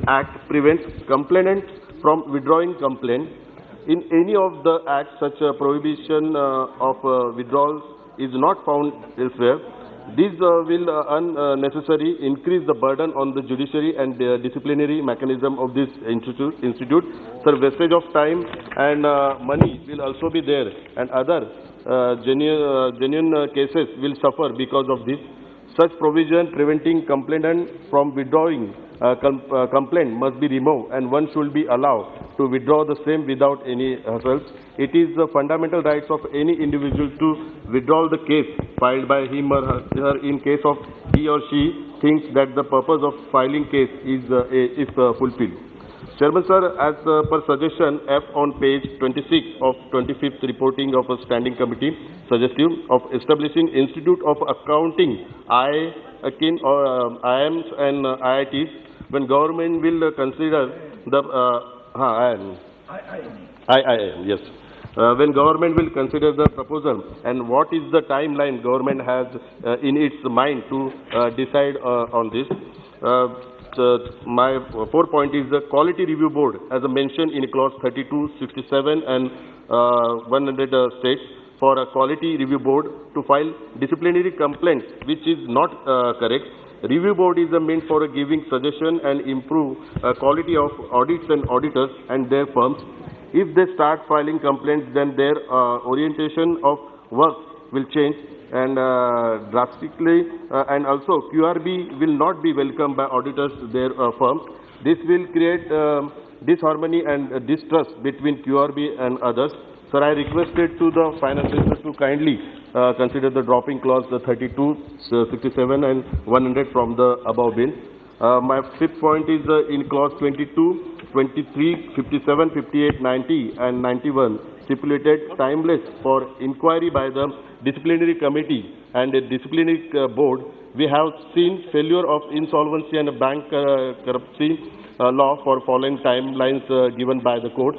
Act prevents complainants from withdrawing complaint. In any of the acts, such a prohibition of withdrawals is not found elsewhere. This will unnecessarily increase the burden on the judiciary and disciplinary mechanism of this institute. So wastage of time and money will also be there, and other genuine cases will suffer because of this. Such provision preventing complainant from withdrawing complaint must be removed, and one should be allowed to withdraw the same without any hassle. It is the fundamental rights of any individual to withdraw the case filed by him or her in case of he or she thinks that the purpose of filing case is fulfilled. Chairman sir, as per suggestion F on page 26 of 25th reporting of a standing committee suggestive of establishing Institute of Accounting, IIMs and IITs, when government will consider the IIM, yes. When government will consider the proposal, and what is the timeline government has in its mind to decide on this. My 4 point is the Quality Review Board, as mentioned in clause 32, 67 and 100 states, for a Quality Review Board to file disciplinary complaints which is not correct. Review Board is meant for giving suggestion and improve quality of audits and auditors and their firms. If they start filing complaints, then their orientation of work will change and drastically, and also QRB will not be welcomed by auditors, their firms. This will create disharmony and distrust between QRB and others. Sir, I requested to the finance minister to kindly consider the dropping clause the 32, 67 and 100 from the above bill. My 5th point is in clause 22, 23, 57, 58, 90 and 91 stipulated timeless for inquiry by the disciplinary committee and a disciplinary board. We have seen failure of insolvency and bank corruption law for following timelines given by the court.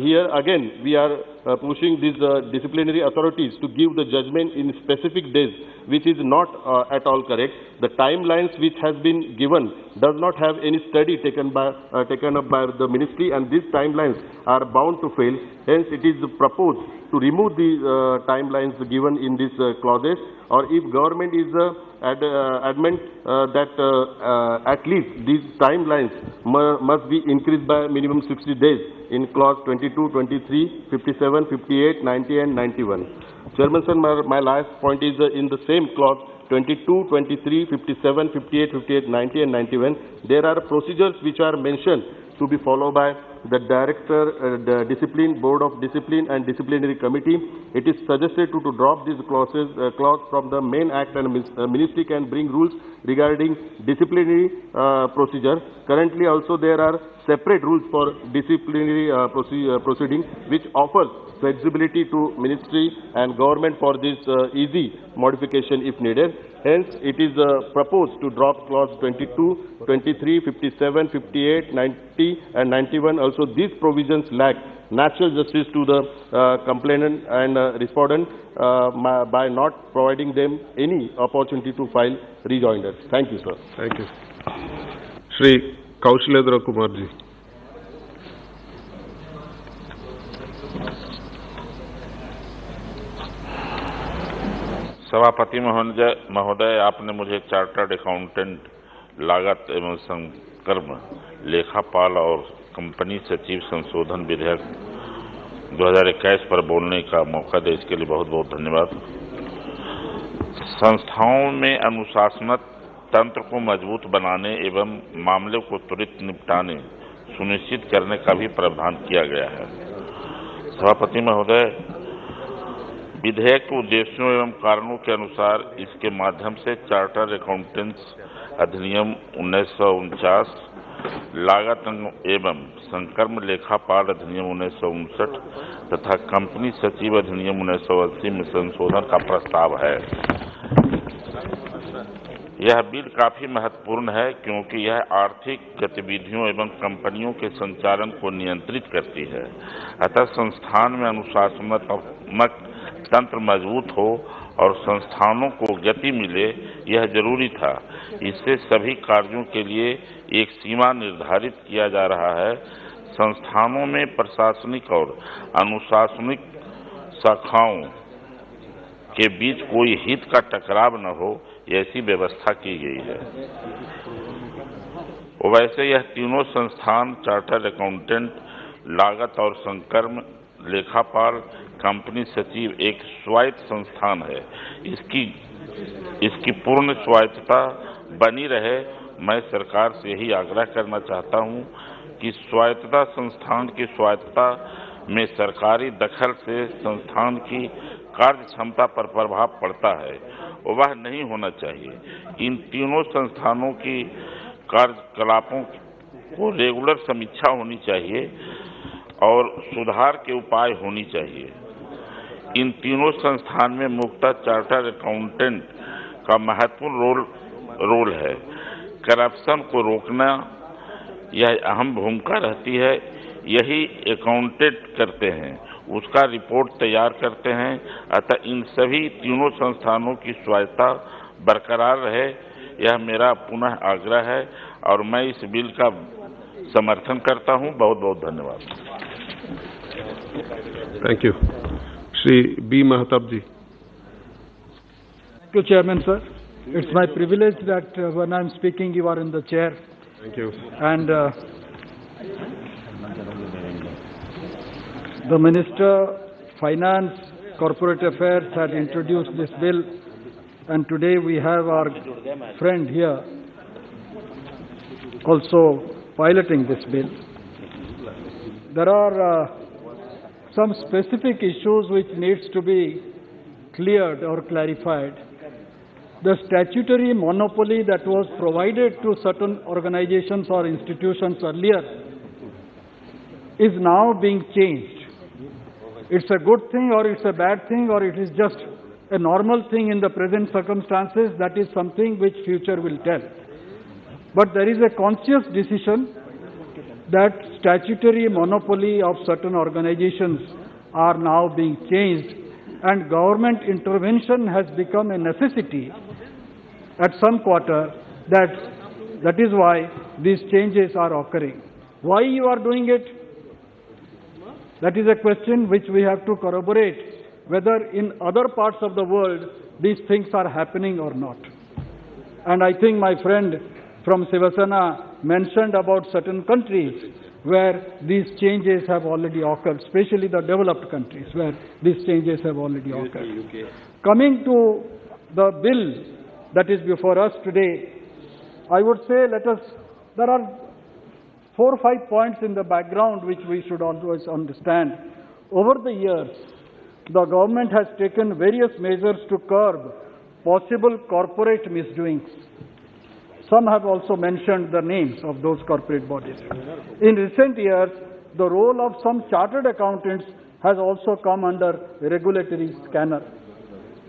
Here again we are pushing these disciplinary authorities to give the judgment in specific days, which is not at all correct. The timelines which has been given does not have any study taken up by the ministry, and these timelines are bound to fail. Hence, it is proposed to remove the timelines given in these clauses, or if government is adamant that at least these timelines must be increased by minimum 60 days in clause 22, 23, 57, 58, 90 and 91. Chairman sir, my last point is in the same clause 22, 23, 57, 58, 58, 90 and 91. There are procedures which are mentioned to be followed by the director, the discipline, board of discipline and disciplinary committee. It is suggested to drop these clause from the main act, and ministry can bring rules regarding disciplinary procedure. Currently also there are separate rules for disciplinary proceeding which offers flexibility to ministry and government for this easy modification if needed. Hence, it is proposed to drop clause 22, 23, 57, 58, 90 and 91. Also, these provisions lack natural justice to the complainant and respondent by not providing them any opportunity to file rejoinders. Thank you, sir. Thank you. Shri Kaushledra Kumarji. सभापति महोदय, आपने मुझे chartered accountant, लागत एवं संकर्म, लेखापाल और company सचिव संशोधन विधेयक 2021 पर बोलने का मौका दे, इसके लिए बहुत बहुत धन्यवाद। संस्थाओं में अनुशासनात्मक तंत्र को मजबूत बनाने एवं मामले को त्वरित निपटाने सुनिश्चित करने का भी प्रावधान किया गया है। सभापति महोदय, विधेयक के उद्देश्यों एवं कारणों के अनुसार इसके माध्यम से चार्टर्ड अकाउंटेंट्स अधिनियम 1949, लागत एवं संकर्म लेखापाल अधिनियम 1959 तथा कंपनी सचिव अधिनियम 1980 में संशोधन का प्रस्ताव है। यह बिल काफी महत्वपूर्ण है क्योंकि यह आर्थिक गतिविधियों एवं कंपनियों के संचालन को नियंत्रित करती है। अतः संस्थान में अनुशासनात्मक तंत्र मजबूत हो और संस्थानों को गति मिले, यह जरूरी था। इससे सभी कार्यों के लिए एक सीमा निर्धारित किया जा रहा है। संस्थानों में प्रशासनिक और अनुशासनिक शाखाओं के बीच कोई हित का टकराव न हो, ऐसी व्यवस्था की गई है। वैसे यह तीनों संस्थान चार्टर्ड अकाउंटेंट, लागत और संकर्म, लेखापाल, कंपनी सचिव एक स्वायत्त संस्थान है। इसकी पूर्ण स्वायत्तता बनी रहे। मैं सरकार से यही आग्रह करना चाहता हूं कि स्वायत्तता संस्थान की स्वायत्तता में सरकारी दखल से संस्थान की कार्य क्षमता पर प्रभाव पड़ता है, वह नहीं होना चाहिए। इन तीनों संस्थानों की कार्यकलापों को रेगुलर समीक्षा होनी चाहिए और सुधार के उपाय होनी चाहिए। इन तीनों संस्थान में मुख्यतः चार्टर्ड अकाउंटेंट का महत्वपूर्ण रोल है। करप्शन को रोकना यह अहम भूमिका रहती है। यही अकाउंटेंट करते हैं, उसका रिपोर्ट तैयार करते हैं। अतः इन सभी तीनों संस्थानों की स्वायत्तता बरकरार रहे, यह मेरा पुनः आग्रह है और मैं इस बिल का समर्थन करता हूं। बहुत बहुत धन्यवाद। Thank you. Shri B Mahtab ji. Thank you, Chairman, sir. It's my privilege that when I'm speaking, you are in the chair. Thank you. And the Minister, Finance, Corporate Affairs had introduced this bill, and today we have our friend here also piloting this bill. There are some specific issues which needs to be cleared or clarified. The statutory monopoly that was provided to certain organizations or institutions earlier is now being changed. It's a good thing or it's a bad thing or it is just a normal thing in the present circumstances, that is something which future will tell. But there is a conscious decision that statutory monopoly of certain organizations are now being changed, and government intervention has become a necessity at some quarter. That is why these changes are occurring. Why you are doing it? That is a question which we have to corroborate, whether in other parts of the world these things are happening or not. And I think my friend from Shiva Sena mentioned about certain countries where these changes have already occurred, especially the developed countries where these changes have already occurred. Coming to the bill that is before us today, I would say there are 4 or 5 points in the background which we should always understand. Over the years, the government has taken various measures to curb possible corporate misdoings. Some have also mentioned the names of those corporate bodies. In recent years, the role of some chartered accountants has also come under regulatory scanner.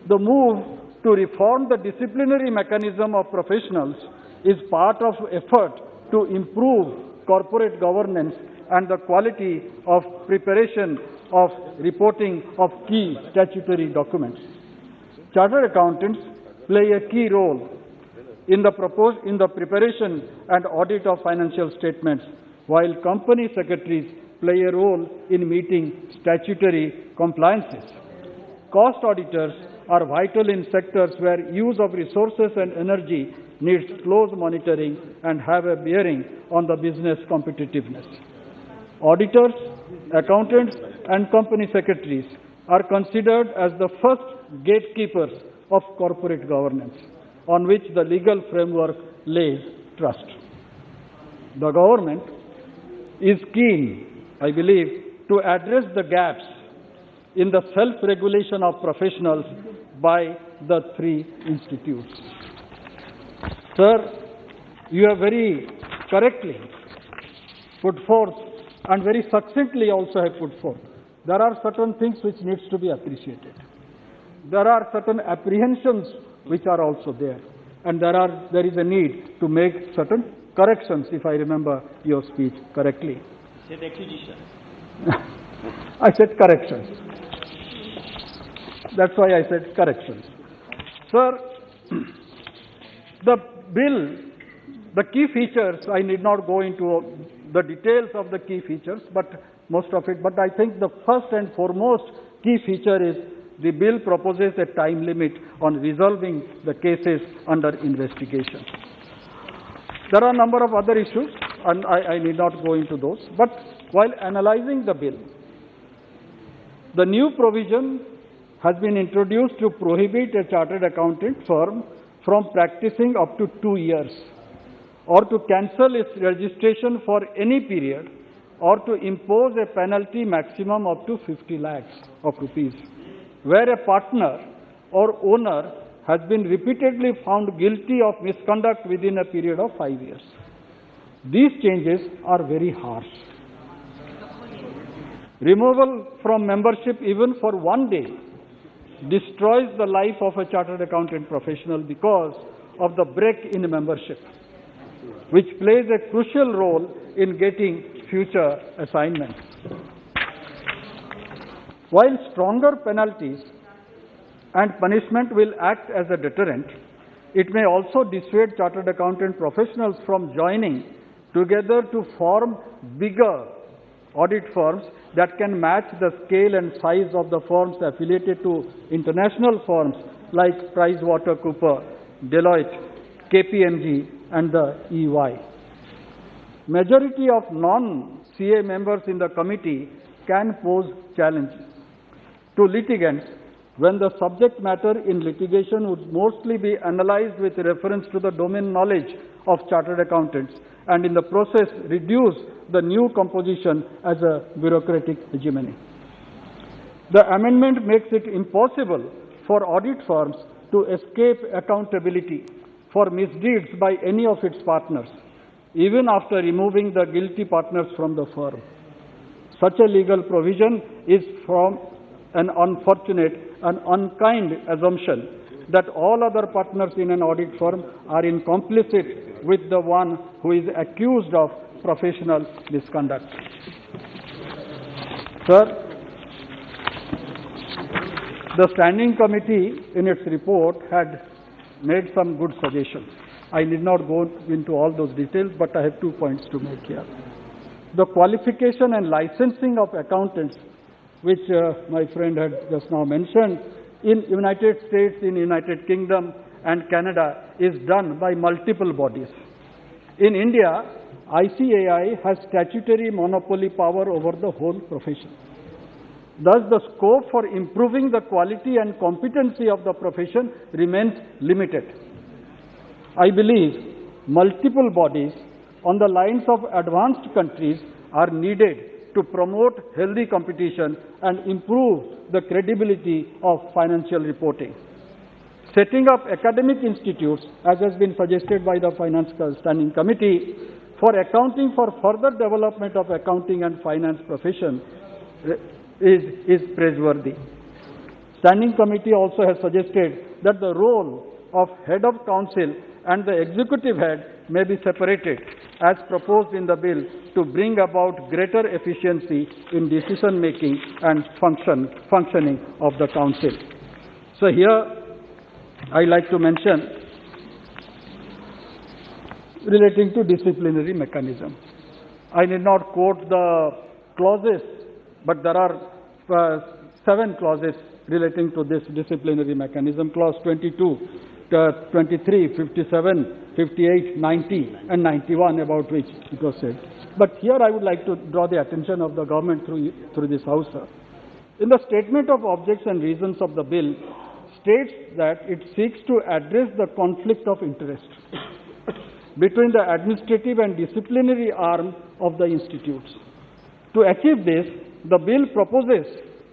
The move to reform the disciplinary mechanism of professionals is part of effort to improve corporate governance and the quality of preparation of reporting of key statutory documents. Chartered accountants play a key role in the preparation and audit of financial statements, while company secretaries play a role in meeting statutory compliances. Cost auditors are vital in sectors where use of resources and energy needs close monitoring and have a bearing on the business competitiveness. Auditors, accountants, and company secretaries are considered as the first gatekeepers of corporate governance, on which the legal framework lays trust. The government is keen, I believe, to address the gaps in the self-regulation of professionals by the 3 institutes. Sir, you have very correctly put forth and very succinctly also have put forth. There are certain things which needs to be appreciated. There are certain apprehensions which are also there. And there is a need to make certain corrections, if I remember your speech correctly. Said acquisition. I said corrections. That's why I said corrections. Sir, The bill, the key features, I need not go into the details of the key features, but most of it, but I think the first and foremost key feature is the bill proposes a time limit on resolving the cases under investigation. There are a number of other issues, and I need not go into those, but while analyzing the bill, the new provision has been introduced to prohibit a chartered accountant firm from practicing up to 2 years, or to cancel its registration for any period, or to impose a penalty maximum up to 50 lakhs of rupees, where a partner or owner has been repeatedly found guilty of misconduct within a period of 5 years. These changes are very harsh. Removal from membership even for 1 day destroys the life of a chartered accountant professional because of the break in membership, which plays a crucial role in getting future assignments. While stronger penalties and punishment will act as a deterrent, it may also dissuade chartered accountant professionals from joining together to form bigger audit firms that can match the scale and size of the firms affiliated to international firms like PricewaterhouseCoopers, Deloitte, KPMG, and the EY. Majority of non-CA members in the committee can pose challenges to litigants when the subject matter in litigation would mostly be analyzed with reference to the domain knowledge of chartered accountants, and in the process reduce the new composition as a bureaucratic hegemony. The amendment makes it impossible for audit firms to escape accountability for misdeeds by any of its partners, even after removing the guilty partners from the firm. Such a legal provision is from an unfortunate and unkind assumption that all other partners in an audit firm are complicit with the one who is accused of professional misconduct. Sir, the Standing Committee in its report had made some good suggestions. I need not go into all those details, but I have 2 points to make here. The qualification and licensing of accountants, which my friend had just now mentioned, in United States, in United Kingdom and Canada is done by multiple bodies. In India, ICAI has statutory monopoly power over the whole profession. Thus, the scope for improving the quality and competency of the profession remains limited. I believe multiple bodies on the lines of advanced countries are needed to promote healthy competition and improve the credibility of financial reporting. Setting up academic institutes, as has been suggested by the Finance Standing Committee, for accounting for further development of accounting and finance profession is praiseworthy. Standing Committee also has suggested that the role of head of council and the executive head may be separated as proposed in the bill to bring about greater efficiency in decision making and functioning of the council. So here I like to mention relating to disciplinary mechanism. I need not quote the clauses, but there are 7 clauses relating to this disciplinary mechanism. Clause 22, 23, 57, 58, 90 and 91, about which it was said. But here I would like to draw the attention of the government through this House. In the statement of objects and reasons of the bill, states that it seeks to address the conflict of interest between the administrative and disciplinary arm of the institutes. To achieve this, the bill proposes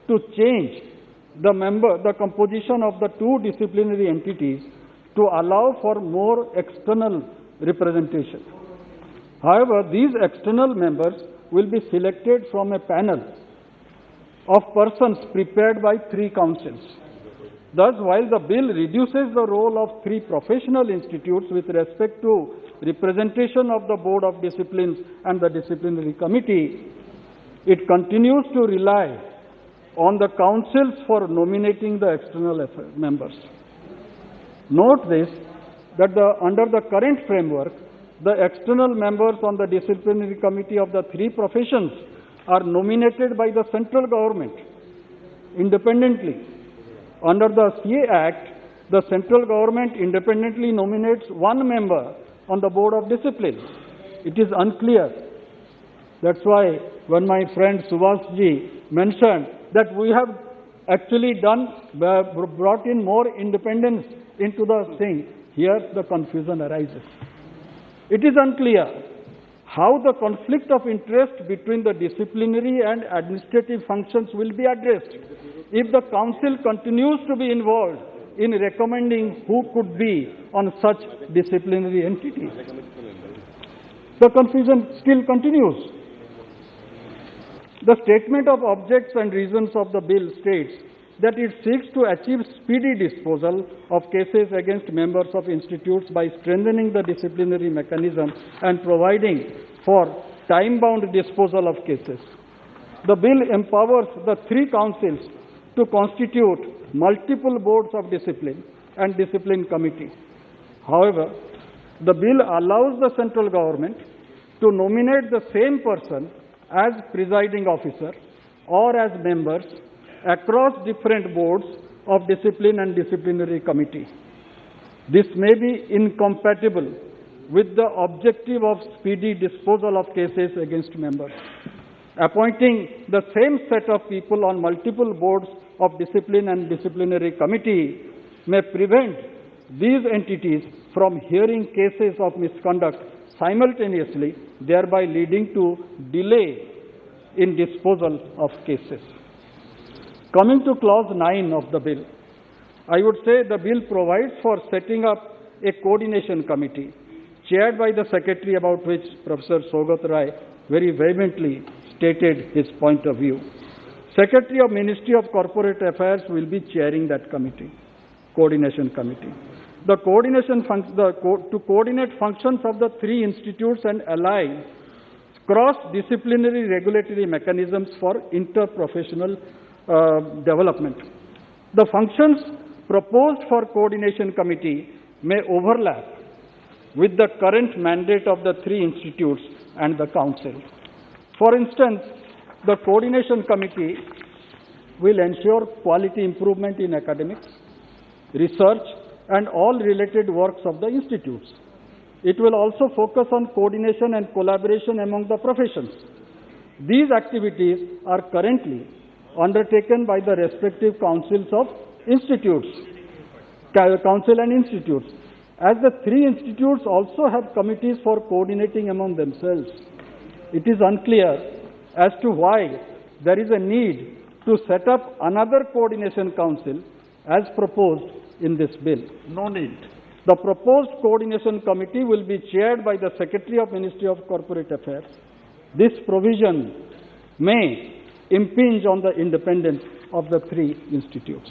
to change the composition of the 2 disciplinary entities to allow for more external representation. However, these external members will be selected from a panel of persons prepared by 3 councils. Thus, while the bill reduces the role of 3 professional institutes with respect to representation of the Board of Disciplines and the Disciplinary Committee, it continues to rely on the councils for nominating the external members. Note this, that under the current framework, the external members on the disciplinary committee of the three professions are nominated by the central government independently. Under the CA Act, the central government independently nominates one member on the board of discipline. It is unclear. That's why when my friend Subhashji mentioned that we have actually brought in more independence into the thing, here the confusion arises. It is unclear how the conflict of interest between the disciplinary and administrative functions will be addressed if the council continues to be involved in recommending who could be on such disciplinary entities. The confusion still continues. The statement of objects and reasons of the bill states that it seeks to achieve speedy disposal of cases against members of institutes by strengthening the disciplinary mechanism and providing for time-bound disposal of cases. The bill empowers the three councils to constitute multiple boards of discipline and discipline committee. However, the bill allows the central government to nominate the same person as presiding officer or as members across different boards of discipline and disciplinary committee. This may be incompatible with the objective of speedy disposal of cases against members. Appointing the same set of people on multiple boards of discipline and disciplinary committee may prevent these entities from hearing cases of misconduct simultaneously, thereby leading to delay in disposal of cases. Coming to clause 9 of the bill, I would say the bill provides for setting up a coordination committee chaired by the secretary, about which Professor Sogat Rai very vehemently stated his point of view. Secretary of Ministry of Corporate Affairs will be chairing that committee, coordination committee. The to coordinate functions of the three institutes and align cross-disciplinary regulatory mechanisms for interprofessional development. The functions proposed for coordination committee may overlap with the current mandate of the three institutes and the council. For instance, the coordination committee will ensure quality improvement in academics, research, and all related works of the institutes. It will also focus on coordination and collaboration among the professions. These activities are currently undertaken by the respective councils of institutes, council and institutes, as the three institutes also have committees for coordinating among themselves. It is unclear as to why there is a need to set up another coordination council as proposed in this bill. No need. The proposed coordination committee will be chaired by the Secretary of Ministry of Corporate Affairs. This provision may impinge on the independence of the three institutes.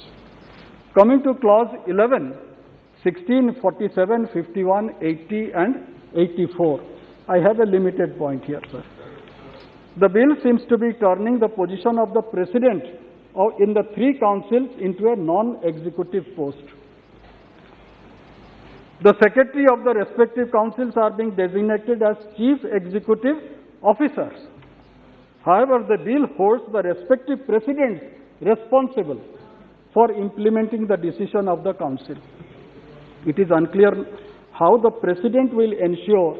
Coming to clause 11, 16, 47, 51, 80 and 84. I have a limited point here, sir. The bill seems to be turning the position of the president in the three councils into a non-executive post. The secretary of the respective councils are being designated as chief executive officers. However, the bill holds the respective presidents responsible for implementing the decision of the council. It is unclear how the president will ensure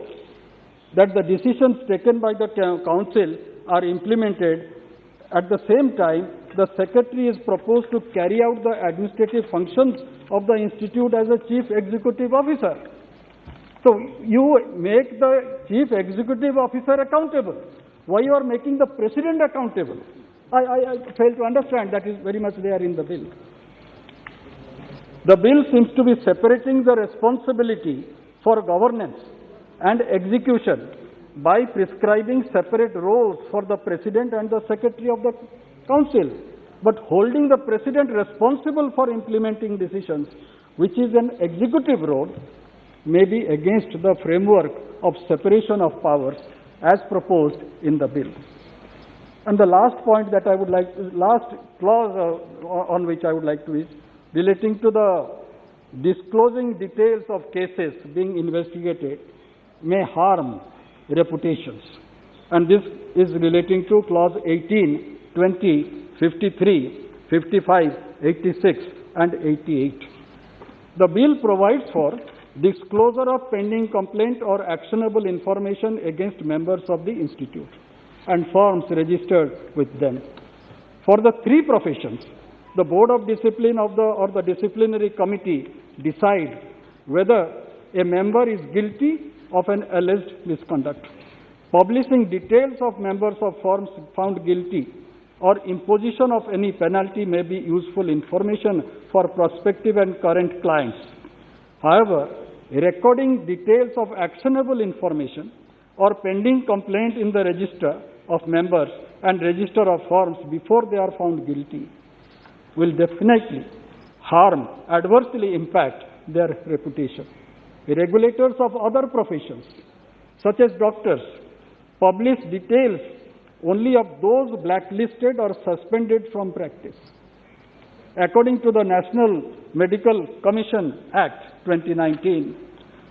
that the decisions taken by the council are implemented. At the same time, the secretary is proposed to carry out the administrative functions of the institute as a chief executive officer. So you make the chief executive officer accountable. Why you are making the president accountable? I fail to understand. That is very much there in the bill. The bill seems to be separating the responsibility for governance and execution by prescribing separate roles for the president and the secretary of the council, but holding the president responsible for implementing decisions, which is an executive role, may be against the framework of separation of powers as proposed in the bill. And the last point that I would like, last clause on which I would like to is relating to the disclosing details of cases being investigated may harm reputations. And this is relating to clause 18, 20, 53, 55, 86 and 88. The bill provides for disclosure of pending complaint or actionable information against members of the institute and firms registered with them. For the three professions, the Board of Discipline or the disciplinary committee decide whether a member is guilty of an alleged misconduct. Publishing details of members of firms found guilty or imposition of any penalty may be useful information for prospective and current clients. However, recording details of actionable information or pending complaint in the register of members and register of firms before they are found guilty will definitely adversely impact their reputation. The regulators of other professions, such as doctors, publish details only of those blacklisted or suspended from practice. According to the National Medical Commission Act 2019,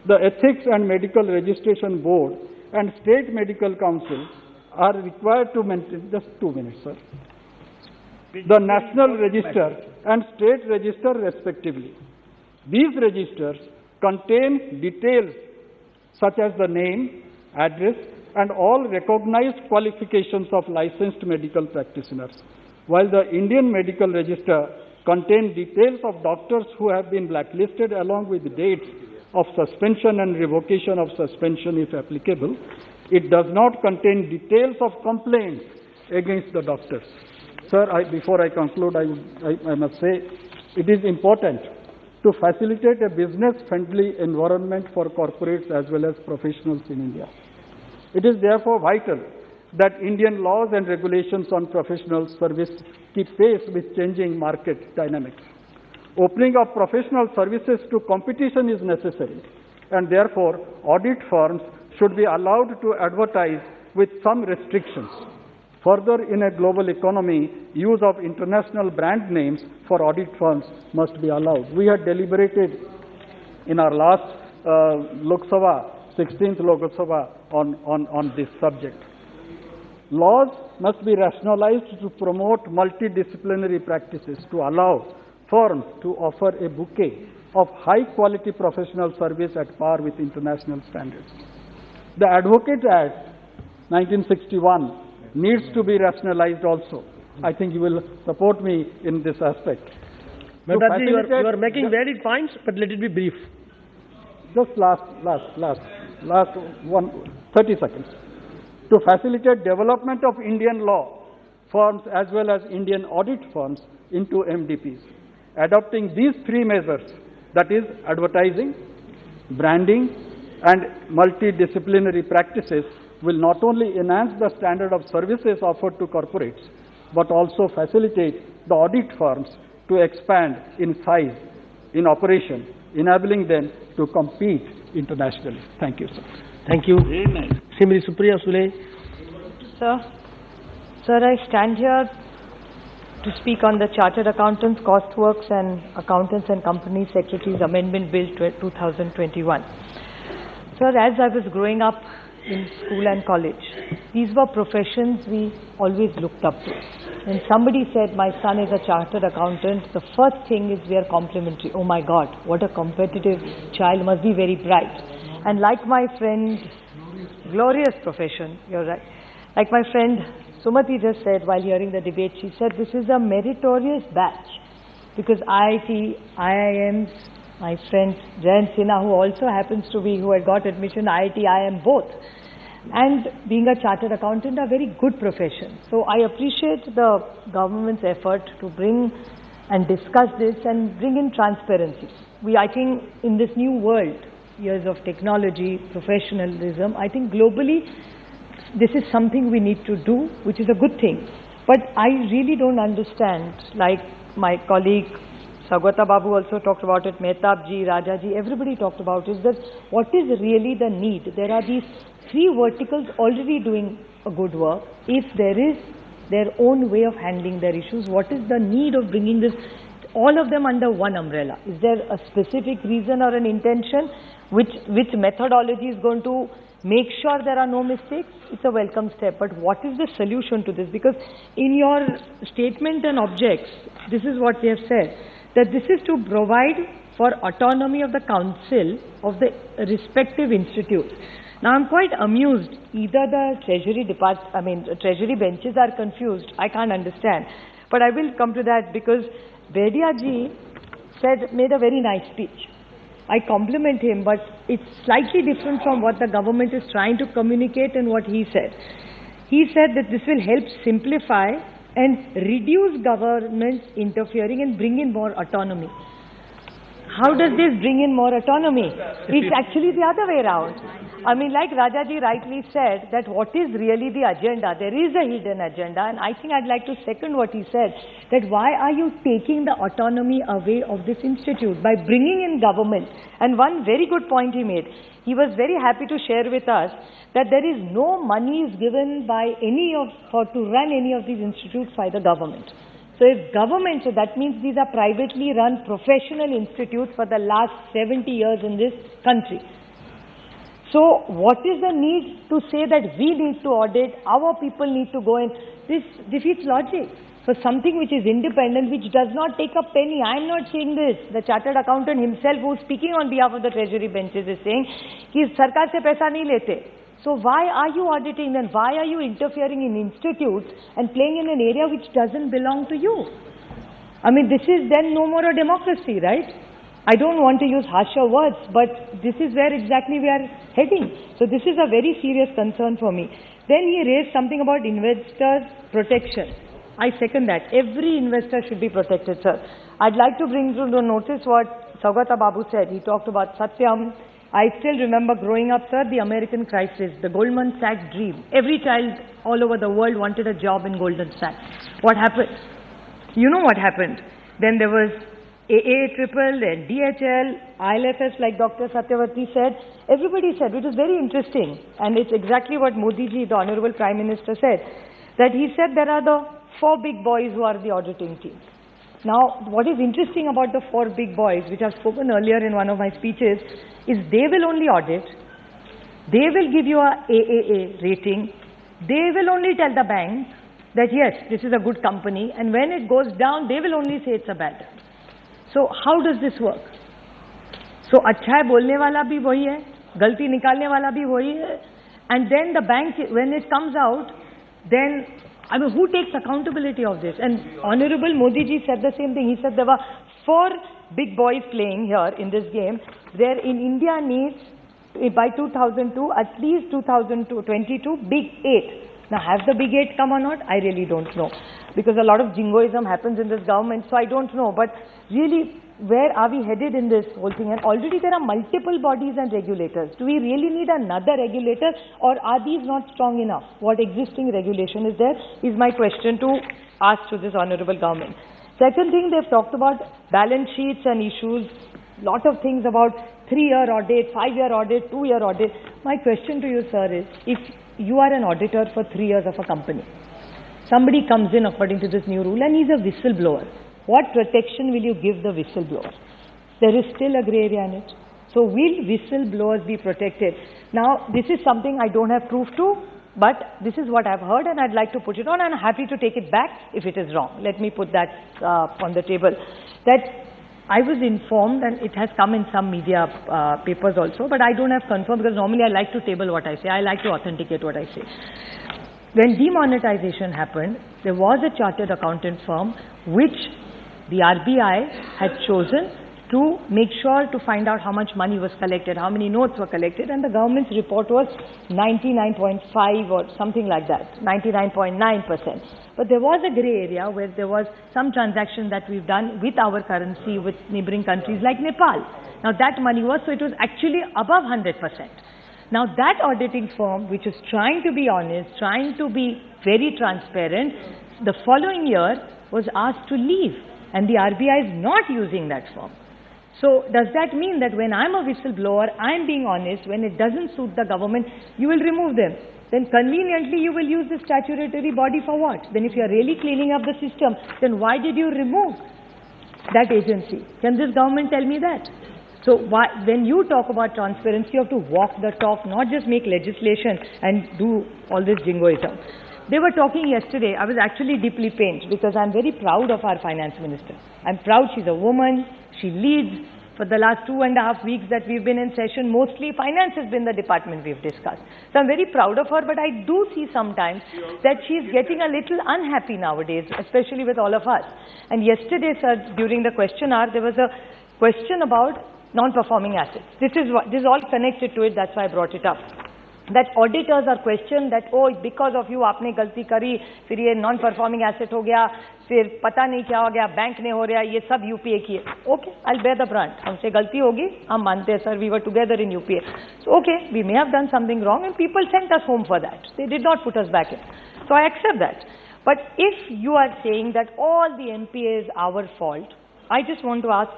the Ethics and Medical Registration Board and State Medical Council are required to maintain, just 2 minutes, sir, the National Register and State Register respectively. These registers contain details such as the name, address, and all recognized qualifications of licensed medical practitioners, while the Indian Medical Register contains details of doctors who have been blacklisted along with dates of suspension and revocation of suspension if applicable. It does not contain details of complaints against the doctors. Sir, before I conclude, I must say it is important to facilitate a business-friendly environment for corporates as well as professionals in India. It is therefore vital that Indian laws and regulations on professional service keep pace with changing market dynamics. Opening of professional services to competition is necessary, and therefore audit firms should be allowed to advertise with some restrictions. Further, in a global economy, use of international brand names for audit firms must be allowed. We had deliberated in our last Lok Sabha, 16th Lok Sabha, on this subject. Laws must be rationalized to promote multidisciplinary practices to allow firms to offer a bouquet of high-quality professional service at par with international standards. The Advocate Act 1961 needs to be rationalized also. I think you will support me in this aspect. Bharat, you are making valid points, but let it be brief. Just last 30 seconds. To facilitate development of Indian law firms as well as Indian audit firms into MDPs. Adopting these three measures, that is advertising, branding and multidisciplinary practices, will not only enhance the standard of services offered to corporates, but also facilitate the audit firms to expand in size, in operation, enabling them to compete internationally. Thank you, sir. Thank you. Srimati Supriya Sule. Sir, I stand here to speak on the Chartered Accountants, Cost Works and Accountants and Company Secretaries Amendment Bill 2021. Sir, as I was growing up in school and college, these were professions we always looked up to. When somebody said, my son is a chartered accountant, the first thing is we are complimentary. Oh my God, what a competitive child, must be very bright. And like my friend, glorious profession, you're right. Like my friend Sumati just said while hearing the debate, she said this is a meritorious batch because IIT, IIMs, my friend Jayant Sinha, who also happens to be, who had got admission, IIT, IIM both, and being a chartered accountant are very good professions. So I appreciate the government's effort to bring and discuss this and bring in transparency. I think in this new world, years of technology, professionalism, I think globally this is something we need to do, which is a good thing. But I really don't understand, like my colleague Sagwata Babu also talked about it, Mehtab ji, Raja ji, everybody talked about it, that what is really the need? There are these three verticals already doing a good work. If there is their own way of handling their issues, what is the need of bringing this all of them under one umbrella? Is there a specific reason or an intention? Which methodology is going to make sure there are no mistakes? It's a welcome step. But what is the solution to this? Because in your statement and objects, this is what they have said, that this is to provide for autonomy of the council of the respective institutes. Now I'm quite amused. Either the Treasury benches are confused. I can't understand. But I will come to that because Bedia ji made a very nice speech. I compliment him, but it's slightly different from what the government is trying to communicate and what he said. He said that this will help simplify and reduce governments interfering and bring in more autonomy. How does this bring in more autonomy? It's actually the other way around. I mean, like Rajaji rightly said, that what is really the agenda? There is a hidden agenda, and I think I'd like to second what he said, that why are you taking the autonomy away of this institute by bringing in government? And one very good point he made, he was very happy to share with us that there is no money is given by to run any of these institutes by the government. So if government, so that means these are privately run professional institutes for the last 70 years in this country. So what is the need to say that we need to audit, our people need to go in? This defeats logic. For something which is independent, which does not take a penny. I am not saying this. The chartered accountant himself, who is speaking on behalf of the treasury benches, is saying, कि सरकार से पैसा नहीं लेते. So why are you auditing then? Why are you interfering in institutes and playing in an area which doesn't belong to you? I mean, this is then no more a democracy, right? I don't want to use harsher words, but this is where exactly we are heading. So this is a very serious concern for me. Then he raised something about investor protection. I second that. Every investor should be protected, sir. I'd like to bring to the notice what Saugata Babu said. He talked about Satyam. I still remember growing up, sir, the American crisis, the Goldman Sachs dream. Every child all over the world wanted a job in Goldman Sachs. What happened? You know what happened. Then there was AAAAA and DHL, ILFS, like Dr. Satyavati said. Everybody said, which is very interesting, and it's exactly what Modi ji, the Honorable Prime Minister, said, that he said there are the 4 big boys who are the auditing team. Now, what is interesting about the 4 big boys, which I've spoken earlier in one of my speeches, is they will only audit, they will give you a AAA rating, they will only tell the bank that yes, this is a good company, and when it goes down, they will only say it's a bad one. So how does this work? So अच्छा है बोलने वाला भी वही है, गलती निकालने वाला भी वही है, and then the bank, when it comes out, then I mean, who takes accountability of this? And Honorable Modi ji said the same thing. He said there were 4 big boys playing here in this game. There in India needs, by 2002, at least 2022, big 8. Now, have the big 8 come or not? I really don't know. Because a lot of jingoism happens in this government, so I don't know. But really, where are we headed in this whole thing? And already there are multiple bodies and regulators. Do we really need another regulator, or are these not strong enough? What existing regulation is there is my question to ask to this honorable government. Second thing, they've talked about balance sheets and issues, lot of things about 3-year audit, 5-year audit, 2-year audit. My question to you, sir, is if you are an auditor for 3 years of a company, somebody comes in according to this new rule and he's a whistleblower. What protection will you give the whistleblower? There is still a grey area in it. So will whistleblowers be protected? Now, this is something I don't have proof to, but this is what I've heard and I'd like to put it on, and I'm happy to take it back if it is wrong. Let me put that on the table. That I was informed, and it has come in some media papers also, but I don't have confirmed because normally I like to table what I say. I like to authenticate what I say. When demonetization happened, there was a chartered accountant firm which the RBI had chosen to make sure to find out how much money was collected, how many notes were collected, and the government's report was 99.5 or something like that, 99.9%. But there was a grey area where there was some transaction that we've done with our currency with neighboring countries like Nepal. Now that money was, so it was actually above 100%. Now that auditing firm, which is trying to be honest, trying to be very transparent, the following year was asked to leave, and the RBI is not using that firm. So does that mean that when I'm a whistleblower, I'm being honest, when it doesn't suit the government, you will remove them? Then conveniently you will use the statutory body for what? Then if you're really cleaning up the system, then why did you remove that agency? Can this government tell me that? So when you talk about transparency, you have to walk the talk, not just make legislation and do all this jingoism. They were talking yesterday. I was actually deeply pained because I'm very proud of our finance minister. I'm proud she's a woman. She leads. For the last 2.5 weeks that we've been in session, mostly finance has been the department we've discussed. So I'm very proud of her, but I do see sometimes that she's getting a little unhappy nowadays, especially with all of us. And yesterday, sir, during the question hour, there was a question about non-performing assets. This is all connected to it, that's why I brought it up. That auditors are questioned that, oh, because of you, आपने गलती करी, फिर ये non-performing asset हो गया, फिर पता नहीं क्या हो गया, बैंक ने हो रहा, ये सब UPA की है. Okay, I'll bear the brunt. हमसे गलती होगी, हम मानते हैं, sir, we were together in UPA. So, okay, we may have done something wrong and people sent us home for that. They did not put us back in. So I accept that. But if you are saying that all the MPA is our fault, I just want to ask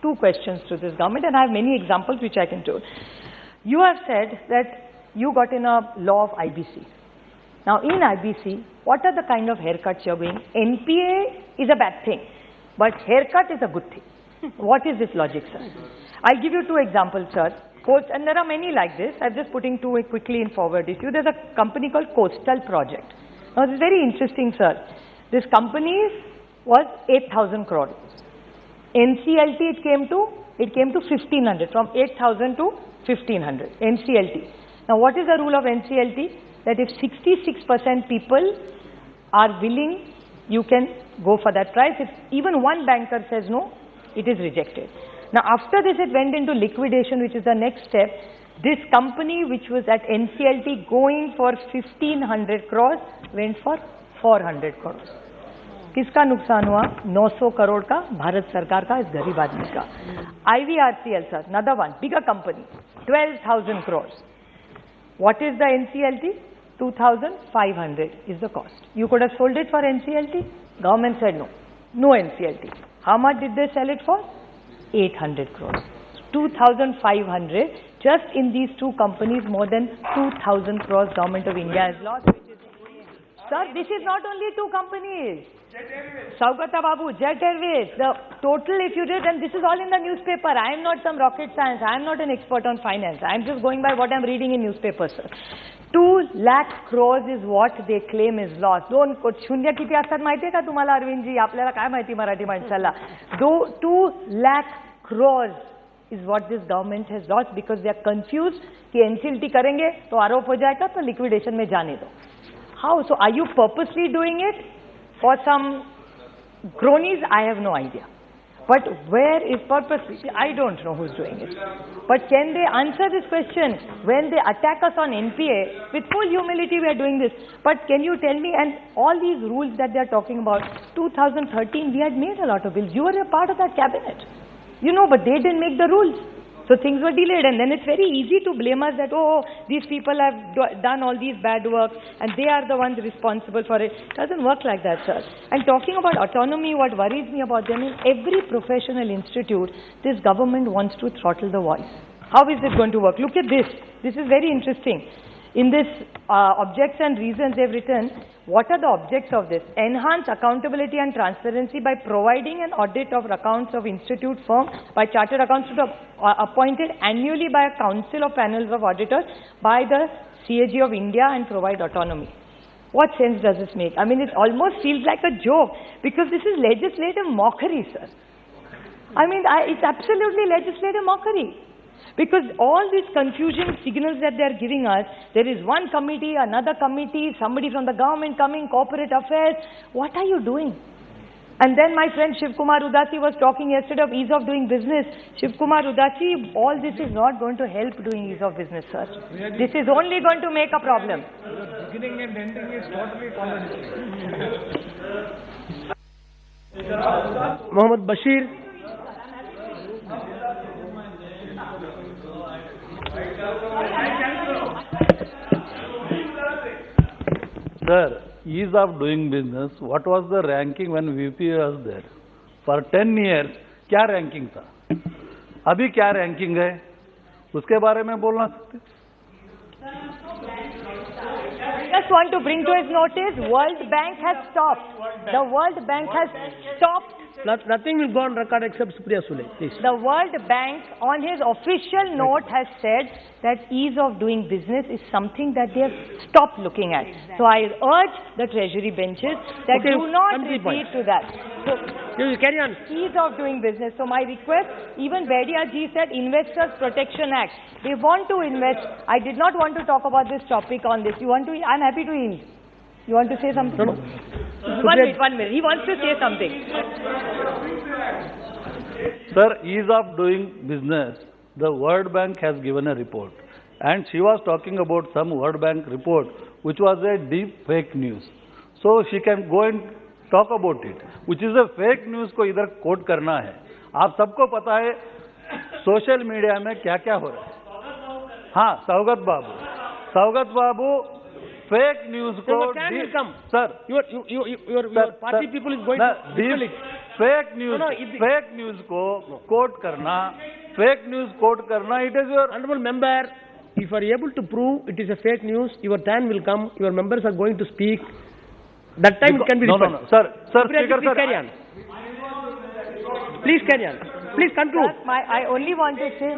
two questions to this government, and I have many examples which I can do. You have said that you got in a law of IBC. Now in IBC, what are the kind of haircuts you're going? NPA is a bad thing, but haircut is a good thing. What is this logic, sir? I'll give you two examples, sir. And there are many like this. I'm just putting two quickly in forward issue. There's a company called Coastal Project. Now this is very interesting, sir. This company was 8,000 crore. NCLT it came to 1,500, from 8,000 to 1,500, NCLT. Now what is the rule of NCLT? That if 66% people are willing, you can go for that price. If even one banker says no, it is rejected. Now after this it went into liquidation, which is the next step. This company which was at NCLT going for 1,500 crores went for 400 crores. किसका नुकसान हुआ? 900 करोड़ का भारत सरकार का, इस गरीब आदमी का. IVRCL, sir, another one, bigger company, 12,000 crores. What is the NCLT? 2,500 is the cost. You could have sold it for NCLT. Government said no. No NCLT. How much did they sell it for? 800 crores. 2,500. Just in these two companies, more than 2,000 crores government of India has lost. Sir, this is not only two companies. Saugata Babu, Jet Airways, the total if you did, and this is all in the newspaper. I am not some rocket science. I am not an expert on finance. I am just going by what I am reading in newspapers, sir. 2 lakh crores is what they claim is lost. दोन शून्य किती असतात माहितीये का तुम्हाला अरविंदजी? आपल्याला काय माहिती मराठी माणसाला? 2 lakh crores is what this government has lost because they are confused कि NCLT करेंगे तो आरोप हो जाएगा तो liquidation में जाने दो. How? So are you purposely doing it for some cronies? I have no idea. But where is purposely? I don't know who's doing it. But can they answer this question? When they attack us on NPA, with full humility we are doing this. But can you tell me, and all these rules that they are talking about, 2013 we had made a lot of bills. You were a part of that cabinet. You know, but they didn't make the rules. So things were delayed, and then it's very easy to blame us that, oh, these people have done all these bad work and they are the ones responsible for it. It doesn't work like that, sir. And talking about autonomy, what worries me about them is every professional institute, this government wants to throttle the voice. How is it going to work? Look at this. This is very interesting. In this objects and reasons they've written, what are the objects of this? Enhance accountability and transparency by providing an audit of accounts of institute firm by chartered accountants appointed annually by a council of panels of auditors by the CAG of India and provide autonomy. What sense does this make? I mean, it almost feels like a joke because this is legislative mockery, sir. I mean, it's absolutely legislative mockery. Because all these confusion signals that they are giving us, there is one committee, another committee, somebody from the government coming, corporate affairs. What are you doing? And then my friend Shiv Kumar Udasi was talking yesterday of ease of doing business. Shiv Kumar Udasi, all this is not going to help doing ease of business, sir. This is only going to make a problem. The beginning and ending is totally contradictory. Mohammed Bashir. Sir, ease of doing business, what was the ranking when VP was there? For 10 years, क्या ranking था? अभी क्या ranking है? उसके बारे में बोलना सकते? Just want to bring to his notice, World Bank has stopped. The World Bank has stopped Nothing will go on record except Supriya Sule, please. The World Bank, on his official note, has said that ease of doing business is something that they have stopped looking at. So I urge the Treasury benches that Okay, do not come to the point. repeat to that. So, You carry on. ease of doing business. So my request, even Bedia ji said Investors Protection Act. They want to invest. I did not want to talk about this topic on this. You want to? I'm happy to yield. You want to say something? No, no. 1 minute, 1 minute. He wants to say something. Sir, ease of doing business, the World Bank has given a report. And she was talking about some World Bank report, which was a deep fake news. So she can go and talk about it, which is a fake news को इधर coat करना है. आप सबको पता है social media में क्या क्या हो रहा है. हाँ, सौगत बाबू फेक न्यूज को So can you come? Sir Your party people is going to dispel it. Fake news को कोट करना it is your Honorable member, if you are able to prove it is a fake news, your time will come, your members are going to speak. That time it can be referred. No, sir, Supriya ji, Speaker, please sir. carry on. Please carry on. Please conclude. I only want to say.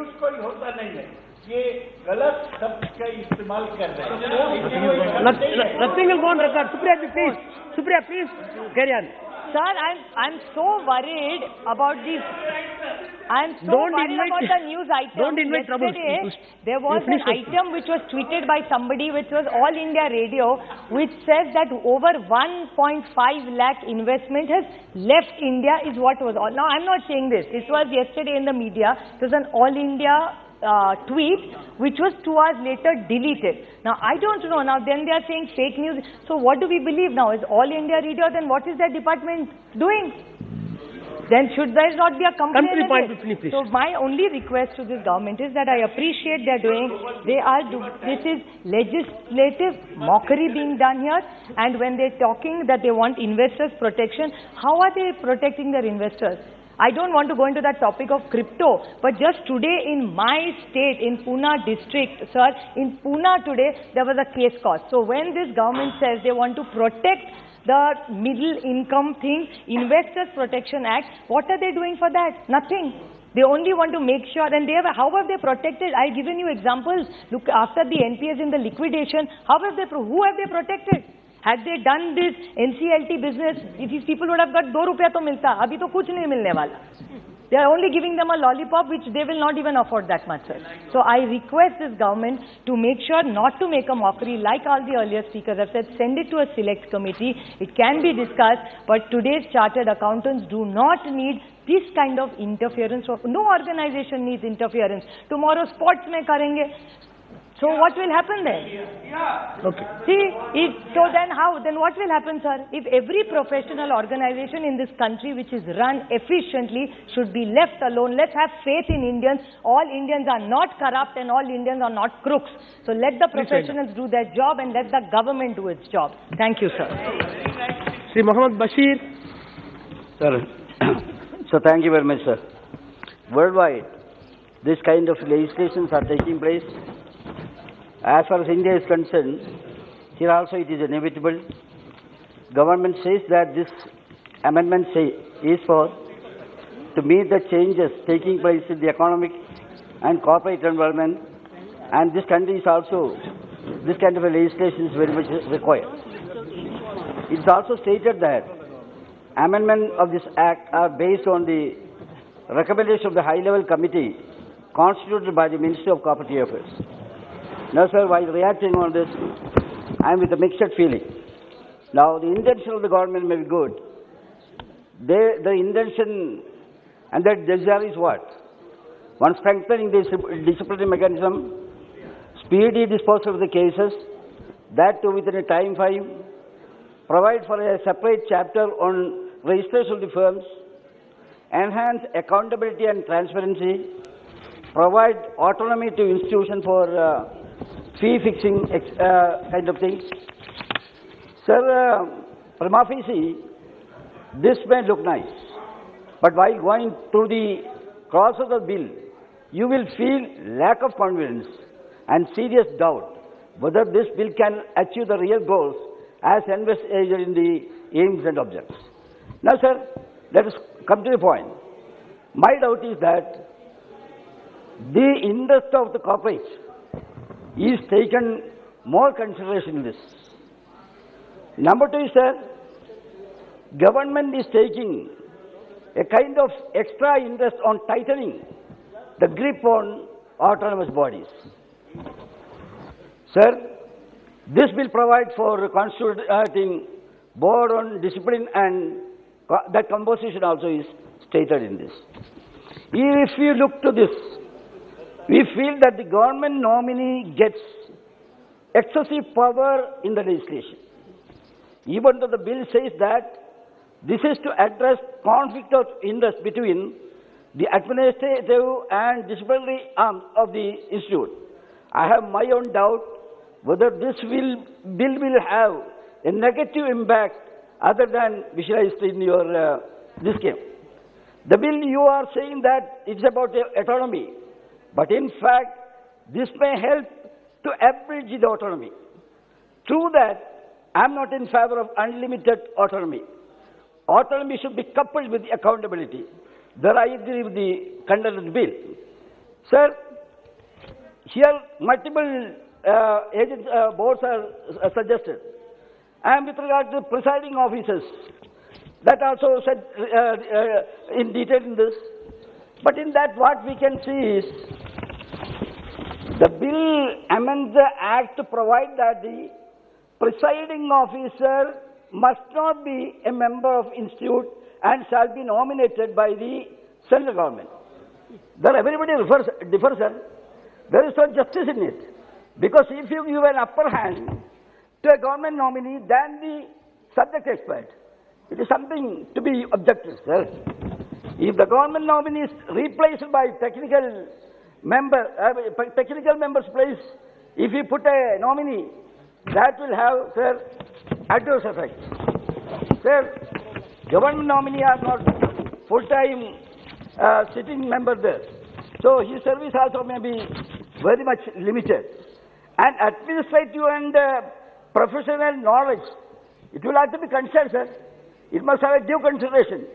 Nothing will go on record. Supriya ji, please. Supriya, please carry on. Sir, I'm so worried about this. I'm so Don't worried invite- about the news item. don't invite trouble. Yesterday, there was You an finish item which was tweeted by somebody, which was All India Radio, which says that over 1.5 lakh investment has left India is what was all. Now, I'm not saying this. This was yesterday in the media. It was an All India tweet, which was 2 hours later deleted. Now, I don't know. Now, then they are saying fake news. So, what do we believe now? Is All India Radio, then what is their department doing? Then should there not be a complaint? Come to the point, please. So, my only request to this government is that I appreciate they are doing, this is legislative mockery being done here, and when they're talking that they want investors protection, how are they protecting their investors? I don't want to go into that topic of crypto, but just today in my state, in Pune district, sir, in Pune today, there was a case cost. So when this government says they want to protect the middle income thing, Investors Protection Act, what are they doing for that? Nothing. They only want to make sure, and how have they protected? I've given you examples. Look, after the NPS in the liquidation, who have they protected? Had they done this NCLT business, these people would have got 2 rupees to milta. Abhi to kuch nahi milne wala. They are only giving them a lollipop, which they will not even afford that much, sir. So I request this government to make sure not to make a mockery, like all the earlier speakers have said, send it to a select committee. It can be discussed, but today's chartered accountants do not need this kind of interference. No organization needs interference. Tomorrow sports mein karenge. So what will happen then? Okay. See, so then what will happen, sir? If every professional organization in this country which is run efficiently should be left alone, let's have faith in Indians. All Indians are not corrupt and all Indians are not crooks. So let the professionals do their job and let the government do its job. Thank you, sir. Sri Muhammad Bashir. Sir, so thank you very much, sir. Worldwide, this kind of legislations are taking place. As far as India is concerned, here also it is inevitable. Government says that this amendment is for to meet the changes taking place in the economic and corporate environment, and this country is also, this kind of a legislation is very much required. It is also stated that amendment of this act are based on the recommendation of the high-level committee constituted by the Ministry of Corporate Affairs. Now, sir, while reacting on this, I am with a mixed feeling. Now, the intention of the government may be good. The intention and that desire is what? One, strengthening the disciplinary mechanism, speedy disposal of the cases, that too within a time frame, provide for a separate chapter on registration of the firms, enhance accountability and transparency, provide autonomy to institutions for fee fixing kind of things. Sir, prima facie, this may look nice, but while going through the process of the bill, you will feel lack of confidence and serious doubt whether this bill can achieve the real goals as envisaged in the aims and objectives. Now, sir, let us come to the point. My doubt is that the interest of the corporate is taken more consideration in this. Number two is that government is taking a kind of extra interest on tightening the grip on autonomous bodies. Sir, this will provide for constituting board on discipline, and that composition also is stated in this. If you look to this, we feel that the government nominee gets excessive power in the legislation. Even though the bill says that this is to address conflict of interest between the administrative and disciplinary arms of the institute, I have my own doubt whether this bill will have a negative impact other than visualized in your this game. The bill, you are saying that it's about autonomy, but in fact this may help to abridge the autonomy. Through that, I am not in favor of unlimited autonomy. Autonomy should be coupled with accountability. There I agree with the content of the bill. Sir, here multiple boards are suggested. And with regard to presiding officers, that also said in detail in this. But in that what we can see is, the bill amends the act to provide that the presiding officer must not be a member of institute and shall be nominated by the central government. There everybody differs, sir. There is no justice in it. Because if you give an upper hand to a government nominee than the subject expert, it is something to be objected, sir. If the government nominee is replaced by technical member's place, if you put a nominee, that will have, sir, adverse effects. Sir, government nominee are not full-time sitting member there. So his service also may be very much limited. And administrative and professional knowledge, it will have to be considered, sir. It must have a due consideration.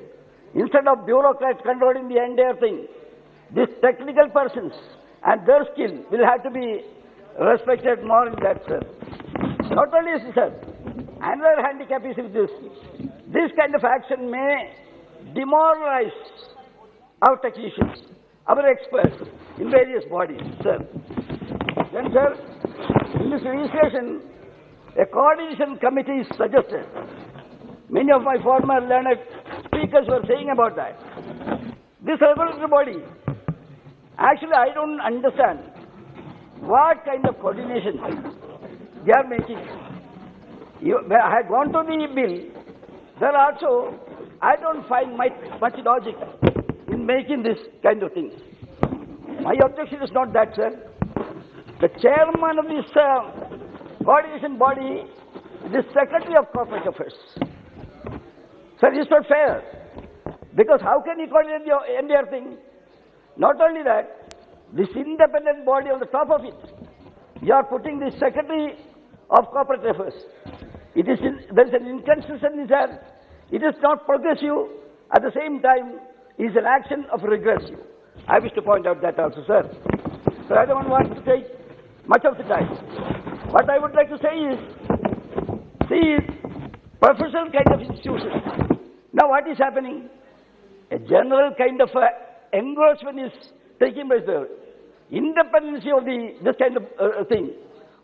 Instead of bureaucrats controlling the entire thing, these technical persons and their skill will have to be respected more in that, sir. Not only this, sir, another handicap is with this. This kind of action may demoralize our technicians, our experts in various bodies, sir. Then, sir, in this legislation, a coordination committee is suggested. Many of my former learned speakers were saying about that. This regulatory body, actually I don't understand what kind of coordination they are making. I had gone to the bill, there also I don't find much logic in making this kind of things. My objection is not that, sir. The chairman of this coordination body is the Secretary of Corporate Affairs. Sir, it's not fair. Because how can he coordinate the entire thing? Not only that, this independent body on the top of it, you are putting the Secretary of Corporate Affairs. There is an inconsistency there. It is not progressive. At the same time, it is an action of regressive. I wish to point out that also, sir. So I don't want to take much of the time. What I would like to say is, see, professional kind of institution. Now what is happening? A general kind of engrossment is taking place there. Independency of this kind of thing.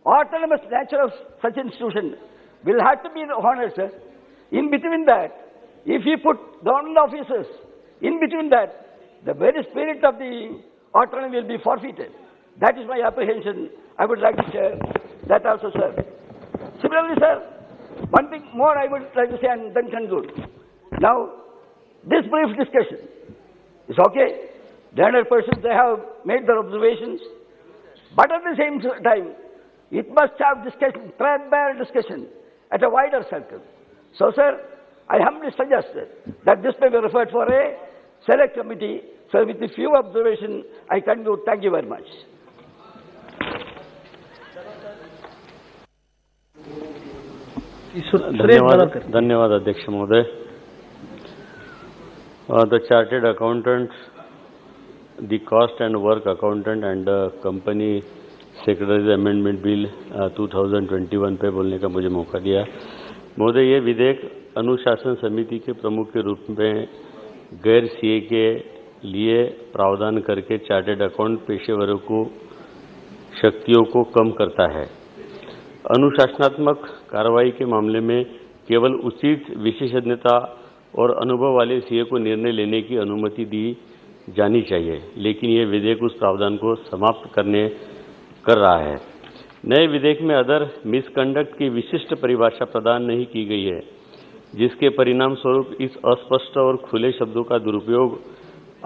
Autonomous nature of such institution will have to be honored, sir. In between that, if you put government officers, in between that, the very spirit of the autonomy will be forfeited. That is my apprehension. I would like to share that also, sir. Similarly, sir, one thing more I would like to say and then conclude. Now, this brief discussion is okay. The other persons, they have made their observations. But at the same time, it must have discussion, threadbare discussion at a wider circle. So, sir, I humbly suggest that this may be referred for a select committee. So, with a few observations, I conclude. Thank you very much. धन्यवाद अध्यक्ष महोदय। The chartered accountant, the cost and work accountant and company secretary's amendment bill 2021 पे बोलने का मुझे मौका दिया। महोदय, ये विधेयक अनुशासन समिति के प्रमुख के रूप में गैर सीए के लिए प्रावधान करके चार्टेड अकाउंट पेशेवरों को शक्तियों को कम करता है। अनुशासनात्मक कार्रवाई के मामले में केवल उचित विशेषज्ञता और अनुभव वाले सीए को निर्णय लेने की अनुमति दी जानी चाहिए, लेकिन ये विधेयक उस प्रावधान को समाप्त कर रहा है। नए विधेयक में अदर मिसकंडक्ट की विशिष्ट परिभाषा प्रदान नहीं की गई है, जिसके परिणाम स्वरूप इस अस्पष्ट और खुले शब्दों का दुरुपयोग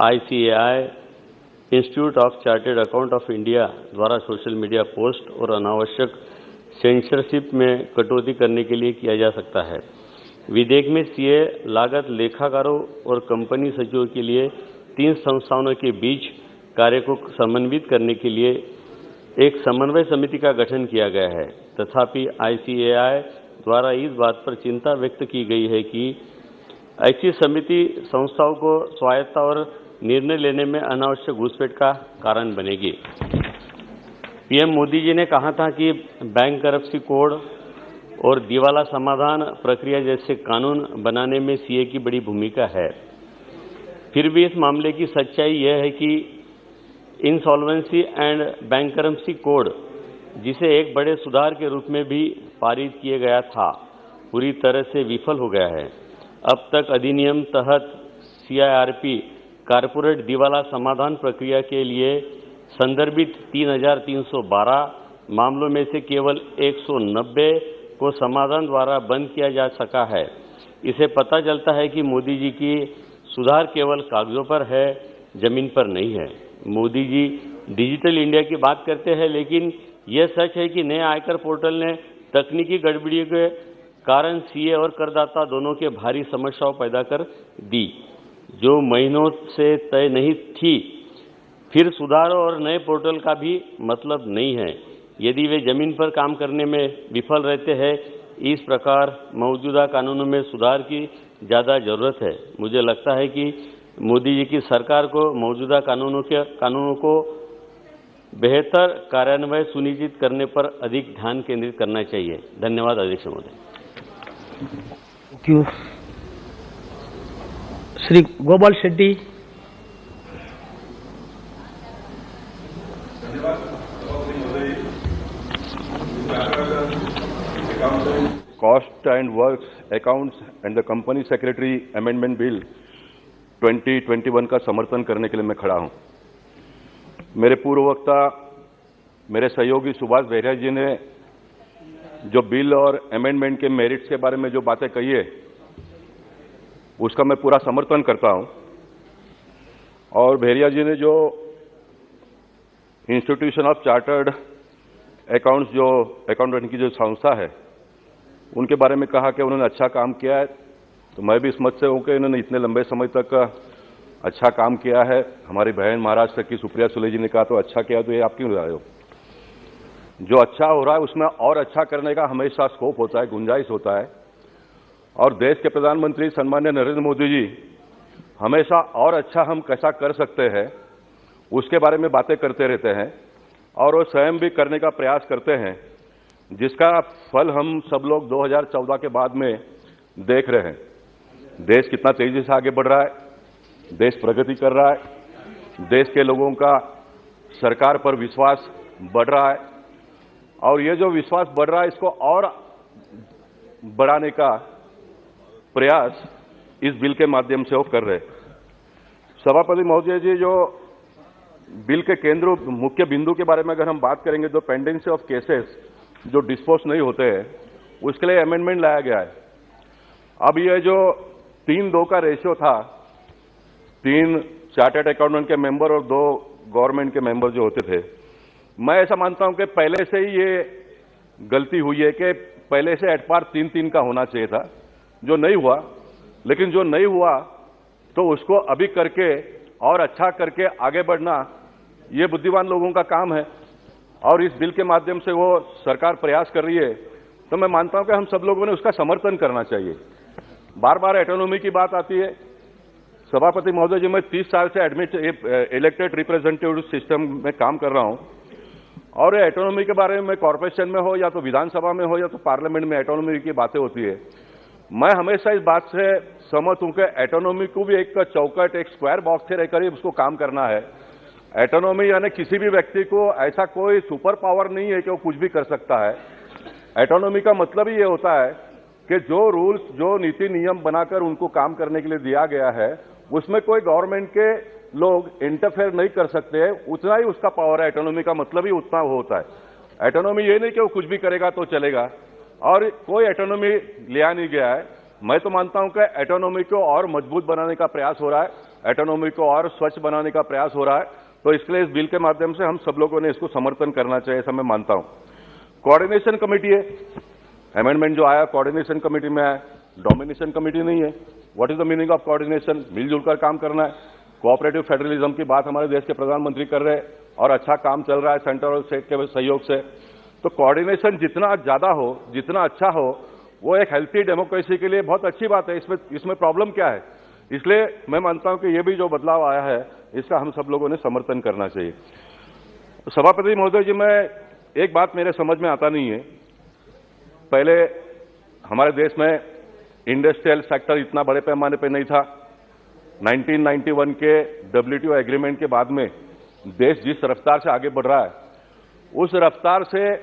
ICAI institute of chartered account of India द्वारा सोशल मीडिया पोस्ट और अनावश्यक सेंसरशिप में कटौती करने के लिए किया जा सकता है। विधेयक में सीए लागत लेखाकारों और कंपनी सचिवों के लिए 3 संस्थाओं के बीच कार्य को समन्वित करने के लिए एक समन्वय समिति का गठन किया गया है। तथापि ICAI द्वारा इस बात पर चिंता व्यक्त की गई है कि ऐसी समिति संस्थाओं को स्वायत्तता और निर्णय लेने में अनावश्यक घुसपैठ का कारण बनेगी। पीएम मोदी जी ने कहा था कि बैंक करप्सी कोड और दिवाला समाधान प्रक्रिया जैसे कानून बनाने में सीए की बड़ी भूमिका है। फिर भी इस मामले की सच्चाई यह है कि इंसॉल्वेंसी एंड बैंकरप्सी कोड, जिसे एक बड़े सुधार के रूप में भी पारित किया गया था, पूरी तरह से विफल हो गया है। अब तक अधिनियम तहत CIRP कारपोरेट दिवाला समाधान प्रक्रिया के लिए संदर्भित 3,312 मामलों में से केवल 190 को समाधान द्वारा बंद किया जा सका है। इसे पता चलता है कि मोदी जी की सुधार केवल कागजों पर है, जमीन पर नहीं है। मोदी जी डिजिटल इंडिया की बात करते हैं, लेकिन यह सच है कि नए आयकर पोर्टल ने तकनीकी गड़बड़ियों के कारण सीए और करदाता दोनों के भारी समस्याओं पैदा कर दी, जो महीनों से तय नहीं थी। फिर सुधार और नए पोर्टल का भी मतलब नहीं है यदि वे जमीन पर काम करने में विफल रहते हैं। इस प्रकार मौजूदा कानूनों में सुधार की ज़्यादा जरूरत है। मुझे लगता है कि मोदी जी की सरकार को मौजूदा कानूनों को बेहतर कार्यान्वयन सुनिश्चित करने पर अधिक ध्यान केंद्रित करना चाहिए। धन्यवाद अध्यक्ष महोदय। Shri Gopal Shetty. Cost and works accounts and the company secretary amendment bill 2021 का समर्थन करने के लिए मैं खड़ा हूं। मेरे पूर्व वक्ता मेरे सहयोगी सुभाष बेहरा जी ने जो बिल और अमेंडमेंट के मेरिट्स के बारे में जो बातें कही है, उसका मैं पूरा समर्थन करता हूं। और बेहरिया जी ने जो इंस्टीट्यूशन ऑफ चार्टर्ड अकाउंट्स, जो अकाउंटेंट की जो संस्था है, उनके बारे में कहा कि उन्होंने अच्छा काम किया है, तो मैं भी इस मत से हूं कि इन्होंने इतने लंबे समय तक अच्छा काम किया है। हमारी बहन महाराष्ट्र की सुप्रिया सुले जी ने कहा तो अच्छा किया, तो ये आप क्यों रहे हो? जो अच्छा हो रहा है उसमें और अच्छा करने का हमेशा स्कोप होता है, गुंजाइश होता है। और देश के प्रधानमंत्री सम्माननीय नरेंद्र मोदी जी हमेशा और अच्छा हम कैसा कर सकते हैं उसके बारे में बातें करते रहते हैं, और वो स्वयं भी करने का प्रयास करते हैं, जिसका फल हम सब लोग 2014 के बाद में देख रहे हैं। देश कितना तेजी से आगे बढ़ रहा है, देश प्रगति कर रहा है, देश के लोगों का सरकार पर विश्वास बढ़ रहा है, और ये जो विश्वास बढ़ रहा है इसको और बढ़ाने का प्रयास इस बिल के माध्यम से वो कर रहे हैं। सभापति महोदय जी, जो बिल के केंद्र मुख्य बिंदु के बारे में अगर हम बात करेंगे, तो पेंडेंसी ऑफ केसेस जो डिस्पोज नहीं होते हैं उसके लिए अमेंडमेंट लाया गया है। अब ये जो 3-2 का रेशियो था, 3 चार्टर्ड अकाउंटेंट के मेंबर और 2 गवर्नमेंट के मेंबर जो होते थे, मैं ऐसा मानता हूं कि पहले से ही ये गलती हुई है कि पहले से एट पार 3-3 का होना चाहिए था, जो नहीं हुआ। लेकिन जो नहीं हुआ तो उसको अभी करके और अच्छा करके आगे बढ़ना ये बुद्धिमान लोगों का काम है, और इस बिल के माध्यम से वो सरकार प्रयास कर रही है, तो मैं मानता हूं कि हम सब लोगों ने उसका समर्थन करना चाहिए। बार बार ऑटोनॉमी की बात आती है, सभापति महोदय जी, मैं 30 साल से इलेक्टेड रिप्रेजेंटेटिव सिस्टम में काम कर रहा हूं और ऑटोनॉमी के बारे में कॉर्पोरेशन में हो या तो विधानसभा में हो या तो पार्लियामेंट में ऑटोनॉमी की बातें होती है। मैं हमेशा इस बात से सहमत हूं कि ऑटोनॉमी को भी एक चौकट, एक स्क्वायर बॉक्स से रहकर ही उसको काम करना है। ऑटोनॉमी यानी किसी भी व्यक्ति को ऐसा कोई सुपर पावर नहीं है कि वो कुछ भी कर सकता है। ऑटोनॉमी का मतलब ही ये होता है कि जो रूल्स, जो नीति नियम बनाकर उनको काम करने के लिए दिया गया है उसमें कोई गवर्नमेंट के लोग इंटरफेयर नहीं कर सकते, उतना ही उसका पावर है। ऑटोनॉमी का मतलब ही उतना होता है। ऑटोनॉमी ये नहीं कि वो कुछ भी करेगा तो चलेगा, और कोई ऑटोनॉमी लिया नहीं गया है। मैं तो मानता हूं कि ऑटोनॉमी को और मजबूत बनाने का प्रयास हो रहा है, ऑटोनॉमी को और स्वच्छ बनाने का प्रयास हो रहा है। तो इसके लिए इस बिल के माध्यम से हम सब लोगों ने इसको समर्थन करना चाहिए, ऐसा मैं मानता हूं। कोऑर्डिनेशन कमेटी है, अमेंडमेंट जो आया कोऑर्डिनेशन कमेटी में है, डोमिनेशन कमेटी नहीं है। What is the meaning of coordination? मिलजुल कर काम करना है। कोऑपरेटिव फेडरलिज्म की बात हमारे देश के प्रधानमंत्री कर रहे हैं और अच्छा काम चल रहा है सेंटर और स्टेट के सहयोग से। तो कोऑर्डिनेशन जितना ज्यादा हो, जितना अच्छा हो, वो एक हेल्थी डेमोक्रेसी के लिए बहुत अच्छी बात है। इसमें प्रॉब्लम क्या है? इसलिए मैं मानता हूं कि ये भी जो बदलाव आया है इसका हम सब लोगों ने समर्थन करना चाहिए। सभापति महोदय जी, मैं एक बात मेरे समझ में आता नहीं है। पहले हमारे देश में इंडस्ट्रियल सेक्टर इतना बड़े पैमाने पर नहीं था। 1991 के WTO एग्रीमेंट के बाद में देश जिस रफ्तार से आगे बढ़ रहा है, उस रफ्तार से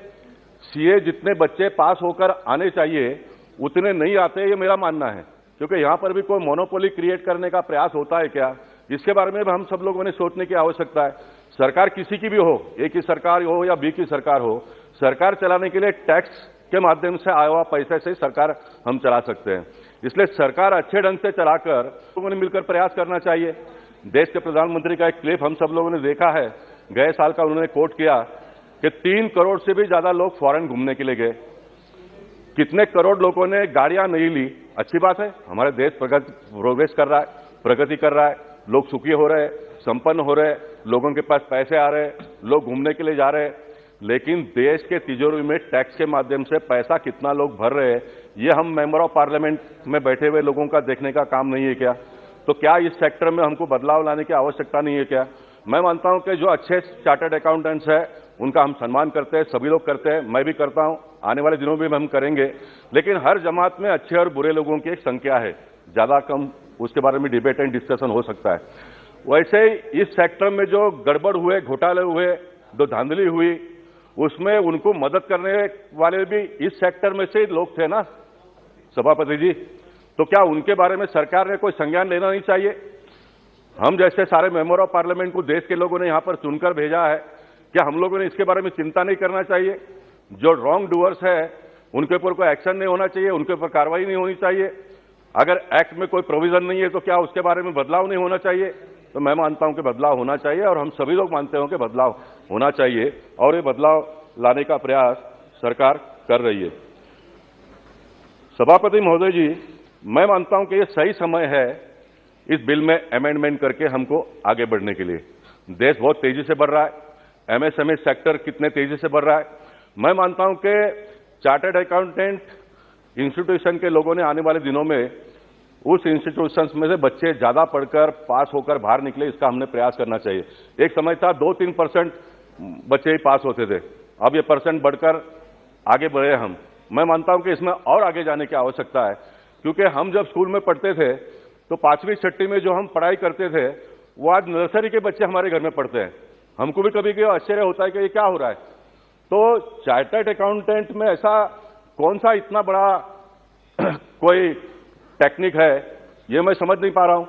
सीए जितने बच्चे पास होकर आने चाहिए उतने नहीं आते, ये मेरा मानना है। क्योंकि यहां पर भी कोई मोनोपोली क्रिएट करने का प्रयास होता है क्या, इसके बारे में भी हम सब लोगों ने सोचने की आवश्यकता है। सरकार किसी की भी हो, ए की सरकार हो या बी की सरकार हो, सरकार चलाने के लिए टैक्स के माध्यम से आया हुआ पैसे से सरकार हम चला सकते हैं। इसलिए सरकार अच्छे ढंग से चलाकर लोगों ने मिलकर प्रयास करना चाहिए। देश के प्रधानमंत्री का एक क्लिप हम सब लोगों ने देखा है, गए साल का उन्होंने कोट किया कि 3 करोड़ से भी ज्यादा लोग फॉरेन घूमने के लिए गए। कितने करोड़ लोगों ने गाड़ियां नहीं ली, अच्छी बात है। हमारे देश प्रोग्रेस कर रहा है, प्रगति कर रहा है, लोग सुखी हो रहे हैं, संपन्न हो रहे हैं, लोगों के पास पैसे आ रहे हैं, लोग घूमने के लिए जा रहे हैं। लेकिन देश के तिजोरी में टैक्स के माध्यम से पैसा कितना लोग भर रहे हैं, ये हम मेंबर ऑफ पार्लियामेंट में बैठे हुए लोगों का देखने का काम नहीं है क्या? तो क्या इस सेक्टर में हमको बदलाव लाने की आवश्यकता नहीं है क्या? मैं मानता हूं कि जो अच्छे चार्टर्ड अकाउंटेंट्स हैं उनका हम सम्मान करते हैं, सभी लोग करते हैं, मैं भी करता हूं, आने वाले दिनों में हम करेंगे। लेकिन हर जमात में अच्छे और बुरे लोगों की एक संख्या है, ज्यादा कम उसके बारे में डिबेट एंड डिस्कशन हो सकता है। वैसे ही इस सेक्टर में जो गड़बड़ हुए, घोटाले हुए, जो धांधली हुई, उसमें उनको मदद करने वाले भी इस सेक्टर में से लोग थे ना सभापति जी। तो क्या उनके बारे में सरकार ने कोई संज्ञान लेना नहीं चाहिए? हम जैसे सारे मेंबर ऑफ पार्लियामेंट को देश के लोगों ने यहां पर चुनकर भेजा है, क्या हम लोगों ने इसके बारे में चिंता नहीं करना चाहिए? जो रॉन्ग डूअर्स है उनके ऊपर कोई एक्शन नहीं होना चाहिए, उनके ऊपर कार्रवाई नहीं होनी चाहिए? अगर एक्ट में कोई प्रोविजन नहीं है तो क्या उसके बारे में बदलाव नहीं होना चाहिए? तो मैं मानता हूं कि बदलाव होना चाहिए और हम सभी लोग मानते हो कि बदलाव होना चाहिए और ये बदलाव लाने का प्रयास सरकार कर रही है। सभापति महोदय जी, मैं मानता हूं कि ये सही समय है इस बिल में अमेंडमेंट करके हमको आगे बढ़ने के लिए। देश बहुत तेजी से बढ़ रहा है, एमएसएमई सेक्टर कितने तेजी से बढ़ रहा है। मैं मानता हूं कि चार्टर्ड अकाउंटेंट इंस्टीट्यूशन के लोगों ने आने वाले दिनों में उस इंस्टीट्यूशंस में से बच्चे ज्यादा पढ़कर पास होकर बाहर निकले, इसका हमने प्रयास करना चाहिए। एक समय था 2-3% बच्चे ही पास होते थे, अब ये परसेंट बढ़कर आगे बढ़े हम। मैं मानता हूं कि इसमें और आगे जाने की आवश्यकता है, क्योंकि हम जब स्कूल में पढ़ते थे तो 5वीं 6वीं में जो हम पढ़ाई करते थे वो आज नर्सरी के बच्चे हमारे घर में पढ़ते हैं। हमको भी कभी कभी आश्चर्य होता है कि ये क्या हो रहा है। तो चार्टर्ड अकाउंटेंट में ऐसा कौन सा इतना बड़ा कोई टेक्निक है, ये मैं समझ नहीं पा रहा हूं।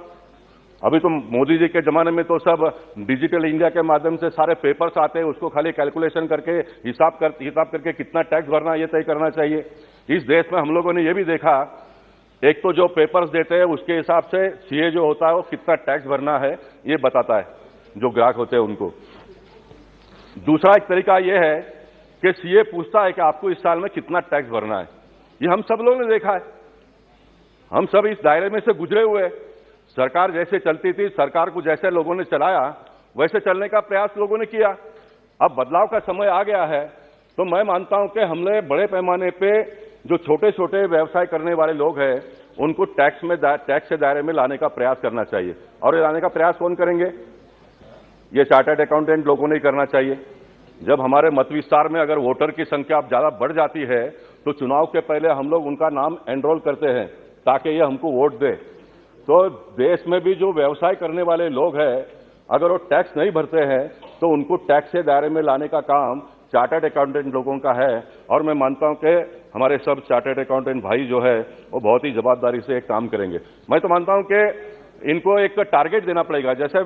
अभी तो मोदी जी के जमाने में तो सब डिजिटल इंडिया के माध्यम से सारे पेपर्स आते हैं, उसको खाली कैलकुलेशन करके हिसाब करके कितना टैक्स भरना ये तय करना चाहिए। इस देश में हम लोगों ने ये भी देखा, एक तो जो पेपर्स देते हैं उसके हिसाब से सीए जो होता है वो कितना टैक्स भरना है ये बताता है जो ग्राहक होते हैं उनको। दूसरा एक तरीका ये है कि सीए पूछता है कि आपको इस साल में कितना टैक्स भरना है। ये हम सब लोगों ने देखा है, हम सब इस दायरे में से गुजरे हुए। सरकार जैसे चलती थी, सरकार को जैसे लोगों ने चलाया वैसे चलने का प्रयास लोगों ने किया। अब बदलाव का समय आ गया है, तो मैं मानता हूं कि हमने बड़े पैमाने पे जो छोटे छोटे व्यवसाय करने वाले लोग हैं, उनको टैक्स के दायरे में लाने का प्रयास करना चाहिए। और ये लाने का प्रयास कौन करेंगे? ये चार्टर्ड अकाउंटेंट लोगों ने ही करना चाहिए। जब हमारे मत विस्तार में अगर वोटर की संख्या ज्यादा बढ़ जाती है तो चुनाव के पहले हम लोग उनका नाम एनरोल करते हैं ताकि ये हमको वोट दे। तो देश में भी जो व्यवसाय करने वाले लोग हैं, अगर वो टैक्स नहीं भरते हैं तो उनको टैक्स के दायरे में लाने का काम चार्टर्ड अकाउंटेंट लोगों का है। और मैं मानता हूं कि हमारे सब चार्टर्ड अकाउंटेंट भाई जो है वो बहुत ही जवाबदारी से एक काम करेंगे। मैं तो मानता हूं कि इनको एक टारगेट देना पड़ेगा। जैसे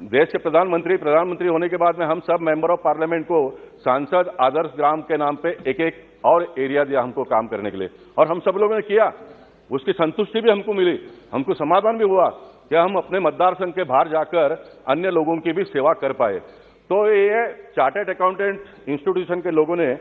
देश के प्रधानमंत्री होने के बाद में हम सब मेंबर ऑफ पार्लियामेंट को सांसद आदर्श ग्राम के नाम पे एक एक और एरिया दिया हमको काम करने के लिए, और हम सब लोगों ने किया। उसकी संतुष्टि भी हमको मिली, हमको समाधान भी हुआ कि हम अपने मतदार संघ के बाहर जाकर अन्य लोगों की भी सेवा कर पाए। तो ये चार्टर्ड अकाउंटेंट इंस्टीट्यूशन के लोगों ने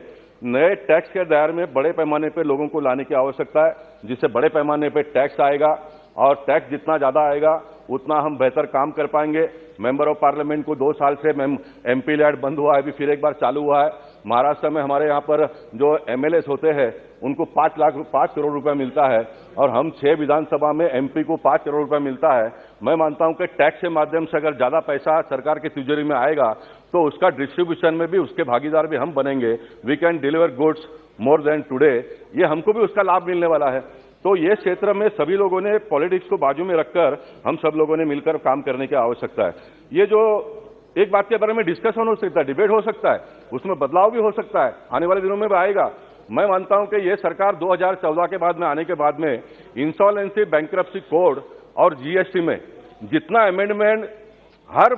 नए टैक्स के दायरे में बड़े पैमाने पर लोगों को लाने की आवश्यकता है, जिससे बड़े पैमाने पर टैक्स आएगा, और टैक्स जितना ज्यादा आएगा उतना हम बेहतर काम कर पाएंगे। मेंबर ऑफ पार्लियामेंट को 2 साल से एमपी लैड बंद हुआ है, अभी फिर एक बार चालू हुआ है। महाराष्ट्र में हमारे यहाँ पर जो एमएलए होते हैं उनको 5 करोड़ रुपए मिलता है, और हम 6 विधानसभा में एमपी को 5 करोड़ रुपए मिलता है। मैं मानता हूं कि टैक्स के माध्यम से अगर ज्यादा पैसा सरकार की तिजोरी में आएगा तो उसका डिस्ट्रीब्यूशन में भी उसके भागीदार भी हम बनेंगे। We can deliver goods more than today, ये हमको भी उसका लाभ मिलने वाला है। तो ये क्षेत्र में सभी लोगों ने पॉलिटिक्स को बाजू में रखकर हम सब लोगों ने मिलकर काम करने की आवश्यकता है। ये जो एक बात के बारे में डिस्कशन हो सकता है, डिबेट हो सकता है, उसमें बदलाव भी हो सकता है, आने वाले दिनों में भी आएगा। मैं मानता हूं कि ये सरकार 2014 के बाद में आने के बाद में इंसॉल्वेंसी, बैंक्रप्सी कोड और जीएसटी में जितना अमेंडमेंट हर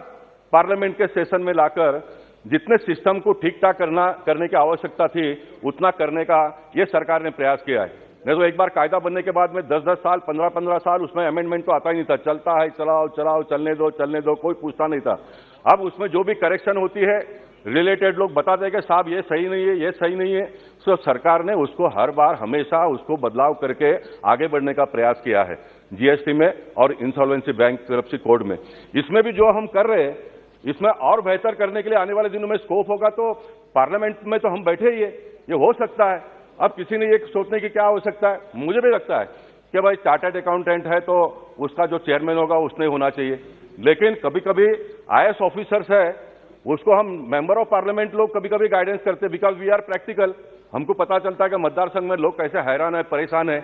पार्लियामेंट के सेशन में लाकर जितने सिस्टम को ठीक ठाक करने की आवश्यकता थी उतना करने का ये सरकार ने प्रयास किया है। नहीं तो एक बार कायदा बनने के बाद में 10-10 साल, 15-15 साल उसमें अमेंडमेंट तो आता ही नहीं था। चलता है, चलाओ, चलने दो, कोई पूछता नहीं था। अब उसमें जो भी करेक्शन होती है रिलेटेड लोग बताते हैं कि साहब ये सही नहीं है, ये सही नहीं है। तो सरकार ने उसको हर बार हमेशा उसको बदलाव करके आगे बढ़ने का प्रयास किया है जीएसटी में और इंसॉल्वेंसी बैंक्रप्सी कोड में। इसमें भी जो हम कर रहे हैं इसमें और बेहतर करने के लिए आने वाले दिनों में स्कोप होगा। तो पार्लियामेंट में तो हम बैठे ही है, ये हो सकता है। अब किसी ने ये सोचने की क्या आवश्यकता है? मुझे भी लगता है कि भाई चार्टर्ड अकाउंटेंट है तो उसका जो चेयरमैन होगा उसने होना चाहिए, लेकिन कभी कभी आईएएस ऑफिसर्स है उसको हम मेंबर ऑफ पार्लियामेंट लोग कभी कभी गाइडेंस करते हैं, बिकॉज वी आर प्रैक्टिकल। हमको पता चलता है कि मतदार संघ में लोग कैसे हैरान है, परेशान है।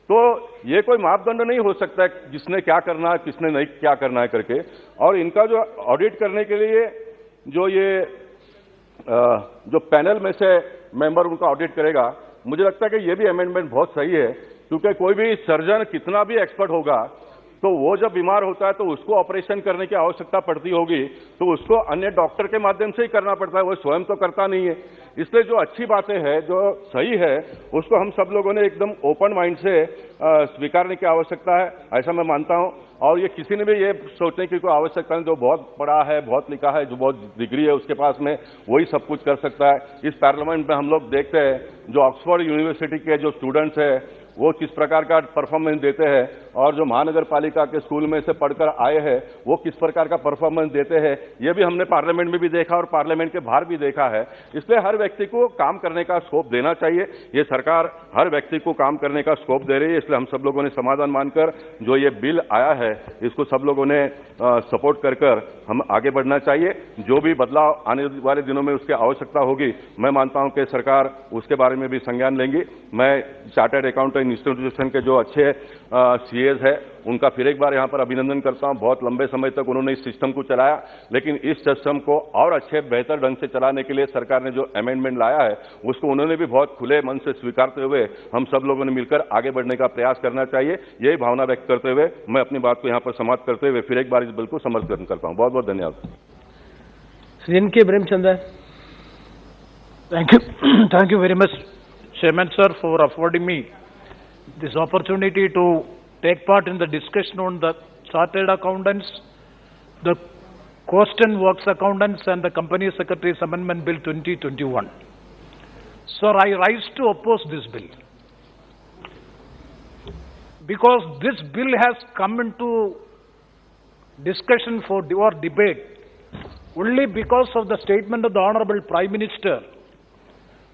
तो ये कोई मापदंड नहीं हो सकता है जिसने क्या करना है, किसने नहीं क्या करना है करके। और इनका जो ऑडिट करने के लिए जो पैनल में से मेंबर उनका ऑडिट करेगा, मुझे लगता है कि ये भी अमेंडमेंट बहुत सही है, क्योंकि कोई भी सर्जन कितना भी एक्सपर्ट होगा तो वो जब बीमार होता है तो उसको ऑपरेशन करने की आवश्यकता पड़ती होगी तो उसको अन्य डॉक्टर के माध्यम से ही करना पड़ता है, वो स्वयं तो करता नहीं है। इसलिए जो अच्छी बातें हैं, जो सही है, उसको हम सब लोगों ने एकदम ओपन माइंड से स्वीकारने की आवश्यकता है, ऐसा मैं मानता हूं। और ये किसी ने भी ये सोचने की कोई आवश्यकता नहीं जो बहुत पढ़ा है, बहुत लिखा है, जो बहुत डिग्री है उसके पास में, वही सब कुछ कर सकता है। इस पार्लियामेंट में हम लोग देखते हैं जो ऑक्सफोर्ड यूनिवर्सिटी के जो स्टूडेंट्स है वो किस प्रकार का परफॉर्मेंस देते हैं, और जो महानगर पालिका के स्कूल में से पढ़कर आए हैं वो किस प्रकार का परफॉर्मेंस देते हैं, ये भी हमने पार्लियामेंट में भी देखा और पार्लियामेंट के बाहर भी देखा है। इसलिए हर व्यक्ति को काम करने का स्कोप देना चाहिए। ये सरकार हर व्यक्ति को काम करने का स्कोप दे रही है, इसलिए हम सब लोगों ने समाधान मानकर जो ये बिल आया है इसको सब लोगों ने सपोर्ट कर हम आगे बढ़ना चाहिए। जो भी बदलाव आने वाले दिनों में उसकी आवश्यकता होगी, मैं मानता हूं कि सरकार उसके बारे में भी संज्ञान लेंगी। मैं चार्टर्ड अकाउंटेंट इंस्टीट्यूशन के जो अच्छे सीएस है उनका फिर एक बार यहां पर अभिनंदन करता हूं। बहुत लंबे समय तक उन्होंने इस सिस्टम को चलाया, लेकिन इस सिस्टम को और अच्छे बेहतर ढंग से चलाने के लिए सरकार ने जो अमेंडमेंट लाया है उसको उन्होंने भी बहुत खुले मन से स्वीकारते हुए हम सब लोगों ने मिलकर आगे बढ़ने का प्रयास करना चाहिए। यही भावना व्यक्त करते हुए मैं अपनी बात को यहां पर समाप्त करते हुए फिर एक बार इस बिल को समर्थन करता हूं। बहुत बहुत धन्यवाद। Shri N.K. Premchandra. Thank you very much, Chairman sir, for affording me this opportunity to take part in the discussion on the Chartered Accountants, the Cost and Works Accountants and the Company Secretaries Amendment Bill 2021. Sir, I rise to oppose this bill because this bill has come into discussion for or debate only because of the statement of the Honorable Prime Minister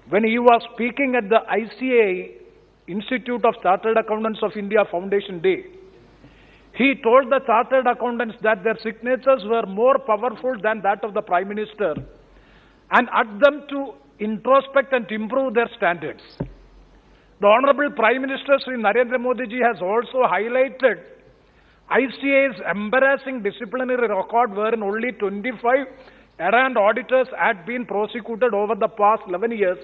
when he was speaking at the ICA Institute of Chartered Accountants of India Foundation Day, he told the chartered accountants that their signatures were more powerful than that of the Prime Minister and urged them to introspect and improve their standards. The Honorable Prime Minister Sri Narendra Modi ji has also highlighted ICA's embarrassing disciplinary record wherein only 25 errant auditors had been prosecuted over the past 11 years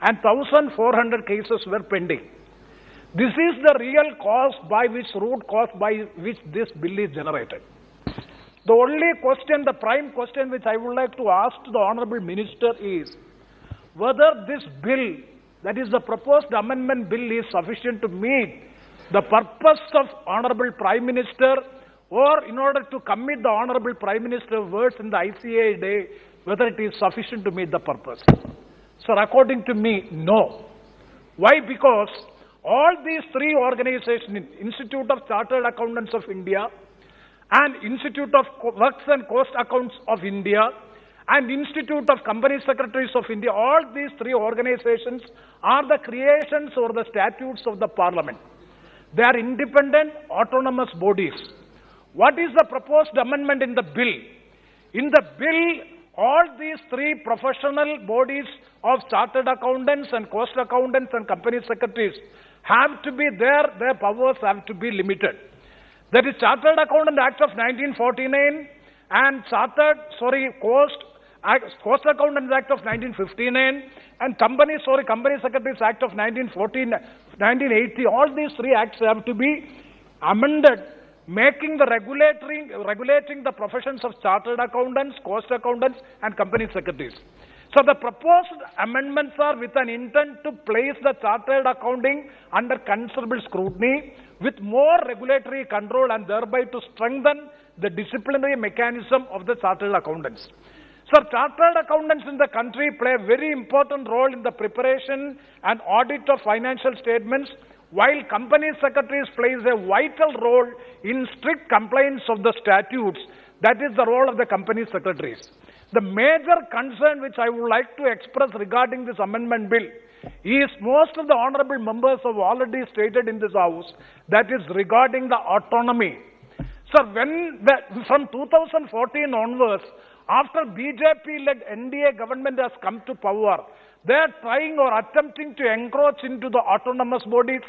and 1,400 cases were pending. This is the real root cause by which this bill is generated. The only question, the prime question which I would like to ask to the Honorable Minister is whether this bill, that is the proposed amendment bill, is sufficient to meet the purpose of Honorable Prime Minister, or in order to commit the Honorable Prime Minister's words in the ICA Day, whether it is sufficient to meet the purpose. Sir, according to me, no. Why? Because all these three organizations, Institute of Chartered Accountants of India, and Institute of Works and Cost Accounts of India, and Institute of Company Secretaries of India, all these three organizations are the creations or the statutes of the Parliament. They are independent, autonomous bodies. What is the proposed amendment in the bill? In the bill, all these three professional bodies of chartered accountants and cost accountants and company secretaries have to be there, their powers have to be limited. That is Chartered Accountant Act of 1949 and Cost Accountants Act of 1959 and Company Secretaries Act of 1980. All these three acts have to be amended, making the regulating the professions of chartered accountants, cost accountants and company secretaries. So the proposed amendments are with an intent to place the chartered accounting under considerable scrutiny with more regulatory control and thereby to strengthen the disciplinary mechanism of the chartered accountants. So chartered accountants in the country play a very important role in the preparation and audit of financial statements, while company secretaries plays a vital role in strict compliance of the statutes. That is the role of the company secretaries. The major concern which I would like to express regarding this amendment bill is most of the honorable members have already stated in this house, that is regarding the autonomy. Sir, from 2014 onwards, after BJP-led NDA government has come to power, they are trying or attempting to encroach into the autonomous bodies,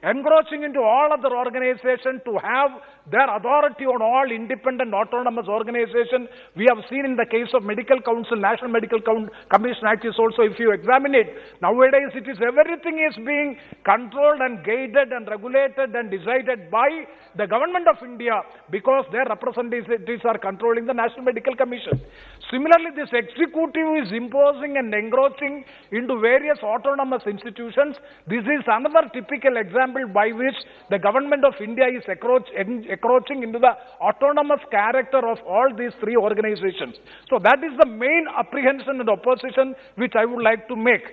encroaching into all other organizations to have their authority on all independent autonomous organizations. We have seen in the case of Medical Council, National Medical Commission Act is also, if you examine it, nowadays it is everything is being controlled and guided and regulated and decided by the government of India because their representatives are controlling the National Medical Commission. Similarly, this executive is imposing and encroaching into various autonomous institutions. This is another typical example by which the government of India is encroaching into the autonomous character of all these three organizations. So that is the main apprehension and opposition which I would like to make.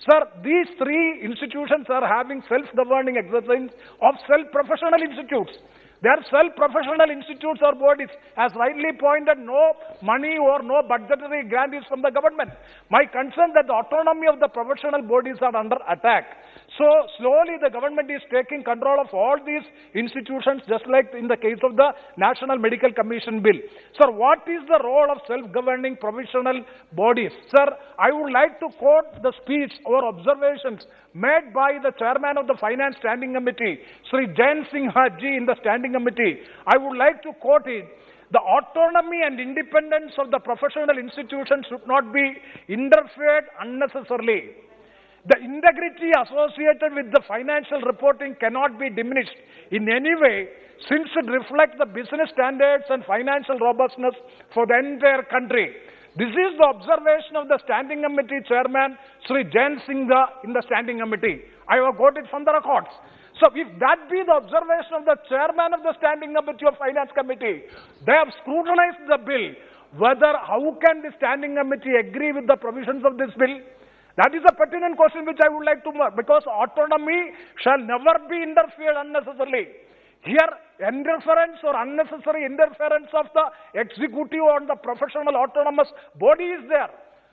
Sir, these three institutions are having self-governing exercise of self-professional institutes. They are self-professional institutes or bodies. As rightly pointed, no money or no budgetary grant is from the government. My concern that the autonomy of the professional bodies are under attack. So slowly the government is taking control of all these institutions, just like in the case of the National Medical Commission Bill. Sir, what is the role of self-governing professional bodies? Sir, I would like to quote the speech or observations made by the chairman of the Finance Standing Committee, Sri Jain Singh Ji, in the Standing Committee. I would like to quote it. The autonomy and independence of the professional institutions should not be interfered unnecessarily. The integrity associated with the financial reporting cannot be diminished in any way, since it reflects the business standards and financial robustness for the entire country. This is the observation of the Standing Committee Chairman, Sri Jain Singh in the Standing Committee. I have got it from the records. So if that be the observation of the Chairman of the Standing Committee of Finance Committee, they have scrutinized the bill. How can the Standing Committee agree with the provisions of this bill? That is a pertinent question which I would like to make, because autonomy shall never be interfered unnecessarily. Here, interference or unnecessary interference of the executive on the professional autonomous body is there.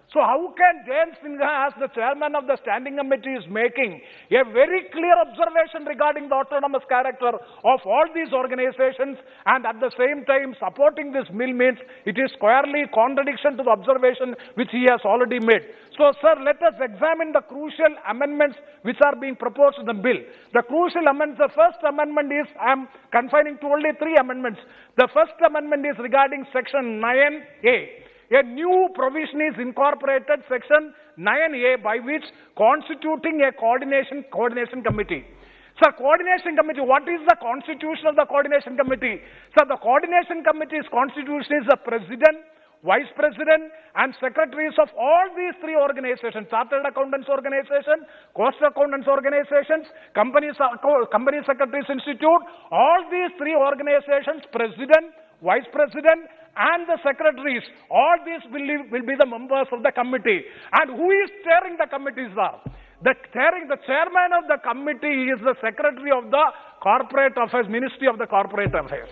So how can Jayant Sinha, as the chairman of the standing committee, is making a very clear observation regarding the autonomous character of all these organizations, and at the same time supporting this bill means it is squarely contradiction to the observation which he has already made. So, sir, let us examine the crucial amendments which are being proposed in the bill. The crucial amendments, the first amendment is, I am confining to only 3 amendments. The first amendment is regarding section 9A. A new provision is incorporated, section 9A, by which constituting a coordination committee. Sir, coordination committee, what is the constitution of the coordination committee? Sir, the coordination committee's constitution is the president, vice president and secretaries of all these 3 organizations: Chartered Accountants Organization, Cost Accountants Organizations, Company Secretaries Institute. All these 3 organizations, president, vice president and the secretaries, all these will be the members of the committee. And who is chairing the committee, sir? The chairman of the committee is the secretary of the Corporate Affairs, Ministry of the Corporate Affairs.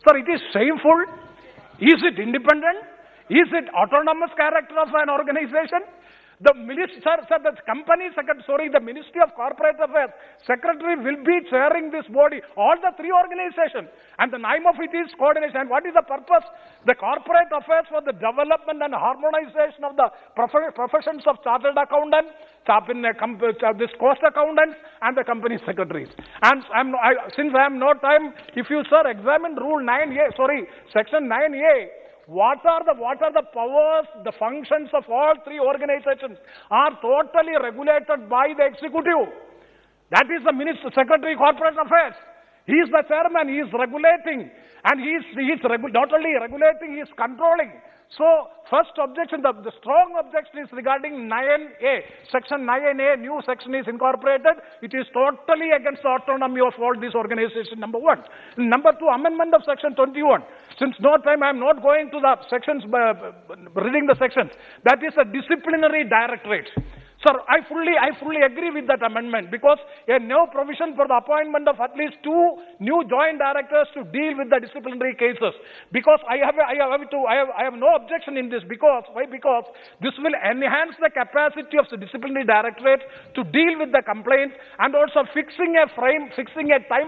Sir, it is shameful. Is it independent? Is it autonomous character of an organization? The Ministry of Corporate Affairs secretary will be chairing this body, all the 3 organizations, and the name of it is coordination. And what is the purpose? The corporate affairs for the development and harmonization of the professions of chartered accountants, this cost accountants and the company secretaries. And since I have no time, if you, sir, examine section 9A, what are the powers, the functions of all 3 organizations are totally regulated by the executive. That is the Secretary Corporate Affairs. He is the chairman, he is regulating, and he is not only regulating, he is controlling. So, first objection, the strong objection is regarding 9A. Section 9A, new section is incorporated. It is totally against the autonomy of all these organizations, number 1. Number 2, amendment of section 21. Since no time, I am not going to the sections, reading the sections. That is a disciplinary directorate. Sir, I fully agree with that amendment, because a new provision for the appointment of at least 2 new joint directors to deal with the disciplinary cases. Because I have no objection in this. Because why? Because this will enhance the capacity of the disciplinary directorate to deal with the complaints, and also fixing a time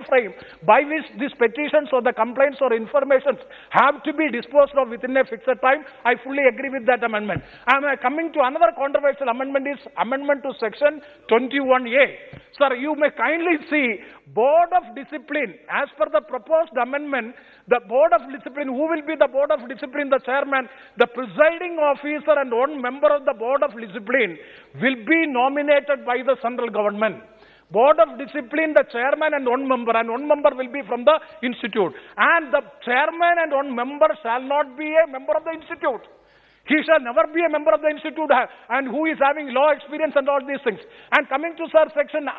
frame by which these petitions or the complaints or informations have to be disposed of within a fixed time. I fully agree with that amendment. And coming to another controversial amendment is amendment to section 21A. Sir, you may kindly see Board of Discipline. As per the proposed amendment, the Board of Discipline, who will be the Board of Discipline? The chairman, the presiding officer and 1 member of the Board of Discipline will be nominated by the central government. Board of Discipline, the chairman and 1 member, and 1 member will be from the institute. And the chairman and 1 member shall not be a member of the institute. He shall never be a member of the institute and who is having law experience and all these things. And coming to, sir,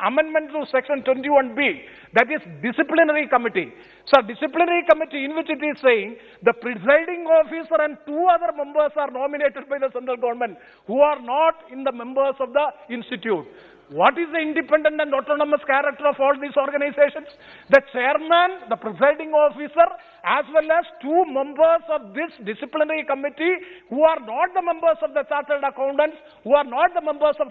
amendment to section 21B, that is disciplinary committee. Sir, disciplinary committee, in which it is saying the presiding officer and 2 other members are nominated by the central government who are not in the members of the institute. What is the independent and autonomous character of all these organizations? The chairman, the presiding officer, as well as 2 members of this disciplinary committee who are not the members of the chartered accountants, who are not the members of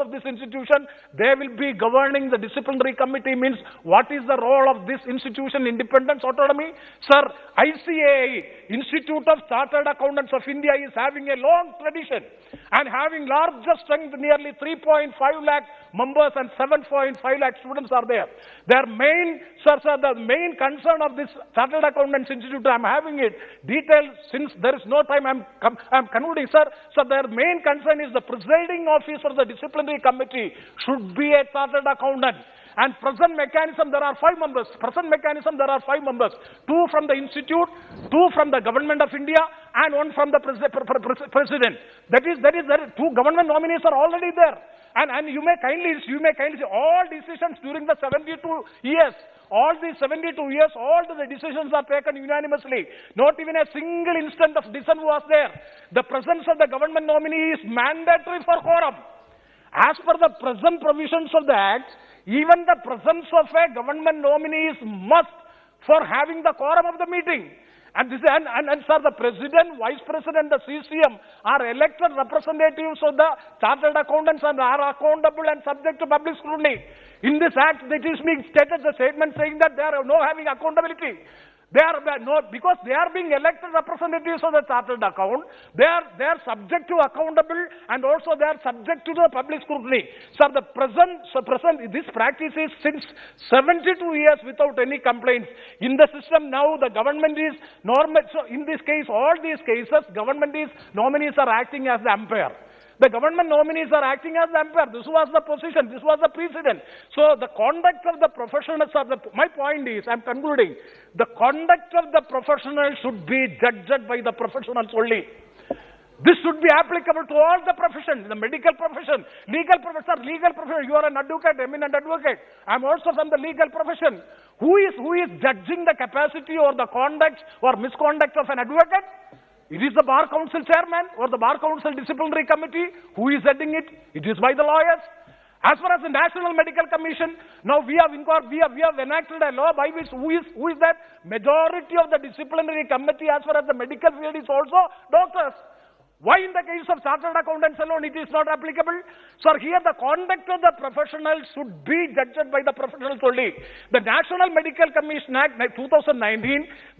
this institution, they will be governing the disciplinary committee. Means what is the role of this institution? Independence, autonomy. Sir, ICAI, Institute of Chartered Accountants of India, is having a long tradition and having larger strength, nearly 3.5 lakh members and 7.5 lakh students are there. Their main, the main concern of this Chartered Accountants Institute, I am having it detailed since there is no time, I am concluding, sir. So their main concern is the presiding officer of the disciplinary committee should be a chartered accountant. And present mechanism, there are 5 members. Present mechanism, there are 5 members. 2 from the institute, 2 from the government of India, and 1 from the president. That is, 2 government nominees are already there. And you may kindly see all decisions during the 72 years. All these 72 years, all the decisions are taken unanimously. Not even a single instant of dissent was there. The presence of the government nominee is mandatory for quorum. As per the present provisions of the Act, even the presence of a government nominee is must for having the quorum of the meeting. And this and sir, the president, vice president, the CCM are elected representatives of the chartered accountants and are accountable and subject to public scrutiny. In this act, it is being stated the statement saying that they are no having accountability. They are no, because they are being elected representatives of the chartered account. They are subject to accountable and also they are subject to the public scrutiny. Sir, this practice is since 72 years without any complaints. In the system now, the government is normal. So in this case, all these cases, nominees are acting as the umpire. The government nominees are acting as the umpire. This was the position. This was the precedent. So the conduct of the professionals my point is, I'm concluding, the conduct of the professionals should be judged by the professionals only. This should be applicable to all the professions, the medical profession, legal profession. You are an advocate, eminent advocate. I'm also from the legal profession. Who is judging the capacity or the conduct or misconduct of an advocate? It is the Bar Council chairman or the Bar Council disciplinary committee. Who is heading it? It is by the lawyers. As far as the National Medical Commission, now we have enacted a law by which who is that? Majority of the disciplinary committee as far as the medical field is also doctors. Why in the case of chartered accountants alone it is not applicable? Sir, here the conduct of the professionals should be judged by the professionals only. The National Medical Commission Act 2019,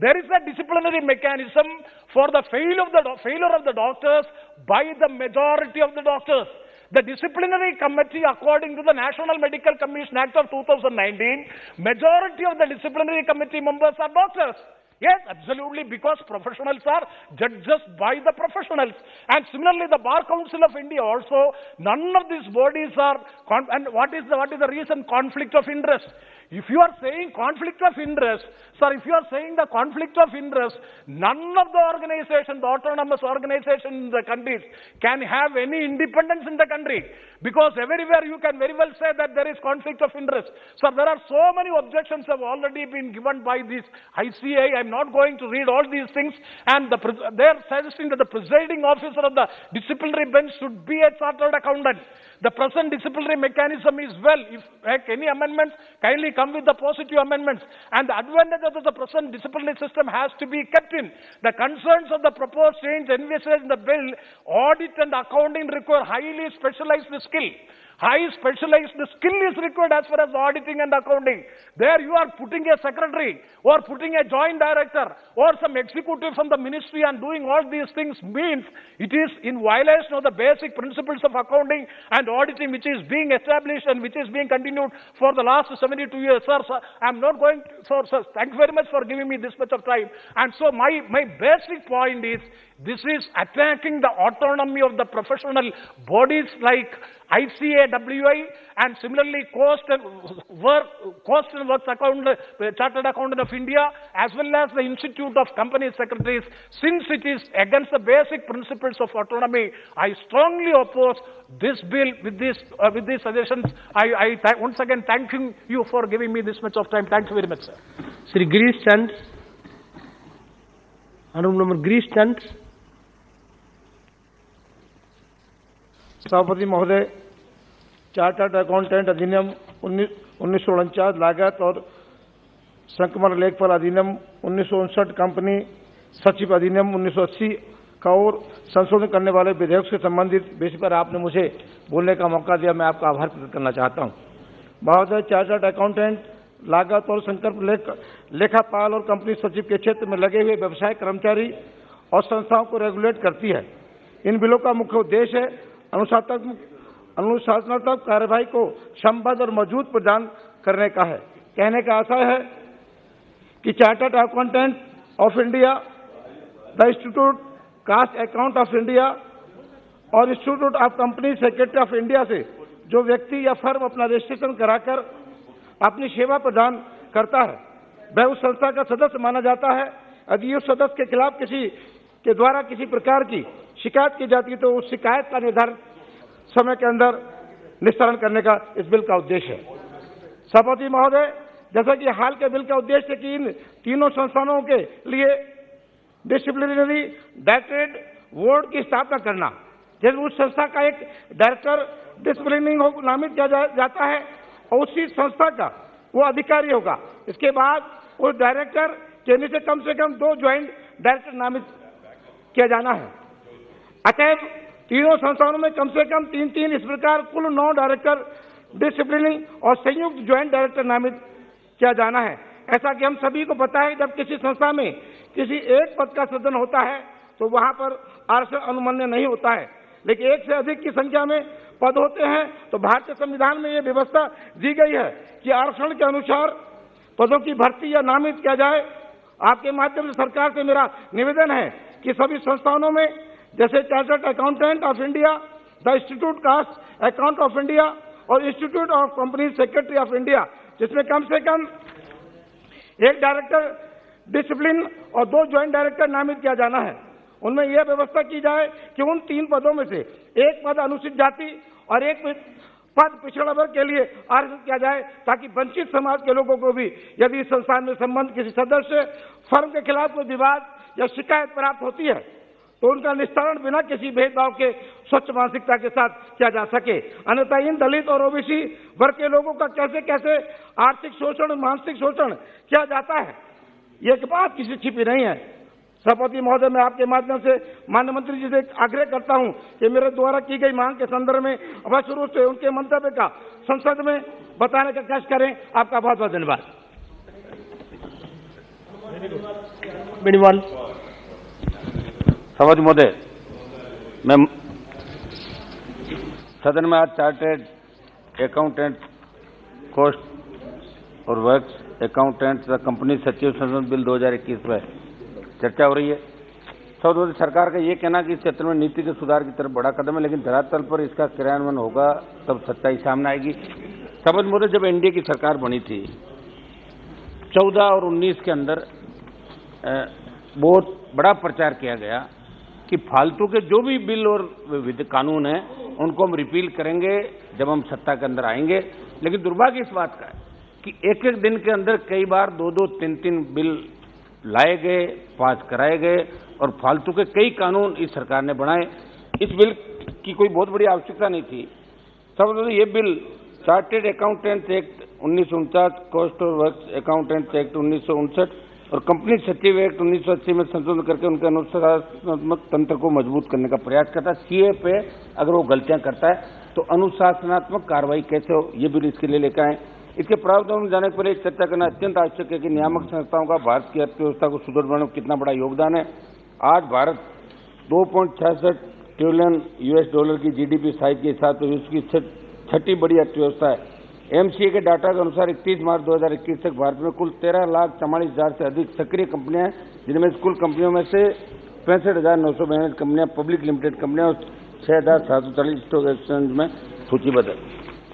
there is a disciplinary mechanism for the failure of the doctors by the majority of the doctors. The disciplinary committee, according to the National Medical Commission Act of 2019, majority of the disciplinary committee members are doctors. Yes, absolutely, because professionals are judged by the professionals. And similarly, the Bar Council of India also, none of these bodies are, and what is the reason? Conflict of interest. If you are saying conflict of interest, sir, if you are saying the conflict of interest, none of the organizations, the autonomous organizations in the countries can have any independence in the country. Because everywhere you can very well say that there is conflict of interest. Sir, there are so many objections have already been given by this ICA. I'm not going to read all these things. And they are suggesting that the presiding officer of the disciplinary bench should be a chartered accountant. The present disciplinary mechanism is well. If any amendments, kindly come with the positive amendments. And the advantage of the present disciplinary system has to be kept in. The concerns of the proposed change envisaged in the bill, audit and accounting require highly specialized skill. High specialized skill is required as far as auditing and accounting. There you are putting a secretary or putting a joint director or some executive from the ministry and doing all these things means it is in violation of the basic principles of accounting and auditing which is being established and which is being continued for the last 72 years. Sir, I'm not going to, sir, thank you very much for giving me this much of time. And so my basic point is, this is attacking the autonomy of the professional bodies like ICA, WI, and similarly Cost and Works Chartered Accountant of India, as well as the Institute of Company Secretaries. Since it is against the basic principles of autonomy, I strongly oppose this bill with these suggestions. I once again thanking you for giving me this much of time. Thank you very much, sir. Sri Girish Chand, Honorable Member Girish Chand. सभापति महोदय, chartered accountant अधिनियम 1949 लागत और संक्रमण लेखपाल अधिनियम 1959 company सचिव अधिनियम 1980 का और संशोधन करने वाले विधेयक से संबंधित विषय पर आपने मुझे बोलने का मौका दिया। मैं आपका आभार प्रकट करना चाहता हूं। महोदय, चार्टर्ड अकाउंटेंट लागत और संकल्प लेखापाल और कंपनी सचिव के क्षेत्र में लगे हुए व्यवसाय कर्मचारी और संस्थाओं को रेगुलेट करती है। इन बिलों का मुख्य उद्देश्य है अनुशासनात्मक कार्यवाही को संबद्ध और मजबूत प्रदान करने का है। कहने का आशय है कि chartered accountant of India, the institute cost account of India और institute of company secretary of India से जो व्यक्ति या फर्म अपना रजिस्ट्रेशन कराकर अपनी सेवा प्रदान करता है, वह उस संस्था का सदस्य माना जाता है। यदि उस सदस्य के खिलाफ किसी के द्वारा किसी प्रकार की शिकायत की जाती है तो उस शिकायत का निर्धारित समय के अंदर निस्तारण करने का इस बिल का उद्देश्य है। सभापति महोदय, जैसा कि हाल के बिल का उद्देश्य है कि इन तीनों संस्थानों के लिए डिसिप्लिनरी डायरेक्टरेट बोर्ड की स्थापना करना। जब उस संस्था का एक डायरेक्टर डिसिप्लिनिंग नामित किया जाता है और उसी संस्था का वो अधिकारी होगा। इसके बाद उस डायरेक्टर के नीचे कम से कम 2 ज्वाइंट डायरेक्टर नामित किया जाना है। अतएव तीनों संस्थानों में कम से कम 3-3 इस प्रकार कुल 9 डायरेक्टर डिसिप्लिनिंग और संयुक्त ज्वाइंट डायरेक्टर नामित किया जाना है। ऐसा कि हम सभी को पता है, जब किसी संस्था में किसी एक पद का सृजन होता है तो वहां पर आरक्षण अनुमन्य नहीं होता है, लेकिन एक से अधिक की संख्या में पद होते हैं तो भारतीय संविधान में यह व्यवस्था दी गई है कि आरक्षण के अनुसार पदों की भर्ती या नामित किया जाए। आपके माध्यम से सरकार से मेरा निवेदन है कि सभी संस्थानों में जैसे chartered accountant of India, the institute cost account of India और institute of company secretary of India, जिसमें कम से कम एक डायरेक्टर डिसिप्लिन और 2 ज्वाइंट डायरेक्टर नामित किया जाना है। उनमें यह व्यवस्था की जाए कि उन 3 पदों में से एक पद अनुसूचित जाति और एक पद पिछड़ा वर्ग के लिए आरक्षित किया जाए, ताकि वंचित समाज के लोगों को भी यदि इस संस्थान में संबंध किसी सदस्य फर्म के खिलाफ कोई विवाद या शिकायत प्राप्त होती है तो उनका निस्तारण बिना किसी भेदभाव के स्वच्छ मानसिकता के साथ किया जा सके। अन्यथा इन दलित और ओबीसी वर्ग के लोगों का कैसे कैसे आर्थिक शोषण, मानसिक शोषण किया जाता है, ये बात किसी छिपी नहीं है। सभापति महोदय, मैं आपके माध्यम से माननीय मंत्री जी से आग्रह करता हूं कि मेरे द्वारा की गई मांग के संदर्भ में अवश्य रूप से उनके मंतव्य का संसद में बताने का कष्ट करें। आपका बहुत बहुत धन्यवाद। सभापति महोदय, मैं सदन में आज चार्टर्ड अकाउंटेंट कॉस्ट और वर्क्स अकाउंटेंट तथा कंपनी सचिव संशोधन बिल 2021 पर चर्चा हो रही है। सभापति, सरकार का ये कहना कि इस क्षेत्र में नीति के सुधार की तरफ बड़ा कदम है, लेकिन धरातल पर इसका क्रियान्वयन होगा तब सच्चाई सामने आएगी। सभापति महोदय, जब एनडीए की सरकार बनी थी 14 और 19 के अंदर बहुत बड़ा प्रचार किया गया कि फालतू के जो भी बिल और कानून हैं उनको हम रिपील करेंगे जब हम सत्ता के अंदर आएंगे। लेकिन दुर्भाग्य इस बात का है कि एक-एक दिन के अंदर कई बार 2-2, 3-3 बिल लाए गए, पास कराए गए और फालतू के कई कानून इस सरकार ने बनाए। इस बिल की कोई बहुत बड़ी आवश्यकता नहीं थी। सब ये bill chartered accountants act 1949, cost और वर्क्स अकाउंटेंट्स एक्ट 1959 और कंपनी सचिव एक्ट 1980 में संशोधन करके उनके अनुशासनात्मक तंत्र को मजबूत करने का प्रयास करता है। सीए पे अगर वो गलतियां करता है तो अनुशासनात्मक कार्रवाई कैसे हो, ये बिल इसके लिए लेकर आए। इसके प्रावधान में जाने पर एक चर्चा करना अत्यंत आवश्यक है कि नियामक संस्थाओं का भारत की अर्थव्यवस्था को सुदृढ़ बनाने में कितना बड़ा योगदान है। आज भारत 2.66 ट्रिलियन US$ की जीडीपी साइज के हिसाब से विश्व की 6ठी बड़ी अर्थव्यवस्था है। एमसीए के डाटा के अनुसार 31 मार्च 2021 तक भारत में कुल 13,44,000 से अधिक सक्रिय कंपनियां हैं, जिनमें कुल कंपनियों में से 65,992 कंपनियां पब्लिक लिमिटेड कंपनियां और 6,740 स्टॉक एक्सचेंज में सूचीबद्ध है।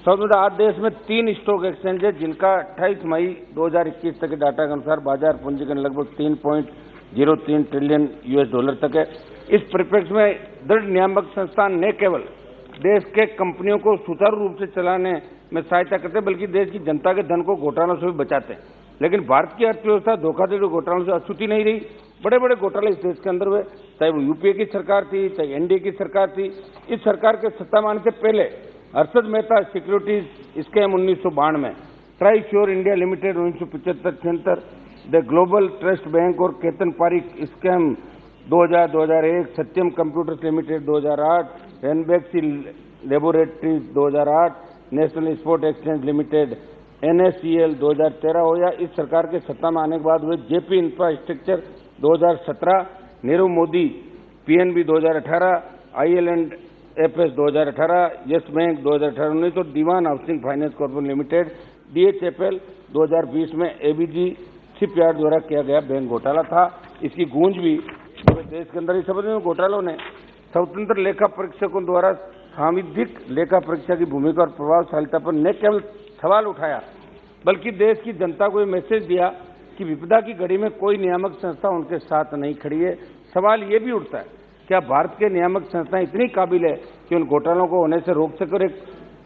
सबसे आज देश में 3 स्टॉक एक्सचेंज है, जिनका 28 मई 2021 तक के डाटा के अनुसार बाजार पूंजीकरण लगभग 3.03 ट्रिलियन US$ तक है। इस परिप्रेक्ष्य में दृढ़ नियामक संस्थान न केवल देश के कंपनियों को सुचारू रूप से चलाने में सहायता करते हैं, बल्कि देश की जनता के धन को घोटालों से भी बचाते हैं। लेकिन भारत की अर्थव्यवस्था धोखाधड़ी घोटालों से अछूती नहीं रही। बड़े बड़े घोटाले इस देश के अंदर हुए, चाहे वो यूपीए की सरकार थी, चाहे एनडीए की सरकार थी। इस सरकार के सत्ता में आने से पहले हर्षद मेहता सिक्योरिटीज स्कैम 1992 में, Tri Sure India Limited 1975-76, the Global Trust Bank और Ketan Parekh scam 2000-2001, Satyam Computers Limited 2008, Ranbaxy Laboratories 2008, National Spot Exchange Limited NSCL 2013 हो या इस सरकार के सत्ता में आने के बाद हुए JP Infrastructure 2017, Nirav Modi PNB 2018, IL&FS 2018, Yes Bank 2018-19 और Dewan Housing Finance Corporation Limited DHFL 2020 में ABG शिपयार्ड द्वारा किया गया बैंक घोटाला था। इसकी गूंज भी पूरे देश के अंदर ही। समझ में घोटालों ने स्वतंत्र लेखा परीक्षकों द्वारा सांविधिक लेखा परीक्षा की भूमिका और प्रभावशालिता पर न केवल सवाल उठाया, बल्कि देश की जनता को ये मैसेज दिया कि विपदा की घड़ी में कोई नियामक संस्था उनके साथ नहीं खड़ी है। सवाल ये भी उठता है, क्या भारत के नियामक संस्थाएं इतनी काबिल है कि उन घोटालों को होने से रोक सके और एक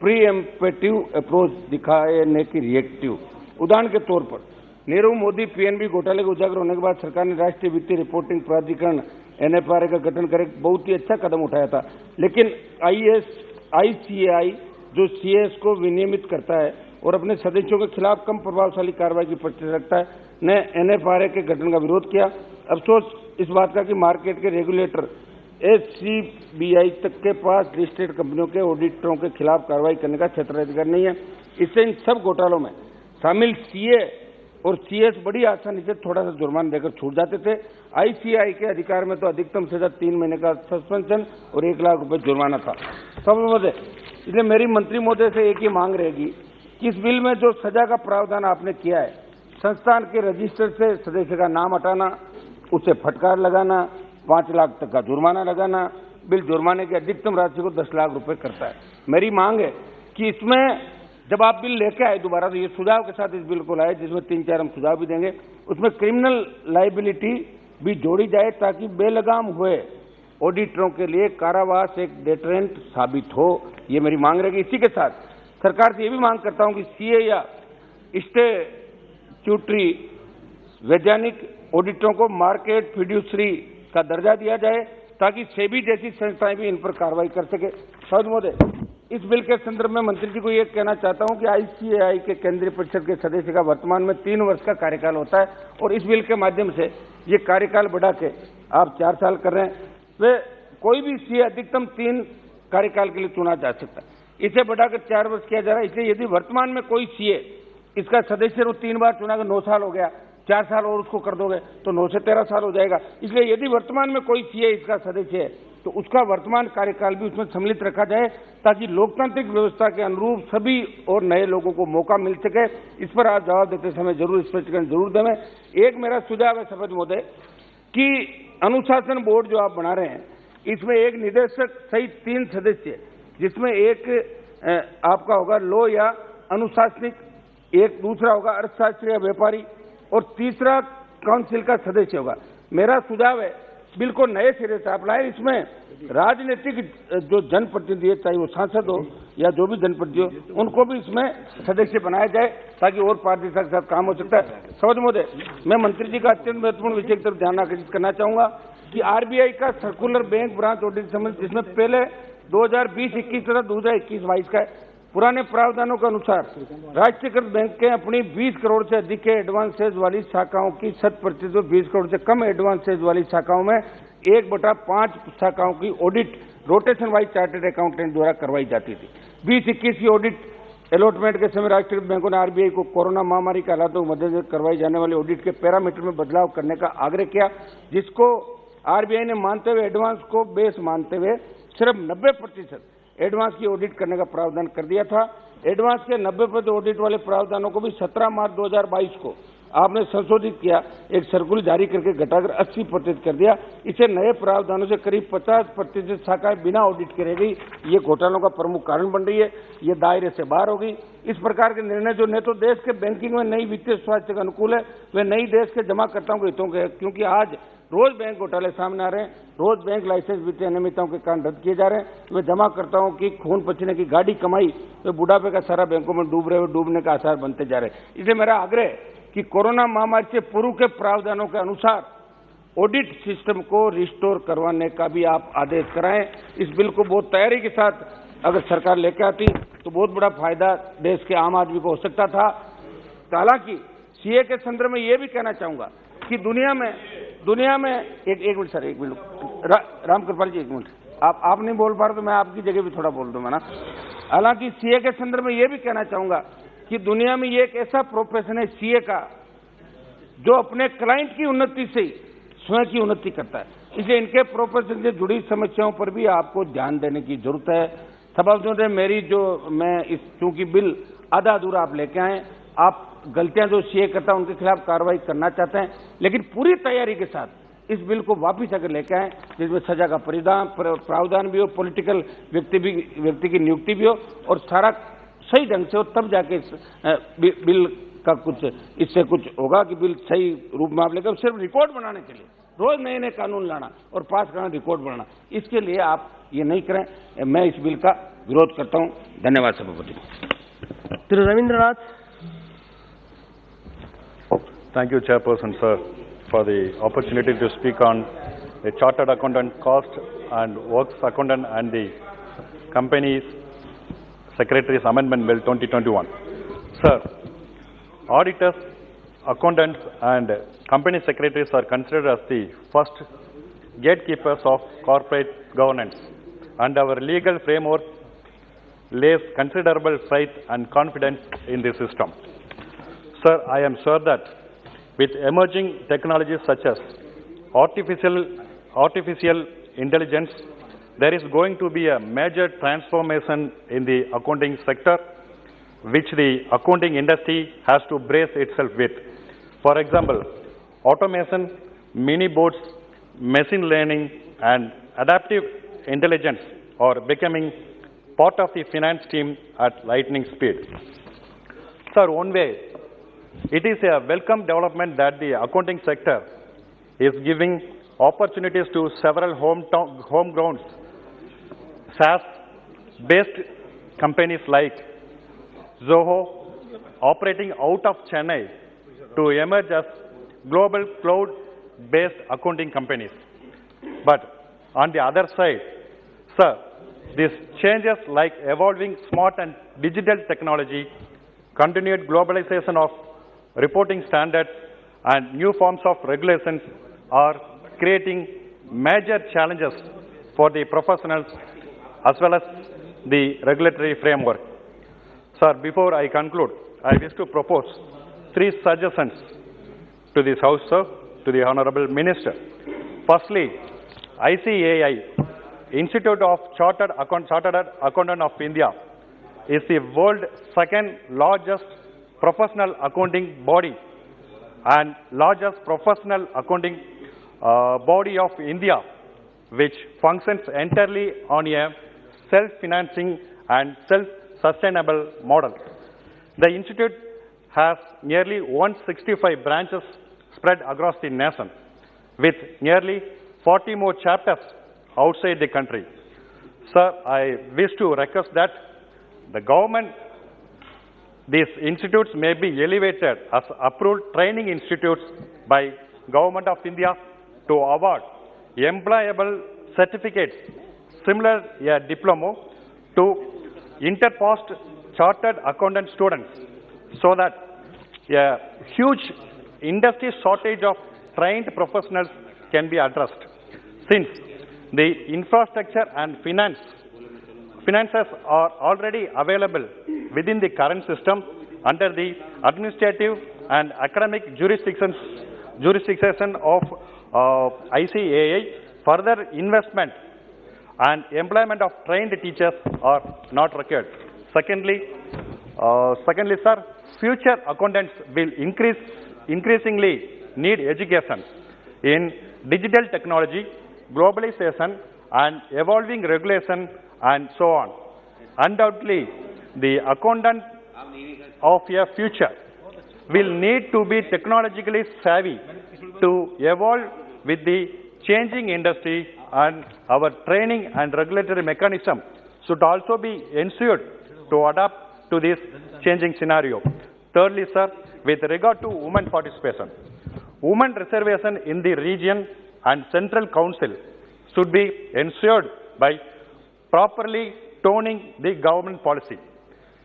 प्रीएम्प्टिव अप्रोच दिखाए न कि रिएक्टिव। उदाहरण के तौर पर नीरव मोदी PNB घोटाले के उजागर होने के बाद सरकार ने राष्ट्रीय वित्तीय रिपोर्टिंग प्राधिकरण NFRA का गठन कर एक बहुत ही अच्छा कदम उठाया था। लेकिन ICAI जो CS को विनियमित करता है और अपने सदस्यों के खिलाफ कम प्रभावशाली कार्रवाई की प्रचेष्टा रखता है, ने NFRA के गठन का विरोध किया। अफसोस इस बात का कि मार्केट के रेगुलेटर SCBI तक के पास लिस्टेड कंपनियों के ऑडिटरों के खिलाफ कार्रवाई करने का क्षेत्राधिकार नहीं है। इससे इन सब घोटालों में शामिल CA और CS बड़ी आसानी से थोड़ा सा जुर्माना देकर छूट जाते थे। ICAI के अधिकार में तो अधिकतम सजा 3 महीने का सस्पेंशन और 1 लाख रुपए जुर्माना था। इसलिए मेरी मंत्री महोदय से एक ही मांग रहेगी कि इस बिल में जो सजा का प्रावधान आपने किया है, संस्थान के रजिस्टर से सदस्य का नाम हटाना, उसे फटकार लगाना, 5 लाख तक का जुर्माना लगाना, बिल जुर्माने की अधिकतम राशि को 10 लाख रुपए करता है। मेरी मांग है कि इसमें जब आप बिल लेके आए दोबारा, तो ये सुझाव के साथ इस बिल को लाए, जिसमें 3-4 हम सुझाव भी देंगे, उसमें क्रिमिनल लायबिलिटी भी जोड़ी जाए ताकि बेलगाम हुए ऑडिटरों के लिए कारावास एक डेटरेंट साबित हो। ये मेरी मांग रहेगी। इसी के साथ सरकार से ये भी मांग करता हूं कि CA या स्टैट्यूटरी वैज्ञानिक ऑडिटरों को मार्केट फिड्यूसरी का दर्जा दिया जाए ताकि सेबी जैसी संस्थाएं भी इन पर कार्रवाई कर सके। सौद महोदय, इस बिल के संदर्भ में मंत्री जी को ये कहना चाहता हूं कि ICAI के केंद्रीय परिषद के सदस्य का वर्तमान में 3 वर्ष का कार्यकाल होता है और इस बिल के माध्यम से ये कार्यकाल बढ़ा के आप 4 साल कर रहे हैं। वे कोई भी CA अधिकतम 3 कार्यकाल के लिए चुना जा सकता है, इसे बढ़ाकर 4 वर्ष किया जा रहा है। इसलिए यदि वर्तमान में कोई CA इसका सदस्य 3 बार चुना कर 9 साल हो गया, 4 साल और उसको कर दोगे तो 9 से 13 साल हो जाएगा। इसलिए यदि वर्तमान में कोई CA इसका सदस्य है तो उसका वर्तमान कार्यकाल भी उसमें सम्मिलित रखा जाए ताकि लोकतांत्रिक व्यवस्था के अनुरूप सभी और नए लोगों को मौका मिल सके। इस पर आप जवाब देते समय जरूर स्पष्टीकरण जरूर दें। एक मेरा सुझाव है सभापति महोदय कि अनुशासन बोर्ड जो आप बना रहे हैं, इसमें एक निदेशक सहित 3 सदस्य, जिसमें एक आपका होगा लो या अनुशासनिक, एक दूसरा होगा अर्थशास्त्री या व्यापारी और तीसरा काउंसिल का सदस्य होगा। मेरा सुझाव है बिल को नए सिरे से आप लाए, इसमें राजनीतिक जो जनप्रतिनिधि है, चाहे वो सांसद हो या जो भी जनप्रतिनिधि हो, उनको भी इसमें सदस्य बनाया जाए ताकि और पारदर्शिता के साथ काम हो सकता है। सौद महोदय, मैं मंत्री जी का अत्यंत महत्वपूर्ण विषय की तरफ ध्यान आकर्षित करना चाहूंगा कि RBI का सर्कुलर बैंक ब्रांच ऑडिट संबंध, जिसमें पहले 2020-21 तथा 2021-22 का है, पुराने प्रावधानों के अनुसार राष्ट्रीयकृत बैंक के अपनी 20 करोड़ से अधिक के एडवांसेज वाली शाखाओं की 100%, 20 करोड़ से कम एडवांसेज वाली शाखाओं में 1/5 शाखाओं की audit rotation wise chartered accountant द्वारा करवाई जाती थी। 20-21 की ऑडिट अलॉटमेंट के समय राष्ट्रीयकृत बैंकों ने RBI को कोरोना महामारी के हालातों के मद्देनजर करवाई जाने वाली ऑडिट के पैरामीटर में बदलाव करने का आग्रह किया, जिसको RBI ने मानते हुए एडवांस को बेस मानते हुए सिर्फ 90% एडवांस की ऑडिट करने का प्रावधान कर दिया था। एडवांस के 90% ऑडिट वाले प्रावधानों को भी 17 मार्च 2022 को आपने संशोधित किया, एक सर्कुलर जारी करके घटाकर 80% कर दिया। इसे नए प्रावधानों से करीब 50% शाखाएं बिना ऑडिट के रह गई। ये घोटालों का प्रमुख कारण बन रही है, ये दायरे से बाहर हो गई। इस प्रकार के निर्णय जो न तो देश के बैंकिंग में नई वित्तीय स्वास्थ्य के अनुकूल है, वे नई देश के जमाकर्ताओं के हितों के है, क्योंकि आज रोज बैंक घोटाले सामने आ रहे हैं, रोज बैंक लाइसेंस वित्तीय अनियमितताओं के कारण रद्द किए जा रहे हैं। वे जमाकर्ताओं की खून पसीने की गाड़ी कमाई वे बुढ़ापे का सारा बैंकों में डूब रहे, डूबने का आसार बनते जा रहे हैं। इसलिए मेरा आग्रह है कि कोरोना महामारी से पूर्व के प्रावधानों के अनुसार ऑडिट सिस्टम को रिस्टोर करवाने का भी आप आदेश कराएं। इस बिल को बहुत तैयारी के साथ अगर सरकार लेकर आती तो बहुत बड़ा फायदा देश के आम आदमी को हो सकता था। हालांकि CA के संदर्भ में ये भी कहना चाहूंगा कि दुनिया में एक मिनट सर, एक मिनट राम कृपाल जी, एक मिनट, आप नहीं बोल पा रहे तो मैं आपकी जगह भी थोड़ा बोल दूंगा ना। हालांकि CA के संदर्भ में ये भी कहना चाहूंगा कि दुनिया में ये एक ऐसा प्रोफेशन है CA का जो अपने क्लाइंट की उन्नति से स्वयं की उन्नति करता है। इसलिए इनके प्रोफेशन से जुड़ी समस्याओं पर भी आपको ध्यान देने की जरूरत है। सभापति मेरी मैं इस चूंकि बिल आधा अधूरा आप लेके आए, आप गलतियां जो CA करता है उनके खिलाफ कार्रवाई करना चाहते हैं, लेकिन पूरी तैयारी के साथ इस बिल को वापिस अगर लेके आए जिसमें सजा का प्रावधान भी हो, पॉलिटिकल व्यक्ति की नियुक्ति भी हो और सारा सही ढंग से हो, तब जाके बिल का इससे कुछ होगा कि बिल सही रूप में आप लेकर सिर्फ रिकॉर्ड बनाने के लिए रोज नए नए कानून लाना और पास करना, रिकॉर्ड बनाना, इसके लिए आप ये नहीं करें। मैं इस बिल का विरोध करता हूं। धन्यवाद सभापति। Shri Rabindranath. Thank you, Chairperson, sir, for the opportunity to speak on the Chartered Accountant Cost and Works Accountant and the Companies Secretaries Amendment Bill 2021. Sir, auditors accountants and company secretaries are considered as the first gatekeepers of corporate governance, and our legal framework lays considerable faith and confidence in the system. Sir, I am sure that with emerging technologies such as artificial intelligence, there is going to be a major transformation in the accounting sector, which the accounting industry has to brace itself with. For example, automation, mini boards, machine learning, and adaptive intelligence are becoming part of the finance team at lightning speed. Sir, one way, it is a welcome development that the accounting sector is giving opportunities to several homegrown SaaS-based companies like Zoho, operating out of Chennai, to emerge as global cloud-based accounting companies. But on the other side, sir, these changes like evolving smart and digital technology, continued globalization of reporting standards, and new forms of regulations are creating major challenges for the professionals as well as the regulatory framework. Sir, before I conclude, I wish to propose 3 suggestions to this House, sir, to the Honorable Minister. Firstly, ICAI, Institute of Chartered Accountant of India, is the world's second largest professional accounting body and largest professional accounting body of India, which functions entirely on a self-financing and self-sustainable model. The institute has nearly 165 branches spread across the nation, with nearly 40 more chapters outside the country. Sir, I wish to request that the government, these institutes may be elevated as approved training institutes by Government of India to award employable certificates similar a diploma to inter-post chartered accountant students, so that a huge industry shortage of trained professionals can be addressed. Since the infrastructure and finances are already available within the current system under the administrative and academic jurisdiction of ICAI, further investment and employment of trained teachers are not required. Secondly, sir, future accountants will increasingly need education in digital technology, globalization, and evolving regulation, and so on. Undoubtedly, the accountant of a future will need to be technologically savvy to evolve with the changing industry, and our training and regulatory mechanism should also be ensured to adapt to this changing scenario. Thirdly, sir, with regard to women participation, women reservation in the region and central council should be ensured by properly toning the government policy.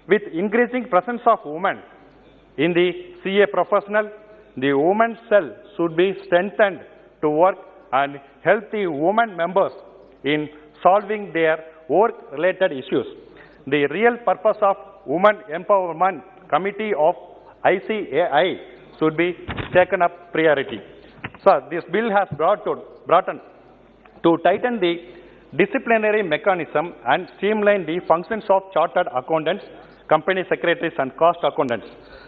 With increasing presence of women in the CA professional, the women's cell should be strengthened to work and help the women members in solving their work-related issues. The real purpose of Women Empowerment Committee of ICAI should be taken up priority. Sir, this bill has brought on to tighten the disciplinary mechanism and streamline the functions of chartered accountants, company secretaries, and cost accountants.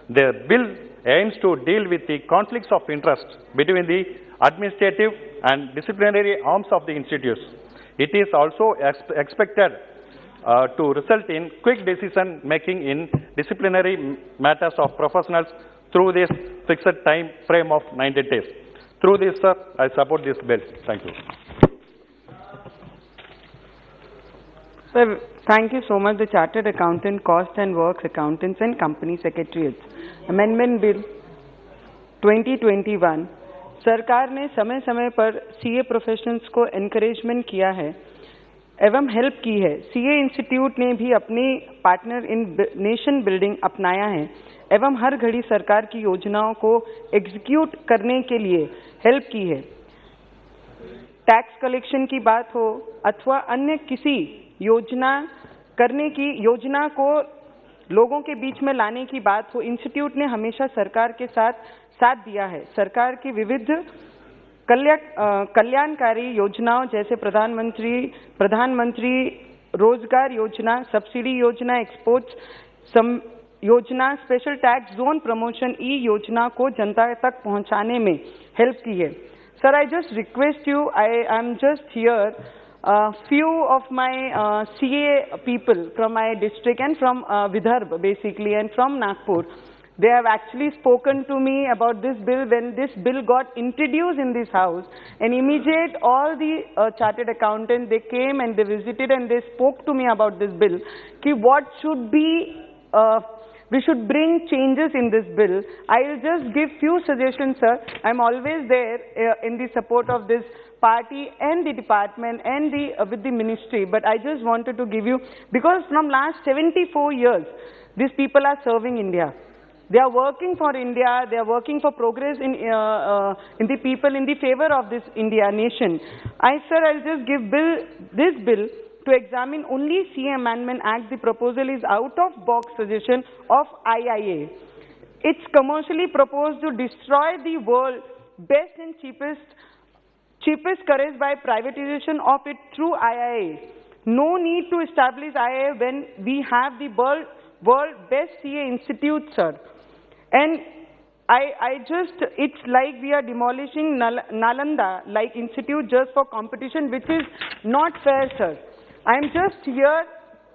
The bill aims to deal with the conflicts of interest between the administrative and disciplinary arms of the institutes. It is also expected to result in quick decision making in disciplinary matters of professionals through this fixed time frame of 90 days. Through this, sir, I support this bill. Thank you. Sir, thank you so much. The Chartered Accountant, Cost and Works Accountants and Company Secretariats Amendment Bill 2021 सरकार ने समय समय पर CA professionals को encouragement किया है एवं help की है. सीए इंस्टीट्यूट ने भी अपनी पार्टनर इन नेशन बिल्डिंग अपनाया है एवं हर घड़ी सरकार की योजनाओं को एग्जीक्यूट करने के लिए हेल्प की है। टैक्स कलेक्शन की बात हो अथवा अन्य किसी योजना को लोगों के बीच में लाने की बात हो, इंस्टीट्यूट ने हमेशा सरकार के साथ दिया है। सरकार की विविध कल्याणकारी योजनाओं जैसे प्रधानमंत्री रोजगार योजना, सब्सिडी योजना, एक्सपोर्ट्स योजना, स्पेशल टैक्स जोन प्रमोशन ई योजना को जनता तक पहुंचाने में हेल्प की है। Sir, I just request you, I am just here, few of my CA people from my district and from Vidarbha basically and from Nagpur, they have actually spoken to me about this bill when this bill got introduced in this house, and immediate all the chartered accountants, they came and they visited and they spoke to me about this bill, ki what should be, we should bring changes in this bill. I will just give few suggestions, sir. I am always there in the support of this party and the department and with the ministry, but I just wanted to give you, because from last 74 years, these people are serving India. They are working for India, they are working for progress in the people, in the favor of this India nation. I'll just give this bill to examine only CA Amendment Act. The proposal is out of box suggestion of IIA. It's commercially proposed to destroy the world best and cheapest courage by privatization of it through IIA. No need to establish IIA when we have the world best CA institute, sir. And it's like we are demolishing Nalanda like institute just for competition, which is not fair, sir. I am just here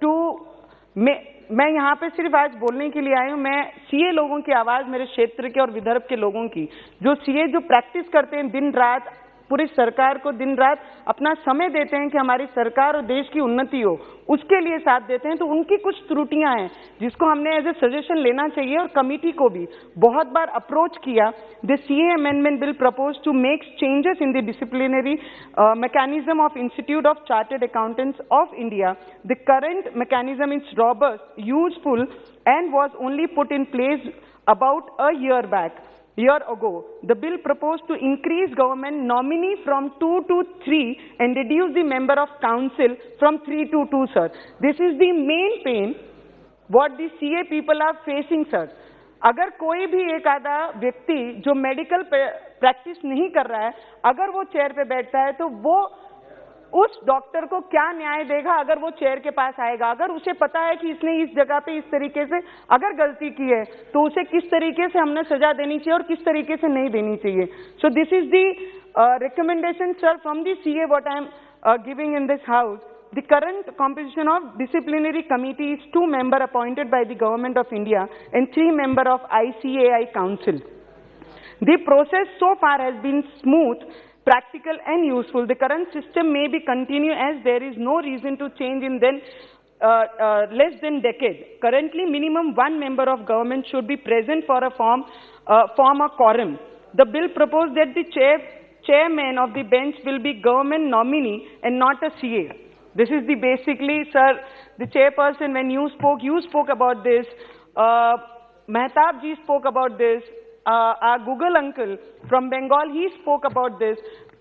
to, मैं यहाँ पे सिर्फ आज बोलने के लिए आई हूँ। मैं सीए लोगों की आवाज़, मेरे क्षेत्र के और विदर्भ के लोगों की, जो सीए जो प्रैक्टिस करते हैं दिन रात, पूरी सरकार को दिन रात अपना समय देते हैं कि हमारी सरकार और देश की उन्नति हो, उसके लिए साथ देते हैं, तो उनकी कुछ त्रुटियां हैं जिसको हमने एज ए सजेशन लेना चाहिए और कमिटी को भी बहुत बार अप्रोच किया। The CA amendment bill propose to make changes in the disciplinary mechanism of Institute of Chartered Accountants of India. The current mechanism is robust, useful, and was only put in place about a year ago. The bill proposed to increase government nominee from 2 to 3 and reduce the member of council from 3 to 2, sir. This is the main pain what the CA people are facing, sir. अगर कोई भी एक आधा व्यक्ति जो medical practice नहीं कर रहा है, अगर वो चेयर पे बैठता है, तो वो उस डॉक्टर को क्या न्याय देगा अगर वो चेयर के पास आएगा? अगर उसे पता है कि इसने इस जगह पे इस तरीके से अगर गलती की है, तो उसे किस तरीके से हमने सजा देनी चाहिए और किस तरीके से नहीं देनी चाहिए? So this is the recommendation, sir, from the CA what I am giving in this house. The current composition of disciplinary committee is 2 members appointed by the Government of India and 3 members of ICAI Council. The process so far has been smooth, practical and useful. The current system may be continued as there is no reason to change in less than decade. Currently, minimum 1 member of government should be present for a form a quorum. The bill proposed that the chairman of the bench will be government nominee and not a CA. This is the basically, sir, the chairperson, when you spoke about this. Mehtab ji spoke about this. Our Google uncle from Bengal, he spoke about this.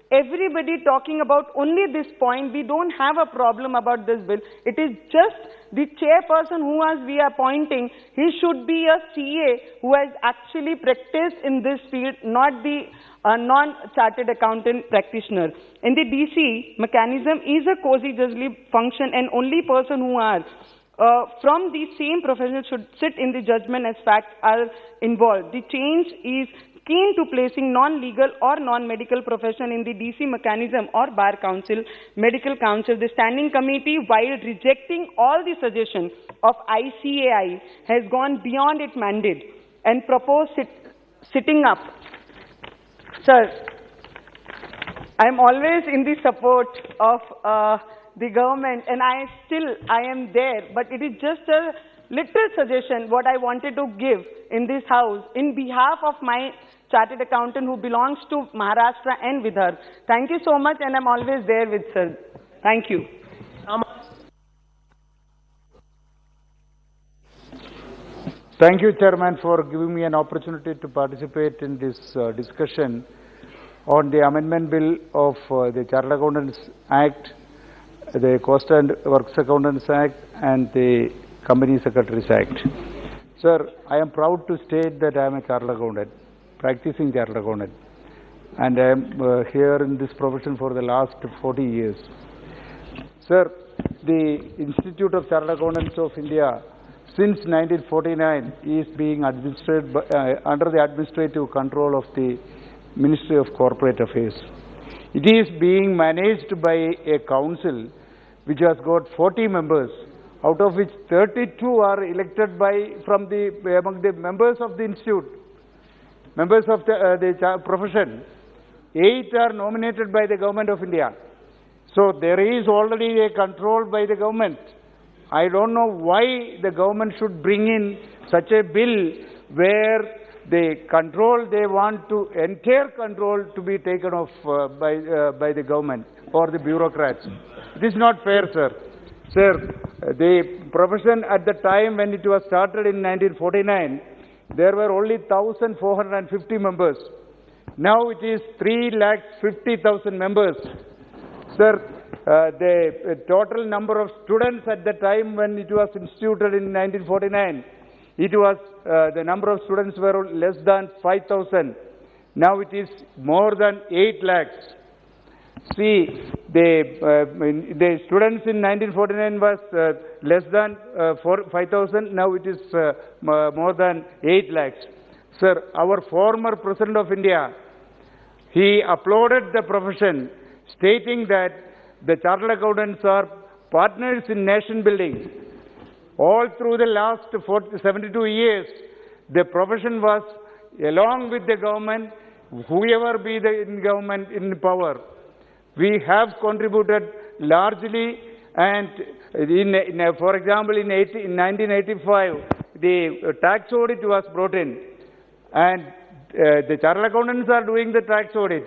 Everybody talking about only this point. We don't have a problem about this bill. It is just the chairperson who we are appointing, he should be a CA who has actually practiced in this field, not the non-chartered accountant practitioner. In the DC, mechanism is a quasi-judicial function and only person who are from the same profession should sit in the judgment as facts are involved. The change is keen to placing non-legal or non-medical profession in the DC mechanism or bar council, medical council. The standing committee, while rejecting all the suggestions of ICAI, has gone beyond its mandate and proposed sitting up. Sir, I am always in the support of the government, and I am there, but it is just a little suggestion what I wanted to give in this house in behalf of my chartered accountant who belongs to Maharashtra and Vidarbha. Thank you so much, and I'm always there with sir. Thank you. Thank you, Chairman, for giving me an opportunity to participate in this discussion on the amendment bill of the Chartered Accountants Act, the Cost and Works Accountants Act, and the Company Secretaries Act. Sir, I am proud to state that I am a Chartered Accountant, practicing Chartered Accountant, and I am here in this profession for the last 40 years. Sir, the Institute of Chartered Accountants of India since 1949 is being administered by, under the administrative control of the Ministry of Corporate Affairs. It is being managed by a council which has got 40 members, out of which 32 are elected among the members of the institute, members of the profession. 8 are nominated by the Government of India. So there is already a control by the government. I don't know why the government should bring in such a bill where the control they want to, entire control to be taken off by the government or the bureaucrats. It is not fair, sir. Sir, the profession at the time when it was started in 1949, there were only 1,450 members. Now it is 350,000 members. Sir, the total number of students at the time when it was instituted in 1949, it was the number of students were less than 5,000. Now it is more than 8 lakhs. See, the students in 1949 was less than 5,000. Now it is more than 8 lakhs. Sir, our former President of India, he applauded the profession, stating that the Chartered Accountants are partners in nation building. All through the last 72 years, the profession was along with the government, whoever be in government in power. We have contributed largely, and for example, in 1985, the tax audit was brought in, and the Chartered Accountants are doing the tax audit.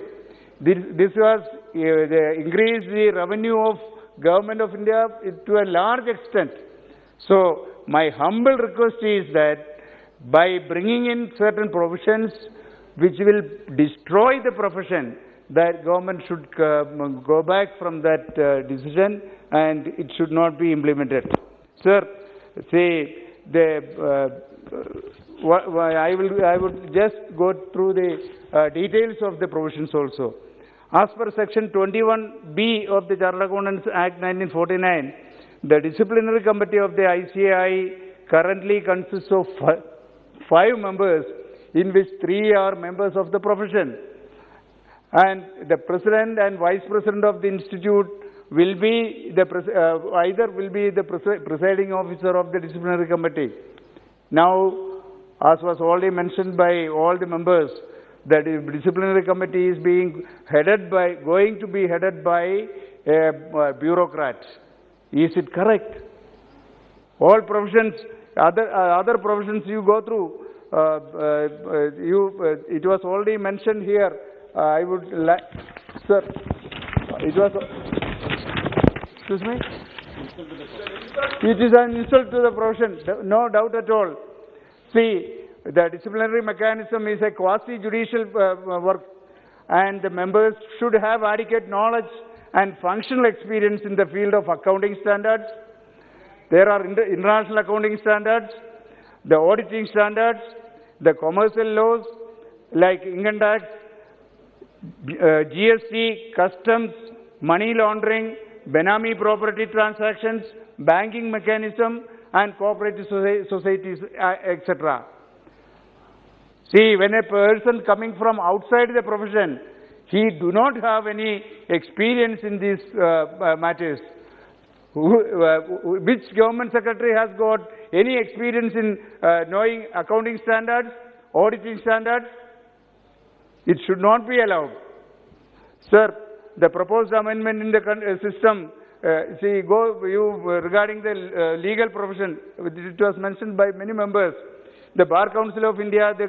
This was increased the revenue of Government of India to a large extent. So my humble request is that by bringing in certain provisions which will destroy the profession, that government should go back from that decision and it should not be implemented. Sir, say I would just go through the details of the provisions also. As per Section 21B of the Chartered Accountants Act 1949, the disciplinary committee of the ICAI currently consists of 5 members, in which 3 are members of the profession. And the president and vice president of the institute will be either will be the presiding officer of the disciplinary committee. Now, as was already mentioned by all the members, that the disciplinary committee is going to be headed by a bureaucrat. Is it correct? All professions, other professions you go through, it was already mentioned here. I would like, sir, it was, excuse me? It is an insult to the profession, no doubt at all. See, the disciplinary mechanism is a quasi-judicial work, and the members should have adequate knowledge and functional experience in the field of accounting standards. There are international accounting standards, the auditing standards, the commercial laws like income tax, GST, customs, money laundering, Benami property transactions, banking mechanism, and cooperative societies, etc. See, when a person coming from outside the profession, he do not have any experience in these matters. Which government secretary has got any experience in knowing accounting standards, auditing standards? It should not be allowed. Sir, the proposed amendment in the system, regarding the legal profession, it was mentioned by many members. The Bar Council of India, the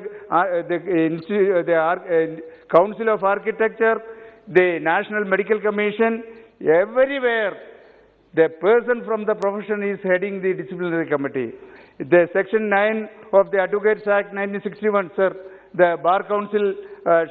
Council of Architecture, the National Medical Commission, everywhere the person from the profession is heading the disciplinary committee. The Section 9 of the Advocates Act 1961, sir, the Bar Council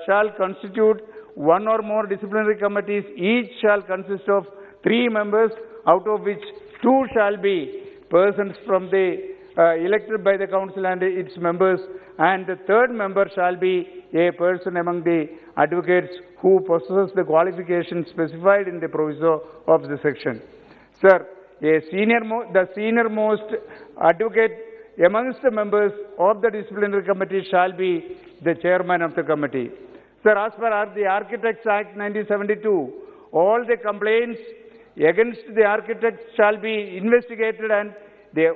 shall constitute one or more disciplinary committees. Each shall consist of 3 members, out of which 2 shall be persons from the elected by the council and its members, and the 3rd member shall be a person among the advocates who possesses the qualifications specified in the proviso of the section. Sir, the senior-most advocate amongst the members of the disciplinary committee shall be the chairman of the committee. Sir, as per the Architects Act 1972, all the complaints against the architects shall be investigated, and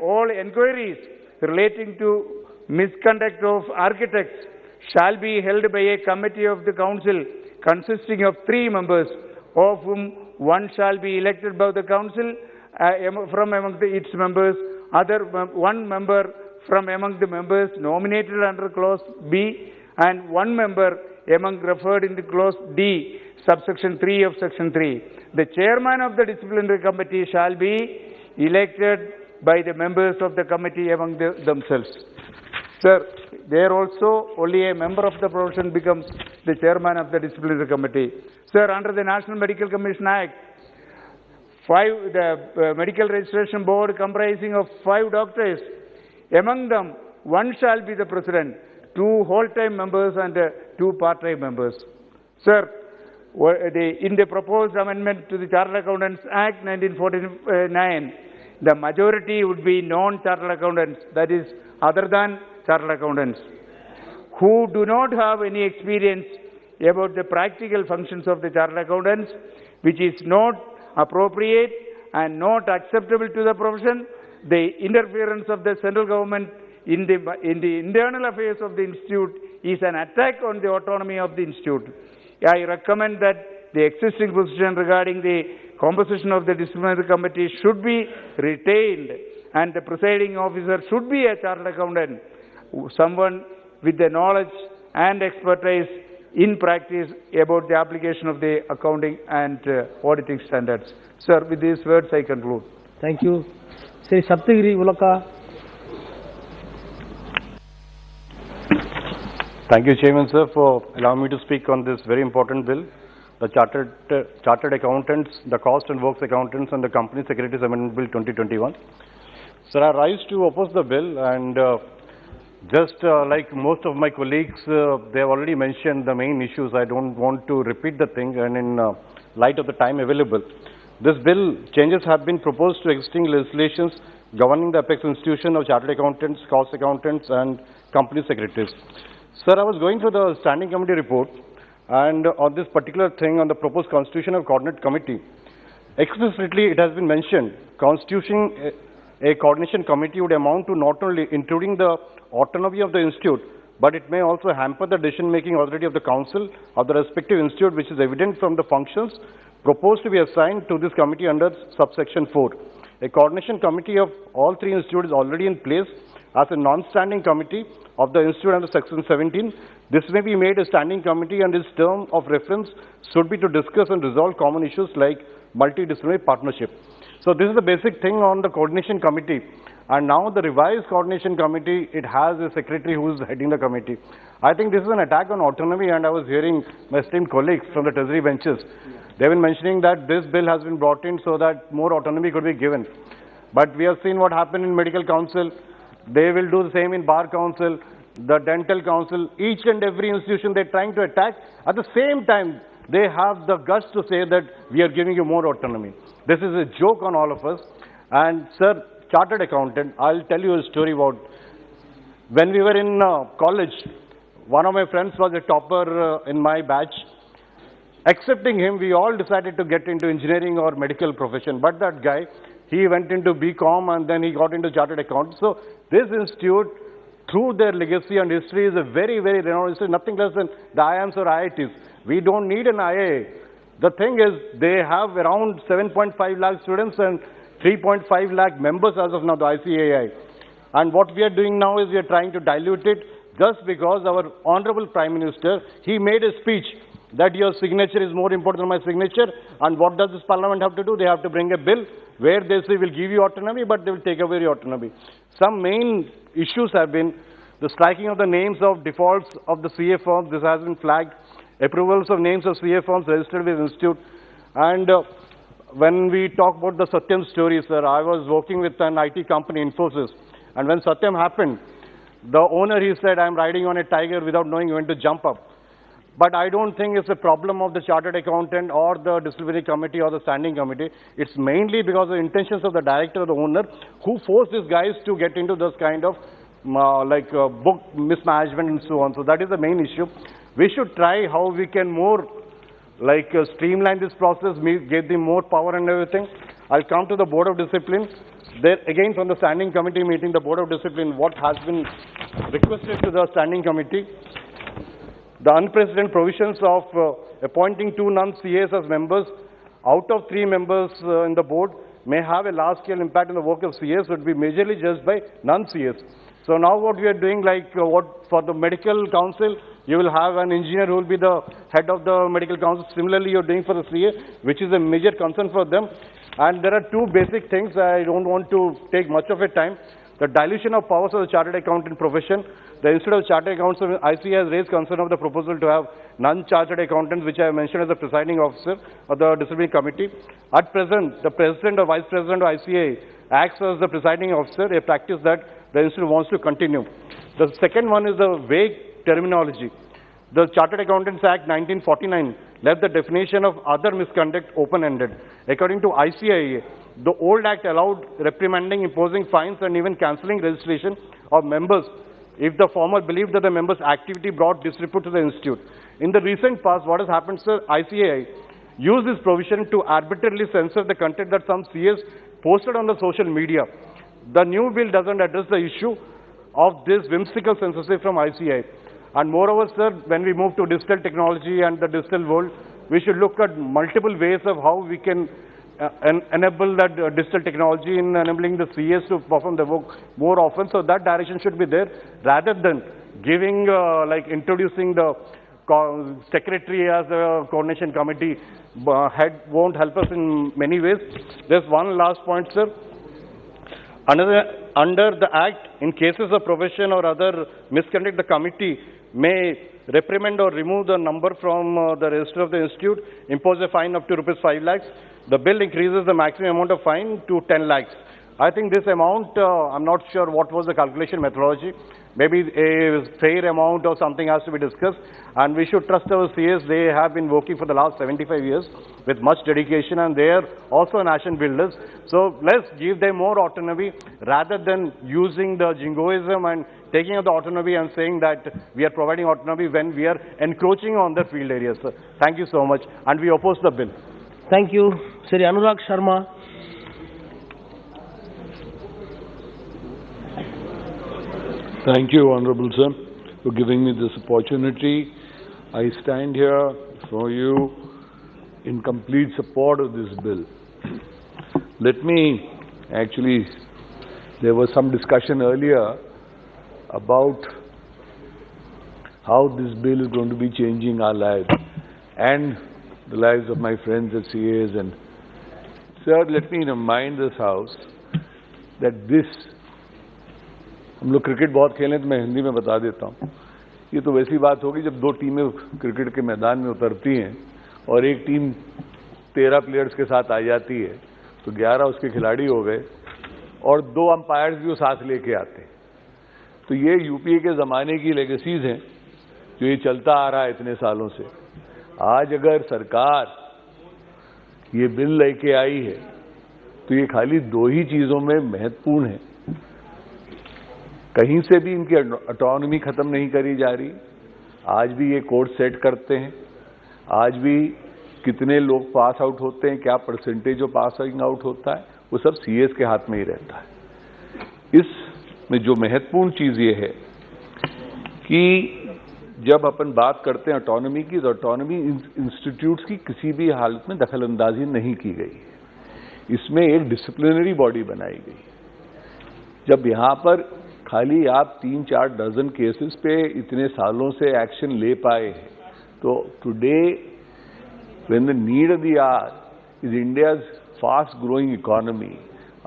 all inquiries relating to misconduct of architects shall be held by a committee of the council consisting of 3 members, of whom 1 shall be elected by the council from among its members, 1 member from among the members nominated under clause B, and 1 member among referred in the clause D, subsection 3 of section 3. The chairman of the disciplinary committee shall be elected by the members of the committee among themselves. Sir, there also only a member of the profession becomes the chairman of the disciplinary committee. Sir, under the National Medical Commission Act, the medical registration board comprising of 5 doctors, among them 1 shall be the president, 2 whole-time members and 2 part-time members. Sir, in the proposed amendment to the Chartered Accountants Act 1949, the majority would be non-chartered accountants, that is, other than chartered accountants, who do not have any experience about the practical functions of the chartered accountants, which is not appropriate and not acceptable to the profession. The interference of the central government in the internal affairs of the institute is an attack on the autonomy of the institute. I recommend that the existing position regarding the composition of the disciplinary committee should be retained, and the presiding officer should be a chartered accountant, someone with the knowledge and expertise in practice about the application of the accounting and auditing standards. Sir, with these words I conclude. Thank you. Sri Saptagiri Ulaka. Thank you, Chairman, sir, for allowing me to speak on this very important bill, the Chartered Accountants, the Cost and Works Accountants and the Company Secretaries Amendment Bill 2021. Sir, I rise to oppose the bill, and just like most of my colleagues, they have already mentioned the main issues. I don't want to repeat the thing, and in light of the time available, this bill changes have been proposed to existing legislations governing the apex institution of Chartered Accountants, Cost Accountants and Company Secretaries. Sir, I was going through the Standing Committee report, and on this particular thing, on the proposed constitution of Coordinate Committee, explicitly it has been mentioned, constituting a coordination committee would amount to not only including the autonomy of the institute, but it may also hamper the decision-making authority of the council of the respective institute, which is evident from the functions proposed to be assigned to this committee under subsection 4. A coordination committee of all 3 institutes is already in place as a non-standing committee of the institute under section 17. This may be made a standing committee, and its term of reference should be to discuss and resolve common issues like multidisciplinary partnership. So this is the basic thing on the coordination committee. And now the revised coordination committee, it has a secretary who is heading the committee. I think this is an attack on autonomy, and I was hearing my esteemed colleagues from the treasury benches. They've been mentioning that this bill has been brought in so that more autonomy could be given. But we have seen what happened in medical council. They will do the same in bar council, the dental council, each and every institution they're trying to attack. At the same time, they have the guts to say that we are giving you more autonomy. This is a joke on all of us. And sir, chartered accountant, I'll tell you a story about when we were in college. One of my friends was a topper in my batch. Excepting him, we all decided to get into engineering or medical profession. But that guy, he went into BCom and then he got into chartered accountant. So this institute, through their legacy and history, is a very, very renowned institute, nothing less than the IIMs or IITs. We don't need an IA. The thing is, they have around 7.5 lakh students and 3.5 lakh members as of now, the ICAI. And what we are doing now is we are trying to dilute it just because our Honorable Prime Minister, he made a speech that your signature is more important than my signature, and what does this parliament have to do? They have to bring a bill where they say we'll give you autonomy, but they will take away your autonomy. Some main issues have been the striking of the names of defaults of the CA firms. This has been flagged. Approvals of names of CA firms registered with institute. And when we talk about the Satyam story, sir, I was working with an IT company, Infosys, and when Satyam happened, the owner, he said, I'm riding on a tiger without knowing when to jump up. But I don't think it's a problem of the chartered accountant or the disciplinary committee or the standing committee. It's mainly because of the intentions of the director or the owner who forced these guys to get into this kind of book mismanagement and so on. So that is the main issue. We should try how we can more streamline this process, give them more power and everything. I'll come to the Board of Discipline. There, again, from the Standing Committee meeting, the Board of Discipline, what has been requested to the Standing Committee, the unprecedented provisions of appointing 2 non-CAs as members out of 3 members in the board may have a large-scale impact on the work of CAs, would be majorly judged by non-CAs. So now what we are doing, for the medical council, you will have an engineer who will be the head of the medical council. Similarly, you're doing for the CA, which is a major concern for them. And there are 2 basic things. I don't want to take much of a time. The dilution of powers of the chartered accountant profession. The Institute of Chartered Accountants of ICA has raised concern of the proposal to have non-chartered accountants, which I have mentioned as the presiding officer of the disciplinary committee. At present, the president or vice president of ICA acts as the presiding officer, a practice that the institute wants to continue. The second one is the vague terminology. The Chartered Accountants Act 1949 left the definition of other misconduct open-ended. According to ICAI, the old act allowed reprimanding, imposing fines, and even cancelling registration of members if the former believed that the member's activity brought disrepute to the institute. In the recent past, what has happened, sir, ICAI used this provision to arbitrarily censor the content that some CAs posted on the social media. The new bill doesn't address the issue of this whimsical censorship from ICAI. And moreover, sir, when we move to digital technology and the digital world, we should look at multiple ways of how we can enable that digital technology in enabling the CAs to perform the work more often. So that direction should be there, rather than giving, introducing the secretary as a coordination committee head won't help us in many ways. There's one last point, sir. Under the Act, in cases of profession or other misconduct, the committee may reprimand or remove the number from the register of the institute, impose a fine up to ₹5 lakhs. The bill increases the maximum amount of fine to 10 lakhs. I think this amount, I'm not sure what was the calculation methodology. Maybe a fair amount or something has to be discussed. And we should trust our CAs. They have been working for the last 75 years with much dedication, and they are also nation builders. So let's give them more autonomy rather than using the jingoism and taking out the autonomy and saying that we are providing autonomy when we are encroaching on their field areas. So thank you so much. And we oppose the bill. Thank you. Sri Anurag Sharma. Thank you, Honorable Sir, for giving me this opportunity. I stand here for you in complete support of this bill. Let me, actually, there was some discussion earlier about how this bill is going to be changing our lives and the lives of my friends at CAs. And, sir, let me remind this House that this, हम लोग cricket बहुत खेलें तो मैं हिंदी में बता देता हूँ, ये तो वैसी बात होगी जब 2 टीमें क्रिकेट के मैदान में उतरती हैं और एक टीम 13 प्लेयर्स के साथ आ जाती है तो 11 उसके खिलाड़ी हो गए और 2 अंपायर्स भी वो साथ लेके आते हैं। तो ये यूपीए के ज़माने की लेगेसीज हैं जो ये चलता आ रहा है इतने सालों से। आज अगर सरकार ये बिल लेके आई है तो ये खाली 2 ही चीज़ों में महत्वपूर्ण है। कहीं से भी इनकी ऑटोनॉमी खत्म नहीं करी जा रही। आज भी ये कोर्ट सेट करते हैं, आज भी कितने लोग पास आउट होते हैं, क्या परसेंटेज ऑफ पासिंग आउट होता है, वो सब सीएस के हाथ में ही रहता है। इसमें जो महत्वपूर्ण चीज ये है कि जब अपन बात करते हैं ऑटोनॉमी की, तो ऑटोनॉमी इंस्टीट्यूट्स की किसी भी हालत में दखलंदाजी नहीं की गई है। इसमें एक डिसिप्लिनरी बॉडी बनाई गई। जब यहाँ पर खाली आप 3-4 डजन केसेस पे इतने सालों से एक्शन ले पाए हैं So today, when the need of the hour is India's fast-growing economy,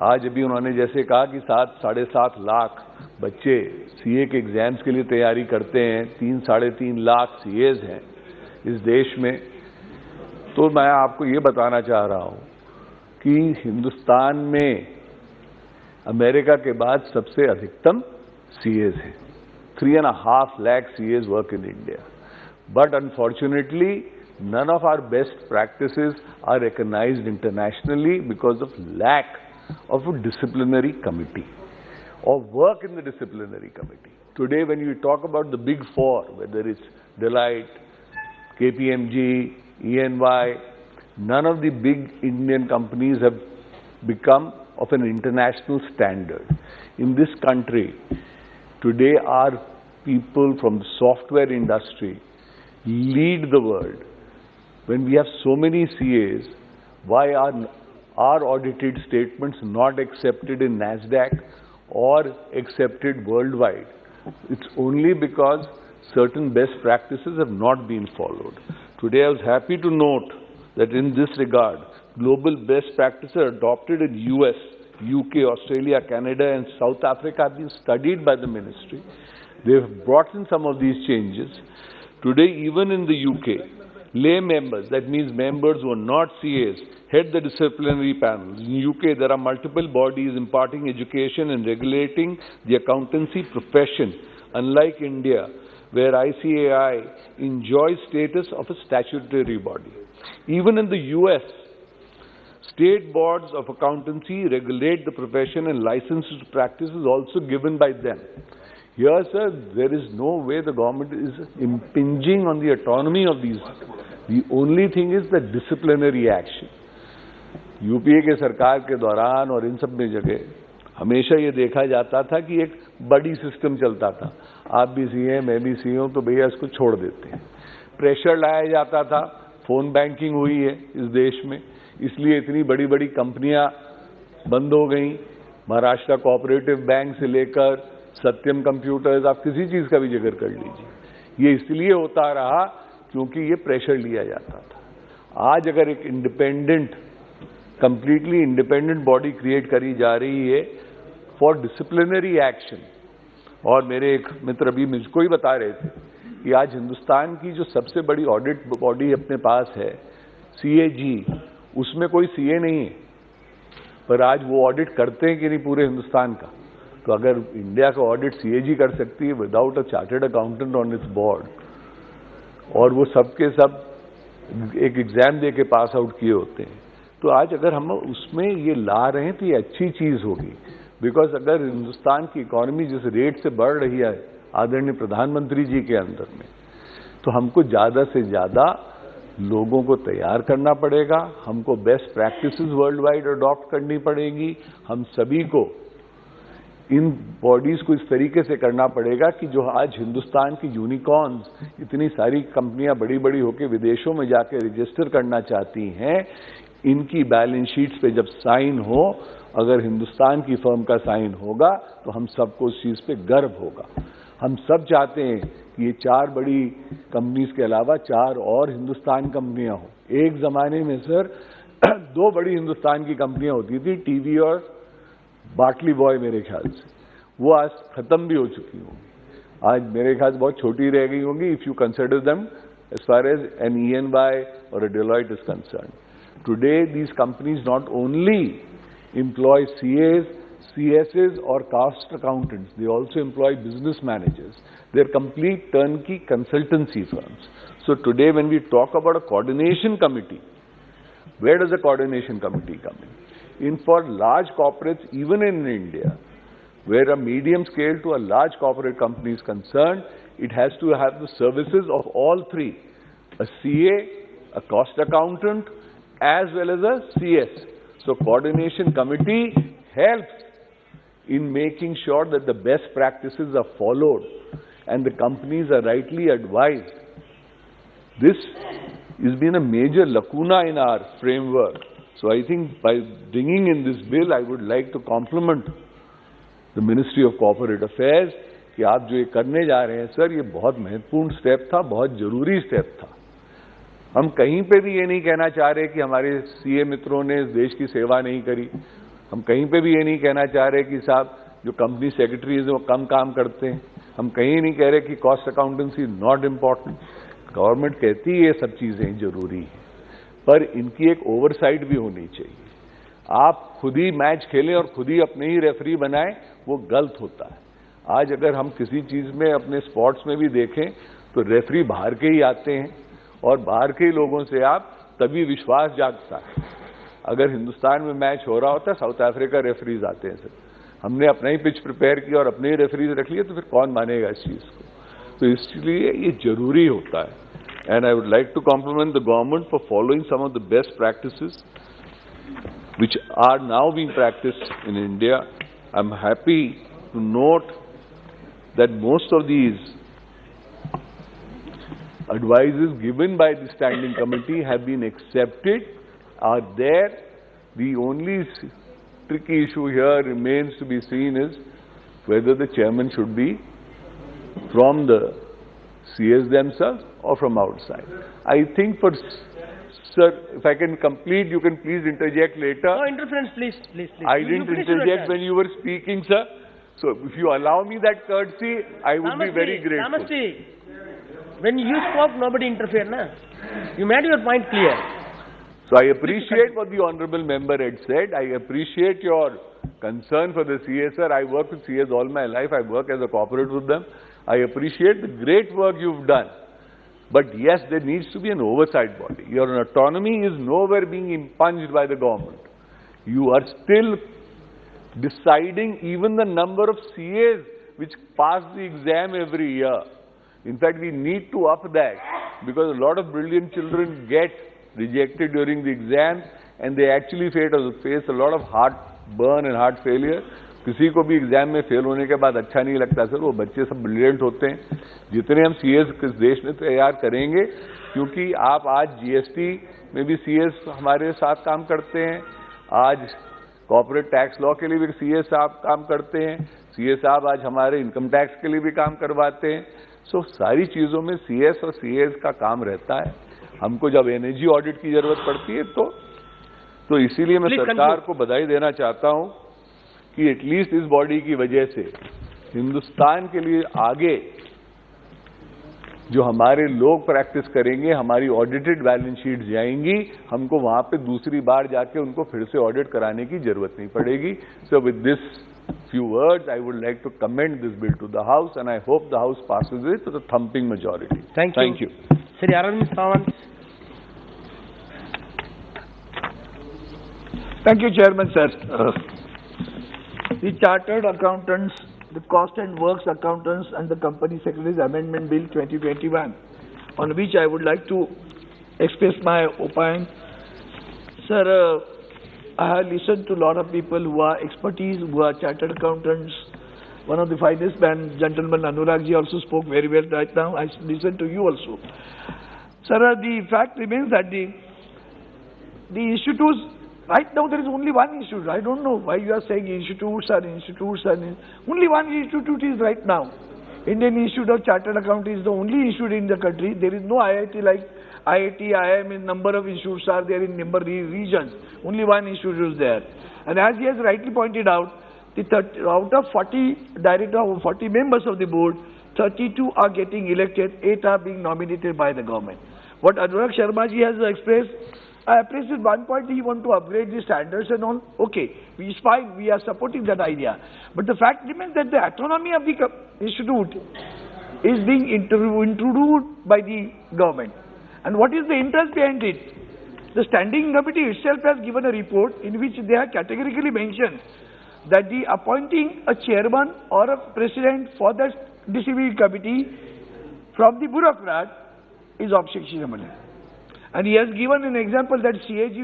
आज अभी उन्होंने जैसे कहा कि 7-7.5 लाख बच्चे सीए के एग्जाम्स के लिए तैयारी करते हैं, 3-3.5 लाख सीएज हैं इस देश में, तो मैं आपको ये बताना चाह रहा हूँ कि हिंदुस्तान में अमेरिका के बाद सबसे अधिकतम सीएज हैं. 3.5 lakh CAs work in India. But unfortunately, none of our best practices are recognized internationally because of lack of a disciplinary committee or work in the disciplinary committee. Today, when you talk about the big four, whether it's Deloitte, KPMG, EY, none of the big Indian companies have become of an international standard. In this country, today our people from the software industry lead the world. When we have so many CAs, why are our audited statements not accepted in NASDAQ or accepted worldwide? It's only because certain best practices have not been followed. Today I was happy to note that in this regard, global best practices adopted in US, UK, Australia, Canada and South Africa have been studied by the ministry. They have brought in some of these changes. Today, even in the UK, lay members, that means members who are not CAs, head the disciplinary panels. In UK, there are multiple bodies imparting education and regulating the accountancy profession, unlike India, where ICAI enjoys status of a statutory body. Even in the US, state boards of accountancy regulate the profession and licenses to practice is also given by them. Here, sir, there is no way the government is impinging on the autonomy of these. The only thing is the disciplinary action. UPA के सरकार के दौरान और इन सब में जगह हमेशा ये देखा जाता था कि एक बड़ी सिस्टम चलता था. आप भी सीए, मैं भी सीए हूं, तो भैया इसको छोड़ देते हैं. प्रेशर लाया जाता था. फोन बैंकिंग हुई है इस देश में, इसलिए इतनी बड़ी बड़ी कंपनियां बंद हो गई. महाराष्ट्र कोऑपरेटिव बैंक से लेकर सत्यम कंप्यूटर्स, आप किसी चीज का भी जिक्र कर लीजिए. ये इसलिए होता रहा क्योंकि ये प्रेशर लिया जाता था. आज अगर एक independent, completely independent body create करी जा रही है फॉर डिसिप्लिनरी एक्शन, और मेरे एक मित्र अभी मुझको ही बता रहे थे कि आज हिंदुस्तान की जो सबसे बड़ी ऑडिट बॉडी अपने पास है सीएजी, उसमें कोई सीए नहीं है, पर आज वो ऑडिट करते हैं कि नहीं पूरे हिंदुस्तान का. तो अगर इंडिया का ऑडिट सीएजी कर सकती है without a chartered accountant on it's board, और वो सबके सब एक एग्जाम दे के पास आउट किए होते हैं, तो आज अगर हम उसमें ये ला रहे हैं तो ये अच्छी चीज होगी. बिकॉज अगर हिंदुस्तान की इकोनॉमी जिस रेट से बढ़ रही है आदरणीय प्रधानमंत्री जी के अंदर में, तो हमको ज्यादा से ज्यादा लोगों को तैयार करना पड़ेगा. हमको best practices world wide adopt करनी पड़ेगी. हम सभी को इन बॉडीज को इस तरीके से करना पड़ेगा कि जो आज हिंदुस्तान की यूनिकॉर्न्स, इतनी सारी कंपनियां बड़ी बड़ी होकर विदेशों में जाकर रजिस्टर करना चाहती हैं, इनकी बैलेंस शीट्स पे जब साइन हो, अगर हिंदुस्तान की फर्म का साइन होगा तो हम सबको उस चीज पे गर्व होगा. हम सब चाहते हैं कि ये 4 बड़ी कंपनीज के अलावा 4 और हिंदुस्तान कंपनियां हो. एक जमाने में सर 2 बड़ी हिंदुस्तान की कंपनियां होती थी, टीवी और बाटली बॉय. मेरे ख्याल से वो आज खत्म भी हो चुकी होंगी. आज मेरे ख्याल से बहुत छोटी रह गई होंगी if you consider them as far as an EY or a Deloitte is concerned. Today, these companies not only employ CAs, CSs or cost accountants, they also employ business managers. They're complete turnkey consultancy firms. So today when we talk about a coordination committee, where does the coordination committee come in? For large corporates, even in India, where a medium scale to a large corporate company is concerned, it has to have the services of all 3. A CA, a cost accountant, as well as a CS. So coordination committee helps in making sure that the best practices are followed and the companies are rightly advised. This has been a major lacuna in our framework. So I think by bringing in this bill, I would like to compliment the Ministry of Corporate Affairs कि आप जो ये करने जा रहे हैं sir, ये बहुत महत्वपूर्ण स्टेप था, बहुत जरूरी स्टेप था. हम कहीं पे भी ये नहीं कहना चाह रहे कि हमारे सीए मित्रों ने इस देश की सेवा नहीं करी। हम कहीं पे भी ये नहीं कहना चाह रहे कि साहब जो कंपनी सेक्रेटरीज हैं वो कम काम करते हैं। हम कहीं नहीं कह रहे कि cost accountancy is not important. Government कहती है ये सब चीजें जरूरी हैं, पर इनकी एक ओवरसाइट भी होनी चाहिए। आप खुद ही मैच खेलें और खुद ही अपने ही रेफरी बनाएं, वो गलत होता है। आज अगर हम किसी चीज में अपने स्पोर्ट्स में भी देखें तो रेफरी बाहर के ही आते हैं और बाहर के ही लोगों से आप तभी विश्वास जागता है। अगर हिंदुस्तान में मैच हो रहा होता, साउथ अफ्रीका रेफरीज आते हैं सर। हमने अपना ही पिच प्रिपेयर किया और अपने ही रेफरीज रख लिए, तो फिर कौन मानेगा इस चीज को। तो इसलिए ये जरूरी होता है। And I would like to compliment the government for following some of the best practices which are now being practiced in India. I'm happy to note that most of these advices given by the standing committee have been accepted, are there. The only tricky issue here remains to be seen is whether the chairman should be from the CS themselves or from outside. I think for Sir, if I can complete, you can please interject later. No interference, please, please, please. I didn't interject when you were speaking, sir. So if you allow me that courtesy, I would be very grateful. Namaste. When you spoke, nobody interfered, na? You made your point clear. So I appreciate what the honourable member had said. I appreciate your concern for the CS, sir. I work with CS all my life. I work as a corporate with them. I appreciate the great work you've done. But yes, there needs to be an oversight body. Your autonomy is nowhere being impunged by the government. You are still deciding even the number of CAs which pass the exam every year. In fact, we need to up that because a lot of brilliant children get rejected during the exam and they actually face a lot of heartburn and heart failure. किसी को भी exam में fail होने के बाद अच्छा नहीं लगता सर। वो बच्चे सब ब्रिलियंट होते हैं। जितने हम सीएस किस देश में तैयार करेंगे, क्योंकि आप आज जीएसटी में भी सीएस हमारे साथ काम करते हैं, आज कॉर्पोरेट टैक्स लॉ के लिए भी सीएस साहब काम करते हैं, सीएस साहब आज हमारे इनकम टैक्स के लिए भी काम करवाते हैं। सो सारी चीजों में सीएस और सीएस का काम रहता है। हमको जब एनर्जी ऑडिट की जरूरत पड़ती है तो इसीलिए मैं सरकार को बधाई देना चाहता हूं कि एटलीस्ट इस बॉडी की वजह से हिंदुस्तान के लिए आगे जो हमारे लोग प्रैक्टिस करेंगे, हमारी ऑडिटेड बैलेंस शीट जाएंगी, हमको वहां पे दूसरी बार जाके उनको फिर से ऑडिट कराने की जरूरत नहीं पड़ेगी। So with this few words, I would like to commend this bill to the House, and I hope the House passes it with a thumping majority. Thank you. Sri Arvind Sawant. Thank you, Chairman, sir. The Chartered Accountants, the Cost and Works Accountants and the Company Secretaries Amendment Bill 2021, on which I would like to express my opinion. Sir, I have listened to a lot of people who are expertise, who are Chartered Accountants. One of the finest gentlemen, Anuragji, also spoke very well right now. I listened to you also. Sir, the fact remains that the institutes, right now there is only one institute. I don't know why you are saying institutes. Only one institute is right now. Indian Institute of Chartered Accountants is the only institute in the country. There is no IIT like IIT, IIM, in number of institutes are there in number of regions. Only one institute is there. And as he has rightly pointed out, out of 40 directors or 40 members of the board, 32 are getting elected, 8 are being nominated by the government. What Anurag Sharma ji has expressed, I appreciate one point, he want to upgrade the standards and all. Okay, it's fine, we are supporting that idea. But the fact remains that the autonomy of the institute is being introduced by the government. And what is the interest behind it? The standing committee itself has given a report in which they have categorically mentioned that the appointing a chairman or a president for the disciplinary committee from the bureaucrat is objectionable. And he has given an example that CAG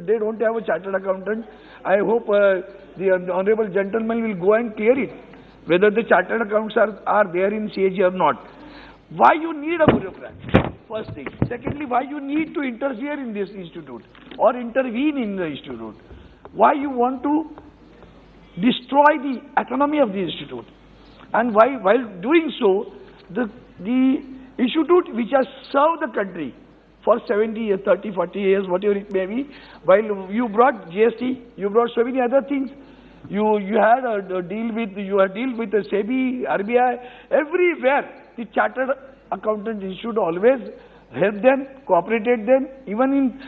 they don't have a chartered accountant. I hope the honorable gentleman will go and clear it, whether the chartered accounts are there in CAG or not. Why you need a bureaucrat? First thing. Secondly, why you need to interfere in this institute or intervene in the institute? Why you want to destroy the autonomy of the institute? And why, while doing so, the institute which has served the country for 70 years, 30, 40 years, whatever it may be. While you brought GST, you brought so many other things. You had a deal with the SEBI, RBI, everywhere. The Chartered Accountant Institute always help them, cooperated them, even in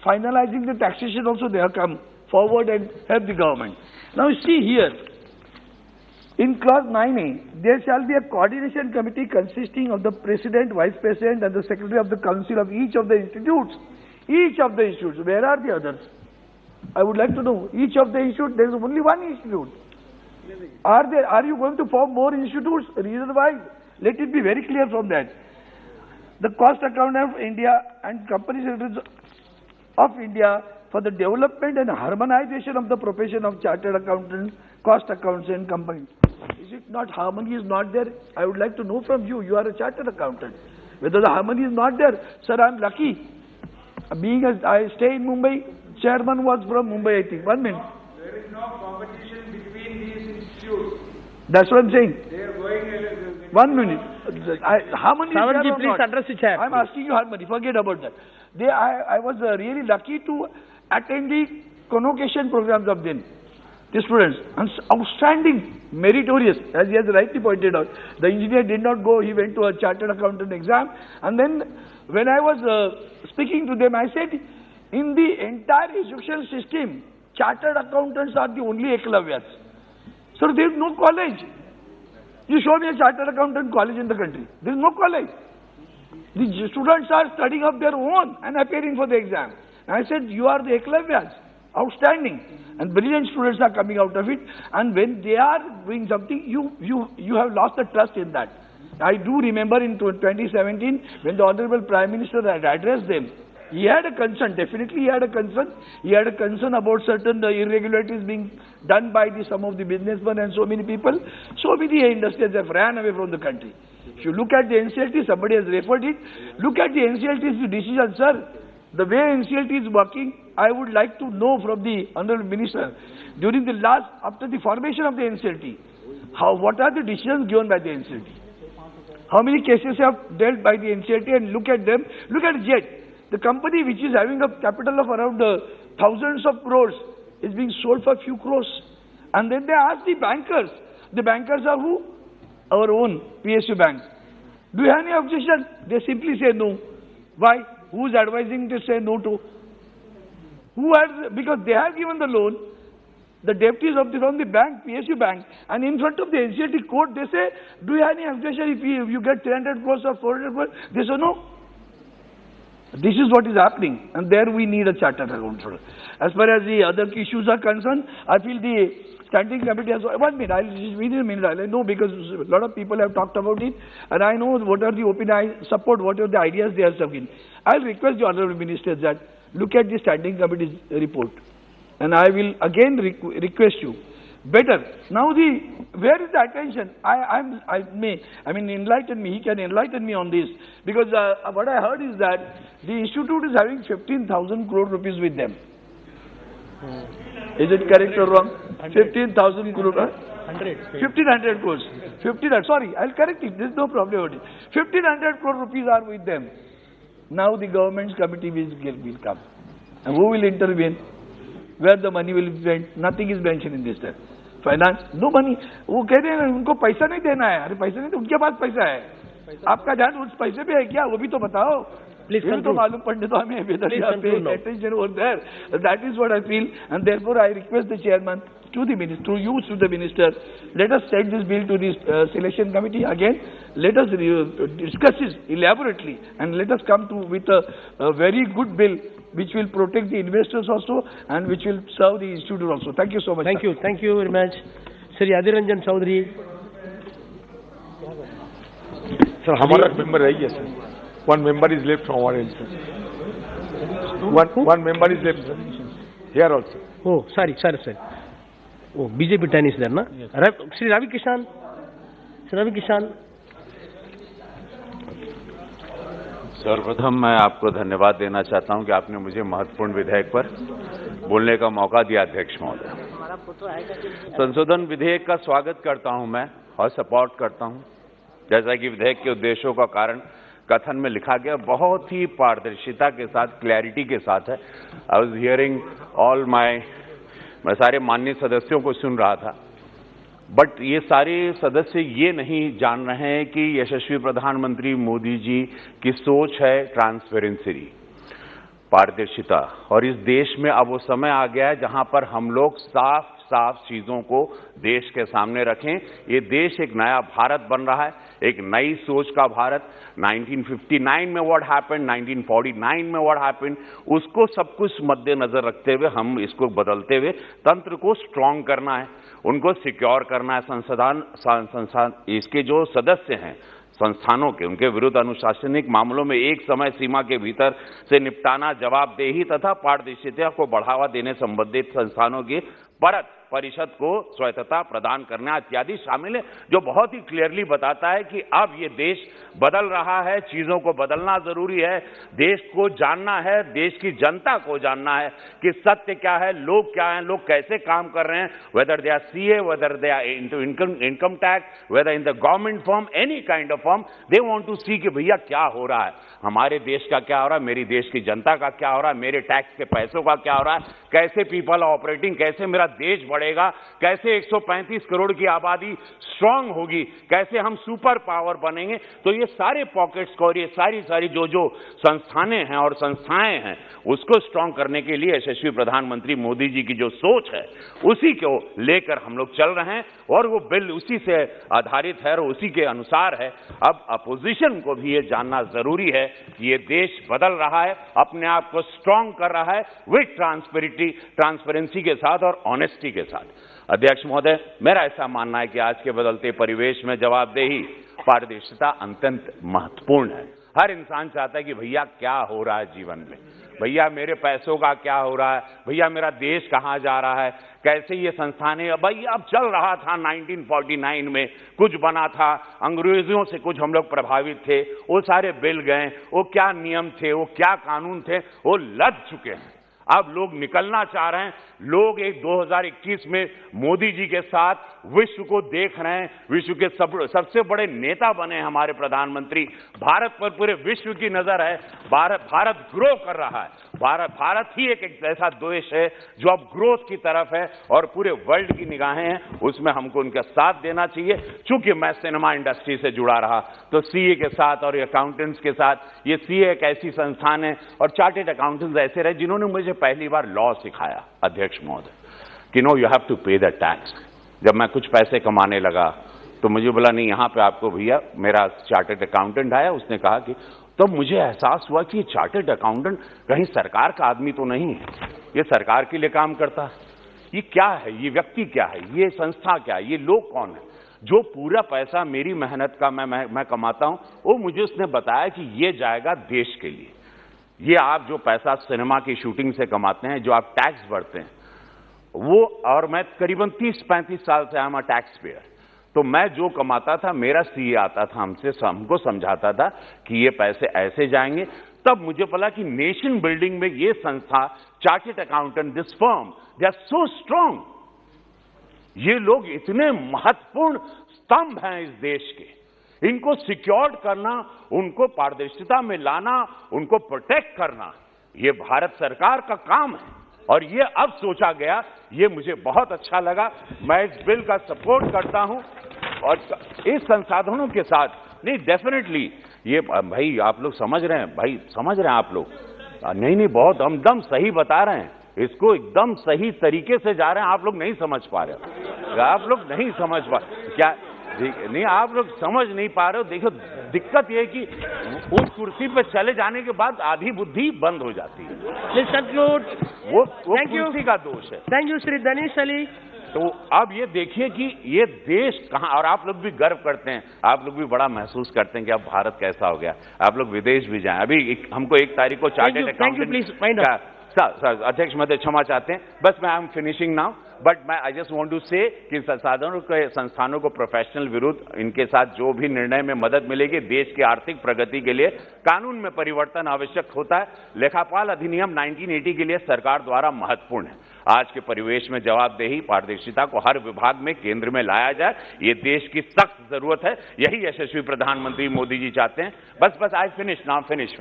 finalizing the taxation also they have come forward and help the government. Now see here, in clause 9A, there shall be a coordination committee consisting of the President, Vice President and the Secretary of the Council of each of the institutes. Each of the institutes. Where are the others? I would like to know. Each of the institutes, there is only one institute. Are you going to form more institutes region-wise? Let it be very clear from that. The Cost Accountant of India and Company Secretaries of India for the development and harmonization of the profession of Chartered Accountants, Cost Accountants and companies. Is it not, harmony is not there? I would like to know from you, you are a Chartered Accountant. Whether the harmony is not there, sir, I am lucky. I stay in Mumbai, chairman was from Mumbai, I think. 1 minute. There is no competition between these institutes. That's what I am saying. They are going 1 minute. Harmony is there or please not? address the chair. I am asking you harmony, forget about that. I was really lucky to attend the convocation programs of them. The students, outstanding, meritorious, as he has rightly pointed out. The engineer did not go, he went to a Chartered Accountant exam. And then when I was speaking to them, I said, in the entire education system, Chartered Accountants are the only ekalavyas. So there is no college. You show me a Chartered Accountant college in the country. There is no college. The students are studying of their own and appearing for the exam. And I said, you are the ekalavyas. Outstanding. And brilliant students are coming out of it. And when they are doing something, you have lost the trust in that. I do remember in 2017, when the Honorable Prime Minister had addressed them, he had a concern, definitely he had a concern. He had a concern about certain irregularities being done by some of the businessmen and so many people. So many industries have ran away from the country. If you look at the NCLT, somebody has referred it. Look at the NCLT's decision, sir. The way NCLT is working, I would like to know from the Honorable Minister, during the after the formation of the NCLT, what are the decisions given by the NCLT? How many cases have dealt by the NCLT, and look at them. Look at JET. The company which is having a capital of around thousands of crores is being sold for a few crores. And then they ask the bankers. The bankers are who? Our own PSU bank. Do you have any objection? They simply say no. Why? Who is advising to say no to? Because they have given the loan, the deputies from the bank, PSU bank, and in front of the NCLT court, they say, do you have any objection if you get 300 crores or 400 crores? They say no. This is what is happening, and there we need a chartered accountant. As far as the other issues are concerned, I feel the standing committee has... 1 minute, within a minute, I know because a lot of people have talked about it, and I know what are the opinion, I support what are the ideas they are serving. I'll request the Honorable Minister that look at the standing committee's report, and I will again request you, better. Now where is the attention? Enlighten me, he can enlighten me on this, because what I heard is that the institute is having 15,000 crore rupees with them. Is it correct or wrong? 15,000 crore, 1,500 crores. Sorry, I'll correct it, there's no problem about it. 1,500 crore rupees are with them. Now the government's committee will come. And who will intervene? Where the money will be spent? Nothing is mentioned in this term. Finance, no money. वो कह रहे हैं उनको पैसा नहीं देना है. अरे पैसा नहीं, उनके पास पैसा है. आपका ध्यान उस पैसे पे है क्या? वो भी तो बताओ. Please ये भी तो मालूम पड़ने तो हमें. Whether you are paying attention over there. That is what I feel, and therefore I request the chairman to the minister, to you, to the minister, let us send this bill to the selection committee again. Let us discuss it elaborately, and let us come with a very good bill which will protect the investors also and which will serve the institute also. Thank you so much. Thank you very much. Sri Adiranjan Chaudhary. Sir, हमारा member है sir. One member is left from our end, sir. One member is left, sir. Here also. Oh, sorry, sir. Oh, BJP 10 is there, na? Yes. Sri Ravi Kishan. सर्वप्रथम मैं आपको धन्यवाद देना चाहता हूं कि आपने मुझे महत्वपूर्ण विधेयक पर बोलने का मौका दिया, अध्यक्ष महोदय। संशोधन विधेयक का स्वागत करता हूं मैं और सपोर्ट करता हूं, जैसा कि विधेयक के उद्देश्यों का कथन में लिखा गया बहुत ही पारदर्शिता के साथ, क्लैरिटी के साथ है। आई वाज हियरिंग ऑल मैं सारे माननीय सदस्यों को सुन रहा था, बट ये सारे सदस्य ये नहीं जान रहे हैं कि यशस्वी प्रधानमंत्री मोदी जी की सोच है ट्रांसपेरेंसी, पारदर्शिता, और इस देश में अब वो समय आ गया है जहां पर हम लोग साफ साफ चीजों को देश के सामने रखें। ये देश एक नया भारत बन रहा है, एक नई सोच का भारत। 1959 में व्हाट हैपेंड, 1949 में व्हाट हैपेंड, उसको सब कुछ मद्देनजर रखते हुए हम इसको बदलते हुए तंत्र को स्ट्रांग करना है, उनको सिक्योर करना है। संसद इसके जो सदस्य हैं संस्थानों के, उनके विरुद्ध अनुशासनिक मामलों में एक समय सीमा के भीतर से निपटाना, जवाबदेही तथा पारदर्शिता को बढ़ावा देने संबंधित संस्थानों की परिषद को स्वायत्तता प्रदान करना इत्यादि शामिल है, जो बहुत ही क्लियरली बताता है कि अब ये देश बदल रहा है, चीजों को बदलना जरूरी है, देश को जानना है, देश की जनता को जानना है कि सत्य क्या है, लोग क्या हैं, लोग कैसे काम कर रहे हैं, whether they are CA, whether they are into income tax, whether in the government firm, any kind of firm, they want to see कि भैया क्या हो रहा है, हमारे देश का क्या हो रहा है, मेरी देश की जनता का क्या हो रहा है, मेरे टैक्स के पैसों का क्या हो रहा है, कैसे पीपल ऑपरेटिंग, कैसे मेरा देश बढ़ेगा, कैसे 135 करोड़ की आबादी स्ट्रांग होगी, कैसे हम सुपर पावर बनेंगे। तो ये सारे पॉकेट्स को और ये सारी जो संस्थानें हैं और संस्थाएं हैं उसको स्ट्रांग करने के लिए यशस्वी प्रधानमंत्री मोदी जी की जो सोच है उसी को लेकर हम लोग चल रहे हैं और वो बिल उसी से आधारित है और उसी के अनुसार है। अब अपोजिशन को भी ये जानना जरूरी है कि ये देश बदल रहा है, अपने आप को स्ट्रांग कर रहा है विथ ट्रांसपेरेंसी के साथ और ऑनेस्टी के साथ। अध्यक्ष महोदय, मेरा ऐसा मानना है कि आज के बदलते परिवेश में जवाबदेही, पारदर्शिता अत्यंत महत्वपूर्ण है। हर इंसान चाहता है कि भैया क्या हो रहा है जीवन में, भैया मेरे पैसों का क्या हो रहा है, भैया मेरा देश कहां जा रहा है, कैसे ये संस्थानें, भाई अब चल रहा था 1949 में कुछ बना था, अंग्रेजों से कुछ हम लोग प्रभावित थे, वो सारे बिल गए, वो क्या नियम थे, वो क्या कानून थे, वो लद चुके हैं। अब लोग निकलना चाह रहे हैं, लोग एक 2021 में मोदी जी के साथ विश्व को देख रहे हैं, विश्व के सबसे बड़े नेता बने हमारे प्रधानमंत्री, भारत पर पूरे विश्व की नजर है, भारत ग्रो कर रहा है, भारत ही एक ऐसा देश है जो अब ग्रोथ की तरफ है और पूरे वर्ल्ड की निगाहें हैं, उसमें हमको उनका साथ देना चाहिए। चूंकि मैं सिनेमा इंडस्ट्री से जुड़ा रहा तो सीए के साथ और अकाउंटेंट्स के साथ, ये सीए एक ऐसी संस्थान है और चार्टेड अकाउंटेंट्स ऐसे रहे जिन्होंने मुझे पहली बार लॉ सिखाया अध्यक्ष महोदय, कि नो यू हैव टू पे द टैक्स। जब मैं कुछ पैसे कमाने लगा तो मुझे बोला नहीं, यहाँ पे आपको भैया, मेरा चार्टेड अकाउंटेंट आया, उसने कहा कि तो मुझे एहसास हुआ कि चार्टेड अकाउंटेंट कहीं सरकार का आदमी तो नहीं है, ये सरकार के लिए काम करता है, ये क्या है, ये व्यक्ति क्या है, ये संस्था क्या है, ये लोग कौन है, जो पूरा पैसा मेरी मेहनत का मैं कमाता हूं, वो मुझे उसने बताया कि ये जाएगा देश के लिए। ये आप जो पैसा सिनेमा की शूटिंग से कमाते हैं, जो आप टैक्स भरते हैं, वो, और मैं करीबन 30-35 साल से I'm a टैक्स पेयर, तो मैं जो कमाता था, मेरा सीए आता था हमको समझाता था कि ये पैसे ऐसे जाएंगे। तब मुझे पता कि नेशन बिल्डिंग में ये संस्था, chartered accountant, this firm, they are so strong, ये लोग इतने महत्वपूर्ण स्तंभ हैं इस देश के, इनको सिक्योर्ड करना, उनको पारदर्शिता में लाना, उनको प्रोटेक्ट करना, ये भारत सरकार का काम है और ये अब सोचा गया, ये मुझे बहुत अच्छा लगा। मैं इस बिल का सपोर्ट करता हूं और इस संसाधनों के साथ, नहीं डेफिनेटली ये, भाई आप लोग समझ रहे हैं, भाई समझ रहे हैं आप लोग, नहीं बहुत हमदम सही बता रहे हैं, इसको एकदम सही तरीके से जा रहे हैं, आप लोग नहीं समझ पा रहे, आप लोग नहीं समझ पा क्या, नहीं आप लोग समझ नहीं पा रहे हो। देखो दिक्कत यह है कि उस कुर्सी पर चले जाने के बाद आधी बुद्धि बंद हो जाती है, वो कुर्सी का दोष है। Thank you Shri Danish Ali. तो अब ये देखिए कि ये देश कहां, और आप लोग भी गर्व करते हैं, आप लोग भी बड़ा महसूस करते हैं कि अब भारत कैसा हो गया, आप लोग विदेश भी जाएं। अभी हमको 1 तारीख को चार्टेड अकाउंटेंट, अध्यक्ष महोदय क्षमा चाहते हैं, बस मैं I am finishing now, but मैं आई जस्ट वांट टू से कि संस्थानों को प्रोफेशनल विरुद्ध इनके साथ जो भी निर्णय में मदद मिलेगी, देश की आर्थिक प्रगति के लिए कानून में परिवर्तन आवश्यक होता है। लेखापाल अधिनियम 1980 के लिए सरकार द्वारा महत्वपूर्ण है। आज के परिवेश में जवाबदेही पारदर्शिता को हर विभाग में केंद्र में लाया जाए, ये देश की सख्त जरूरत है। यही यशस्वी प्रधानमंत्री मोदी जी चाहते हैं। बस आई फिनिश नाउ, फिनिश।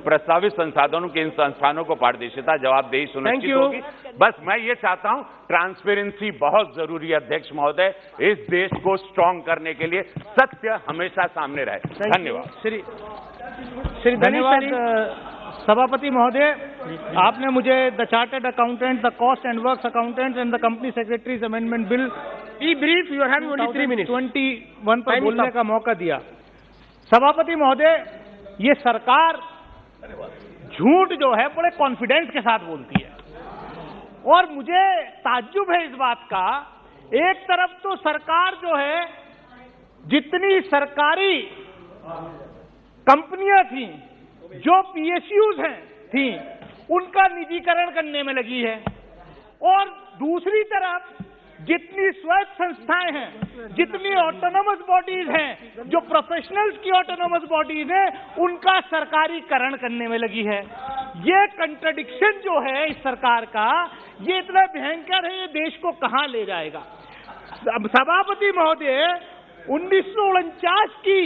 प्रस्तावित संसाधनों के इन संस्थानों को पारदर्शिता जवाबदेही सुनिश्चित होगी। बस मैं ये चाहता हूं, ट्रांसपेरेंसी बहुत जरूरी है अध्यक्ष महोदय, इस देश को स्ट्रांग करने के लिए सत्य हमेशा सामने रहे। धन्यवाद। श्री धन्यवाद सभापति महोदय, आपने मुझे the chartered accountant, the cost and works accountant and the company secretaries amendment bill be brief, you are having only 3 minutes 21 पर बोलने का मौका दिया। सभापति महोदय, ये सरकार झूठ जो है बड़े कॉन्फिडेंस के साथ बोलती है और मुझे ताज्जुब है इस बात का। एक तरफ तो सरकार जो है जितनी सरकारी कंपनियां थी, जो पीएसयूज थी, उनका निजीकरण करने में लगी है और दूसरी तरफ जितनी स्वायत्त संस्थाएं हैं, जितनी ऑटोनोमस बॉडीज हैं, जो प्रोफेशनल्स की ऑटोनोमस बॉडीज हैं, उनका सरकारीकरण करने में लगी है। ये कंट्रडिक्शन जो है इस सरकार का, ये इतना भयंकर है, ये देश को कहां ले जाएगा। सभापति महोदय, 1949 की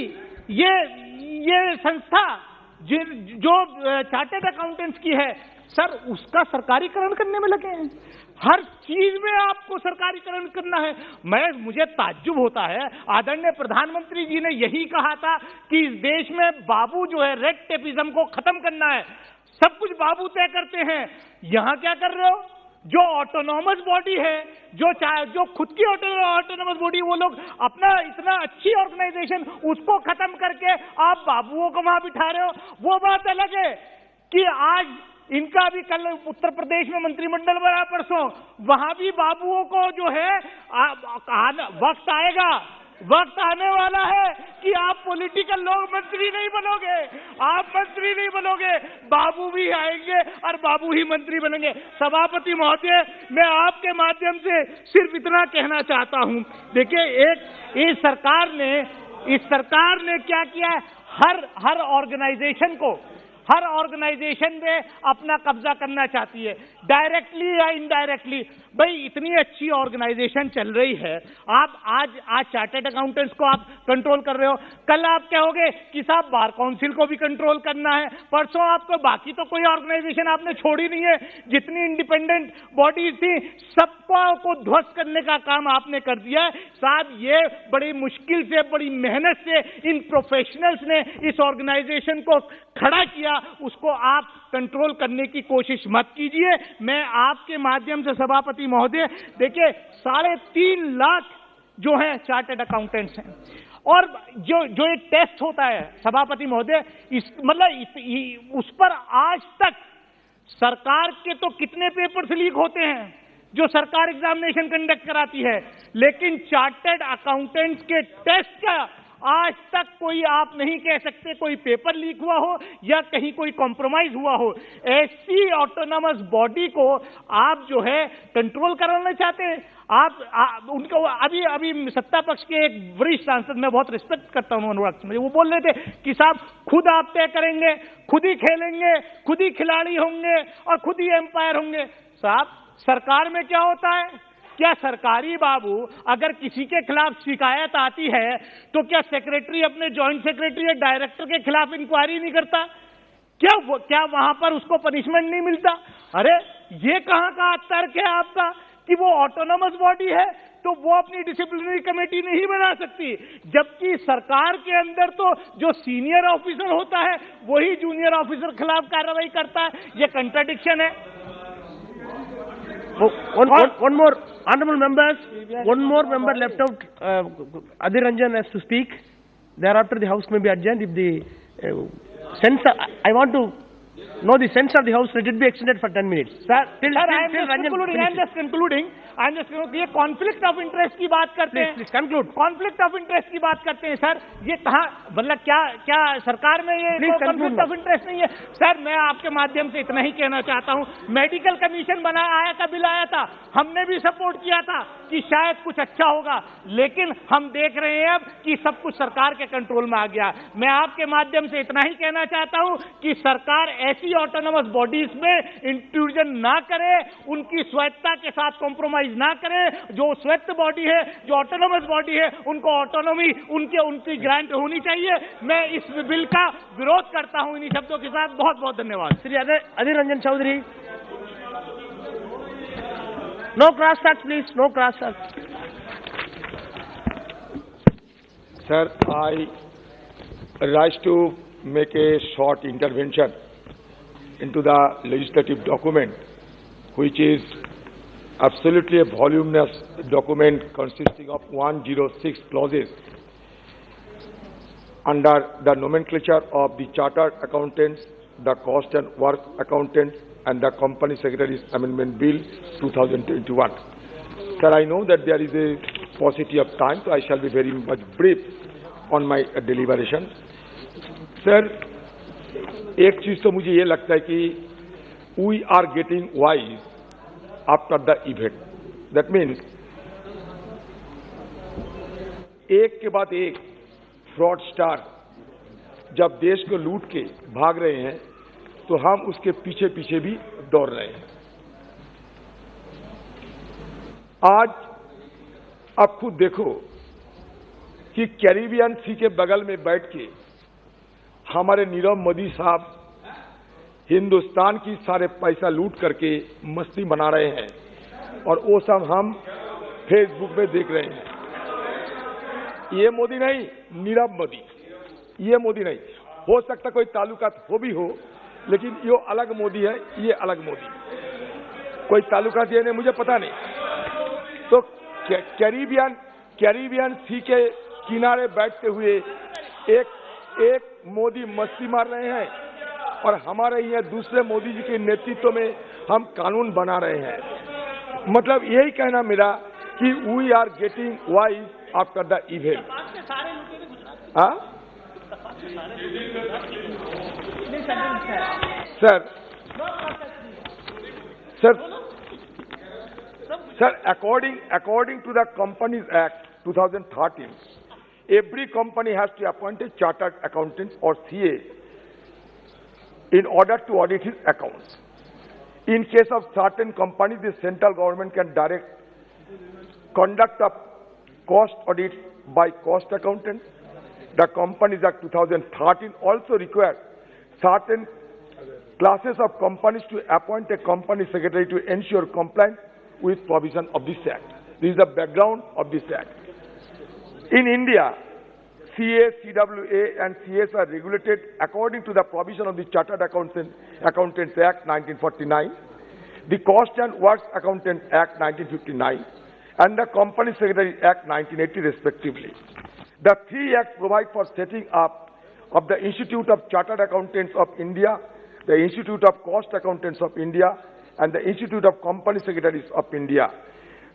ये संस्था जो चार्टर्ड अकाउंटेंट्स की है, सर उसका सरकारीकरण करने में लगे हैं। हर चीज में आपको सरकारीकरण करना है। मुझे ताज्जुब होता है, आदरणीय प्रधानमंत्री जी ने यही कहा था कि इस देश में बाबू जो है रेड टेपिज्म को खत्म करना है, सब कुछ बाबू तय करते हैं। यहां क्या कर रहे हो? जो ऑटोनॉमस बॉडी है, जो खुद की ऑटोनॉमस बॉडी, वो लोग अपना इतना अच्छी ऑर्गेनाइजेशन उसको खत्म करके आप बाबुओं को वहां बिठा रहे हो। वो बात अलग है कि आज इनका भी कल उत्तर प्रदेश में मंत्रिमंडल बना, परसों वहां भी बाबुओं को जो है वक्त आने वाला है कि आप पॉलिटिकल लोग मंत्री नहीं बनोगे, आप मंत्री नहीं बनोगे, बाबू भी आएंगे और बाबू ही मंत्री बनेंगे। सभापति महोदय, मैं आपके माध्यम से सिर्फ इतना कहना चाहता हूं, देखिए इस सरकार ने क्या किया है, हर ऑर्गेनाइजेशन में अपना कब्जा करना चाहती है, डायरेक्टली या इनडायरेक्टली। भाई इतनी अच्छी ऑर्गेनाइजेशन चल रही है, आप आज चार्टर्ड अकाउंटेंट्स को आप कंट्रोल कर रहे हो, कल आप कहोगे कि साहब बार काउंसिल को भी कंट्रोल करना है, परसों आपको बाकी तो कोई ऑर्गेनाइजेशन आपने छोड़ी नहीं है। जितनी इंडिपेंडेंट बॉडीज थी सबको ध्वस्त करने का काम आपने कर दिया है। साहब ये बड़ी मुश्किल से, बड़ी मेहनत से इन प्रोफेशनल्स ने इस ऑर्गेनाइजेशन को खड़ा किया, उसको आप कंट्रोल करने की कोशिश मत कीजिए। मैं आपके माध्यम से सभापति महोदय, देखिए 3.5 लाख जो है चार्टर्ड अकाउंटेंट्स हैं और जो एक टेस्ट होता है सभापति महोदय, उस पर आज तक सरकार के तो कितने पेपर्स लीक होते हैं जो सरकार एग्जामिनेशन कंडक्ट कराती है, लेकिन चार्टर्ड अकाउंटेंट्स के टेस्ट का आज तक कोई आप नहीं कह सकते कोई पेपर लीक हुआ हो या कहीं कोई कॉम्प्रोमाइज हुआ हो। ऐसी ऑटोनॉमस बॉडी को आप जो है कंट्रोल कराना चाहते हैं। आप उनको अभी सत्ता पक्ष के एक वरिष्ठ सांसद, मैं बहुत रिस्पेक्ट करता हूं अनुराग, वो बोल रहे थे कि साहब खुद आप तय करेंगे, खुद ही खेलेंगे, खुद ही खिलाड़ी होंगे और खुद ही एम्पायर होंगे। साहब सरकार में क्या होता है, क्या सरकारी बाबू अगर किसी के खिलाफ शिकायत आती है तो क्या सेक्रेटरी अपने जॉइंट सेक्रेटरी या डायरेक्टर के खिलाफ इंक्वायरी नहीं करता? क्या वहां पर उसको पनिशमेंट नहीं मिलता? अरे ये कहां का तर्क है आपका कि वो ऑटोनोमस बॉडी है तो वो अपनी डिसिप्लिनरी कमेटी नहीं बना सकती, जबकि सरकार के अंदर तो जो सीनियर ऑफिसर होता है वही जूनियर ऑफिसर खिलाफ कार्रवाई करता है। ये कंट्राडिक्शन है। One more, honorable members, one more member left out, Adhir Ranjan has to speak. Thereafter the house may be adjourned if the sense, I want to know the sense of the house, let it be extended for 10 minutes. Sir, I am just concluding. ये conflict of interest की बात करते हैं, conflict of interest की बात करते हैं sir, ये कहाँ, मतलब क्या सरकार में ये कॉन्फ्लिक्ट ऑफ इंटरेस्ट नहीं है? सर मैं आपके माध्यम से इतना ही कहना चाहता हूँ, मेडिकल कमीशन बिल आया था, हमने भी सपोर्ट किया था कि शायद कुछ अच्छा होगा, लेकिन हम देख रहे हैं अब कि सब कुछ सरकार के कंट्रोल में आ गया। मैं आपके माध्यम से इतना ही कहना चाहता हूँ कि सरकार ऐसी ऑटोनोमस बॉडीज में इंट्रूजन ना करें, उनकी स्वायत्ता के साथ कॉम्प्रोमाइज ना करें। जो स्वायत्त बॉडी है, जो ऑटोनोमस बॉडी है, उनको ऑटोनॉमी उनकी ग्रांट होनी चाहिए। मैं इस बिल का विरोध करता हूं इन्हीं शब्दों के साथ। बहुत बहुत धन्यवाद। Shri Adhir Ranjan Chowdhury, no cross talk please, no cross talk. Sir, I rise to make a short intervention into the legislative document, which is absolutely a voluminous document consisting of 106 clauses under the nomenclature of the Chartered Accountants, the Cost and Work Accountants, and the Company Secretary's Amendment Bill 2021. Sir, I know that there is a paucity of time, so I shall be very much brief on my deliberation. Sir, एक चीज तो मुझे ये लगता है कि we are getting wise after the event. That means एक के बाद एक फ्रॉडस्टर जब देश को लूट के भाग रहे हैं, तो हम उसके पीछे पीछे भी दौड़ रहे हैं। आज आप खुद देखो कि कैरिबियन सी के बगल में बैठ के हमारे नीरव मोदी साहब हिंदुस्तान की सारे पैसा लूट करके मस्ती बना रहे हैं, और वो सब हम फेसबुक में देख रहे हैं। ये मोदी नहीं, नीरव मोदी, ये मोदी नहीं। हो सकता कोई ताल्लुकात हो भी हो, लेकिन ये अलग मोदी है, ये अलग मोदी। कोई ताल्लुकात ये नहीं, मुझे पता नहीं। तो कैरिबियन सी के किनारे बैठते हुए एक मोदी मस्ती मार रहे हैं, और हमारे यहाँ दूसरे मोदी जी के नेतृत्व में हम कानून बना रहे हैं। मतलब यही कहना मेरा कि we are getting wise after the event. Sir, according to the Companies Act 2013, every company has to appoint a chartered accountant or CA in order to audit his accounts. In case of certain companies, the central government can direct conduct of cost audits by cost accountants. The Companies Act 2013 also requires certain classes of companies to appoint a company secretary to ensure compliance with provision of this Act. This is the background of this Act. In India, CA, CWA and CS are regulated according to the provision of the Chartered Accountants Act 1949, the Cost and Works Accountants Act 1959, and the Company Secretary Act 1980 respectively. The three acts provide for setting up of the Institute of Chartered Accountants of India, the Institute of Cost Accountants of India, and the Institute of Company Secretaries of India.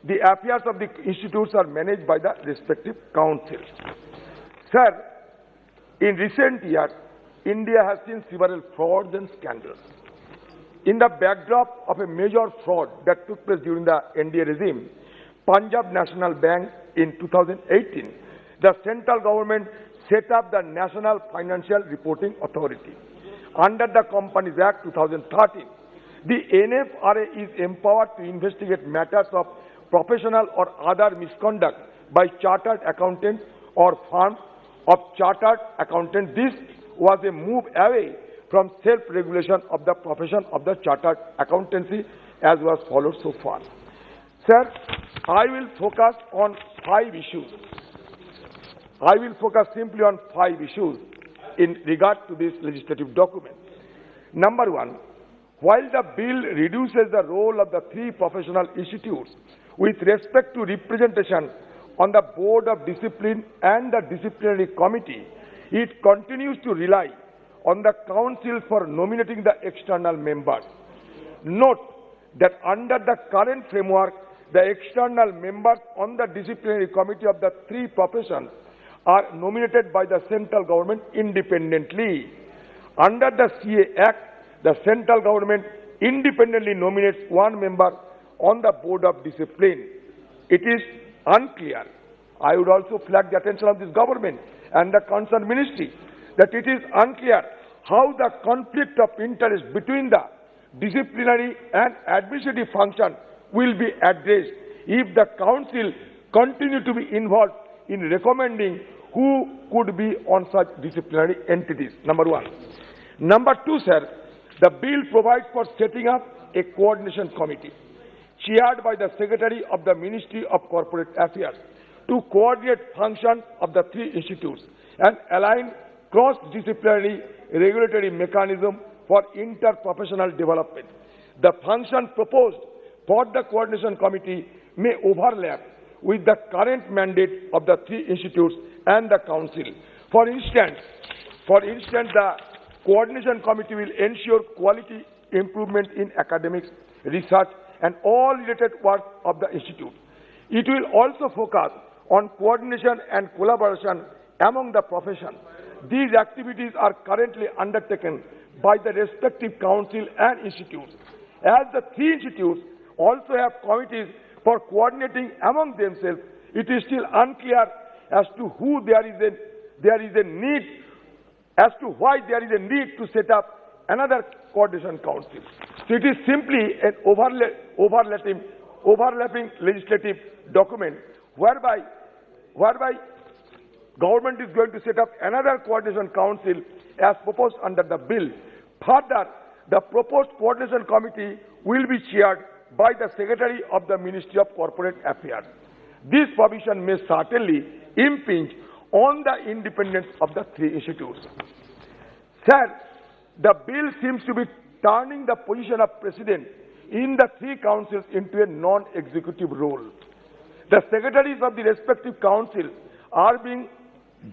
The affairs of the institutes are managed by the respective councils. Sir, in recent years, India has seen several frauds and scandals. In the backdrop of a major fraud that took place during the NDA regime, Punjab National Bank in 2018, the central government set up the National Financial Reporting Authority. Under the Companies Act 2013, the NFRA is empowered to investigate matters of professional or other misconduct by chartered accountants or firms of chartered accountants. This was a move away from self-regulation of the profession of the chartered accountancy as was followed so far. Sir, I will focus on 5 issues. I will focus simply on 5 issues in regard to this legislative document. Number 1, while the bill reduces the role of the 3 professional institutes with respect to representation on the Board of Discipline and the Disciplinary Committee, it continues to rely on the Council for nominating the external members. Note that under the current framework, the external members on the Disciplinary Committee of the 3 professions are nominated by the central government independently. Under the CA Act, the central government independently nominates 1 member on the Board of Discipline. It is unclear. I would also flag the attention of this government and the concerned ministry that it is unclear how the conflict of interest between the disciplinary and administrative function will be addressed if the council continue to be involved in recommending who could be on such disciplinary entities. Number one. Number two, sir, the bill provides for setting up a coordination committee chaired by the Secretary of the Ministry of Corporate Affairs to coordinate functions of the three institutes and align cross-disciplinary regulatory mechanism for interprofessional development. The function proposed for the coordination committee may overlap with the current mandate of the three institutes and the council. For instance, the coordination committee will ensure quality improvement in academics, research, and all related work of the institute. It will also focus on coordination and collaboration among the profession. These activities are currently undertaken by the respective council and institutes. As the three institutes also have committees for coordinating among themselves, it is still unclear as to why there is a need to set up another coordination council. So it is simply an overlapping legislative document whereby government is going to set up another coordination council as proposed under the bill. Further, the proposed coordination committee will be chaired by the Secretary of the Ministry of Corporate Affairs. This provision may certainly impinge on the independence of the three institutes. Sir, the bill seems to be turning the position of President in the three councils into a non-executive role. The secretaries of the respective councils are being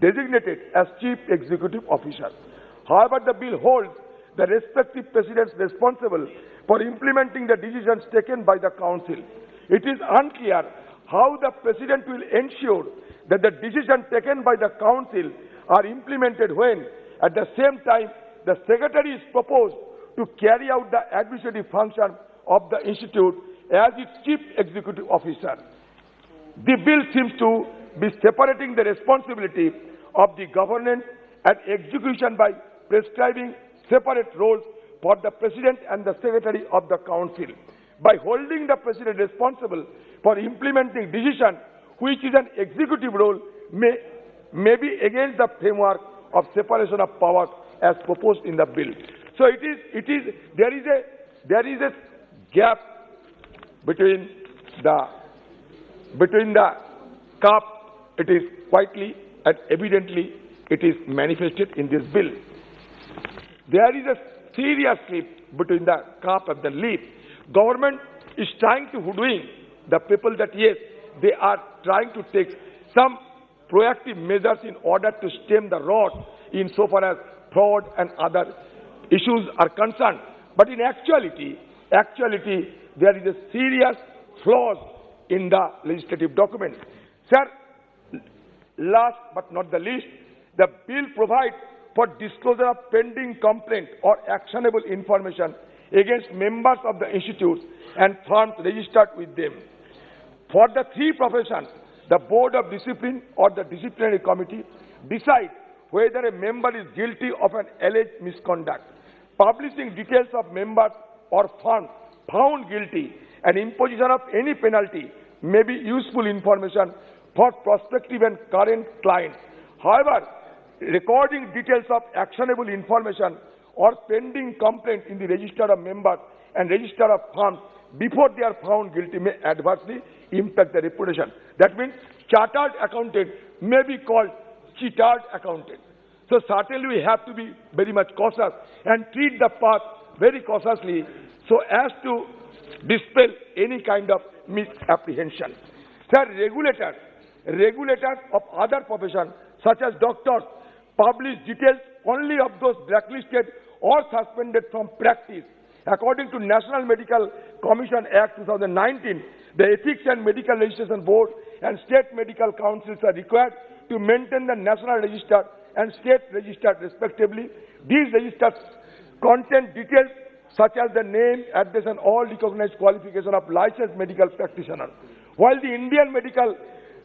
designated as chief executive officers. However, the bill holds the respective presidents responsible for implementing the decisions taken by the council. It is unclear how the president will ensure that the decisions taken by the council are implemented when, at the same time, the secretary is proposed to carry out the administrative function of the institute as its chief executive officer. The bill seems to be separating the responsibility of the governance and execution by prescribing separate roles for the president and the secretary of the council. By holding the president responsible for implementing decisions, which is an executive role, may be against the framework of separation of powers as proposed in the bill. So there is a gap between the cup. It is quietly and evidently it is manifested in this bill. There is a serious slip between the cup and the lip. Government is trying to hoodwink the people that yes, they are trying to take some proactive measures in order to stem the rot insofar as fraud and other issues are concerned. But in actuality, there is a serious flaws in the legislative document. Sir, last but not the least, the bill provides for disclosure of pending complaint or actionable information against members of the institutes and firms registered with them. For the three professions, the Board of Discipline or the Disciplinary Committee decide whether a member is guilty of an alleged misconduct. Publishing details of members or firms found guilty and imposition of any penalty may be useful information for prospective and current clients. However, recording details of actionable information or pending complaint in the register of members and register of firms before they are found guilty may adversely impact the reputation. That means chartered accountant may be called cheated accountant. So certainly we have to be very much cautious and treat the path very cautiously so as to dispel any kind of misapprehension. Sir, regulators of other professions such as doctors publish details only of those blacklisted or suspended from practice. According to National Medical Commission Act 2019, the Ethics and Medical Registration Board and State Medical Councils are required to maintain the National Register and State Register respectively. These registers contain details such as the name, address and all recognized qualification of licensed medical practitioners. While the Indian Medical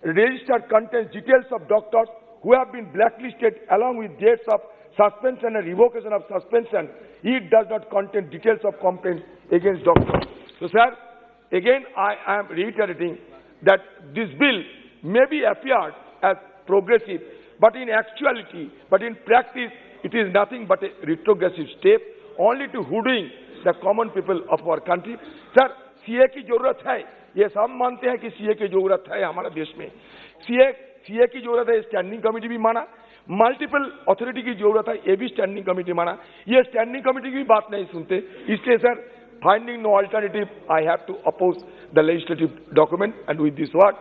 Register contains details of doctors who have been blacklisted along with dates of suspension and revocation of suspension, it does not contain details of complaints against doctors. So, sir, again, I am reiterating that this bill may be appeared as progressive, but in actuality, but in practice, it is nothing but a retrogressive step, only to hoodwink the common people of our country. Sir, CA की जरूरत है, ये सब मानते हैं कि CA की जरूरत है हमारे देश में. सीए की जरूरत है, स्टैंडिंग कमेटी भी माना, मल्टीपल अथॉरिटी की जरूरत है, ये भी स्टैंडिंग कमेटी माना. ये स्टैंडिंग कमेटी की बात नहीं सुनते, इसलिए sir, finding no alternative, I have to oppose the legislative document, and with this word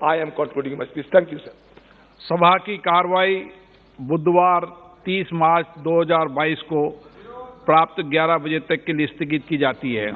I am concluding my speech. Thank you sir. सभा की कार्रवाई बुधवार 30 मार्च 2022 को प्राप्त 11 बजे तक के लिए स्थगित की जाती है.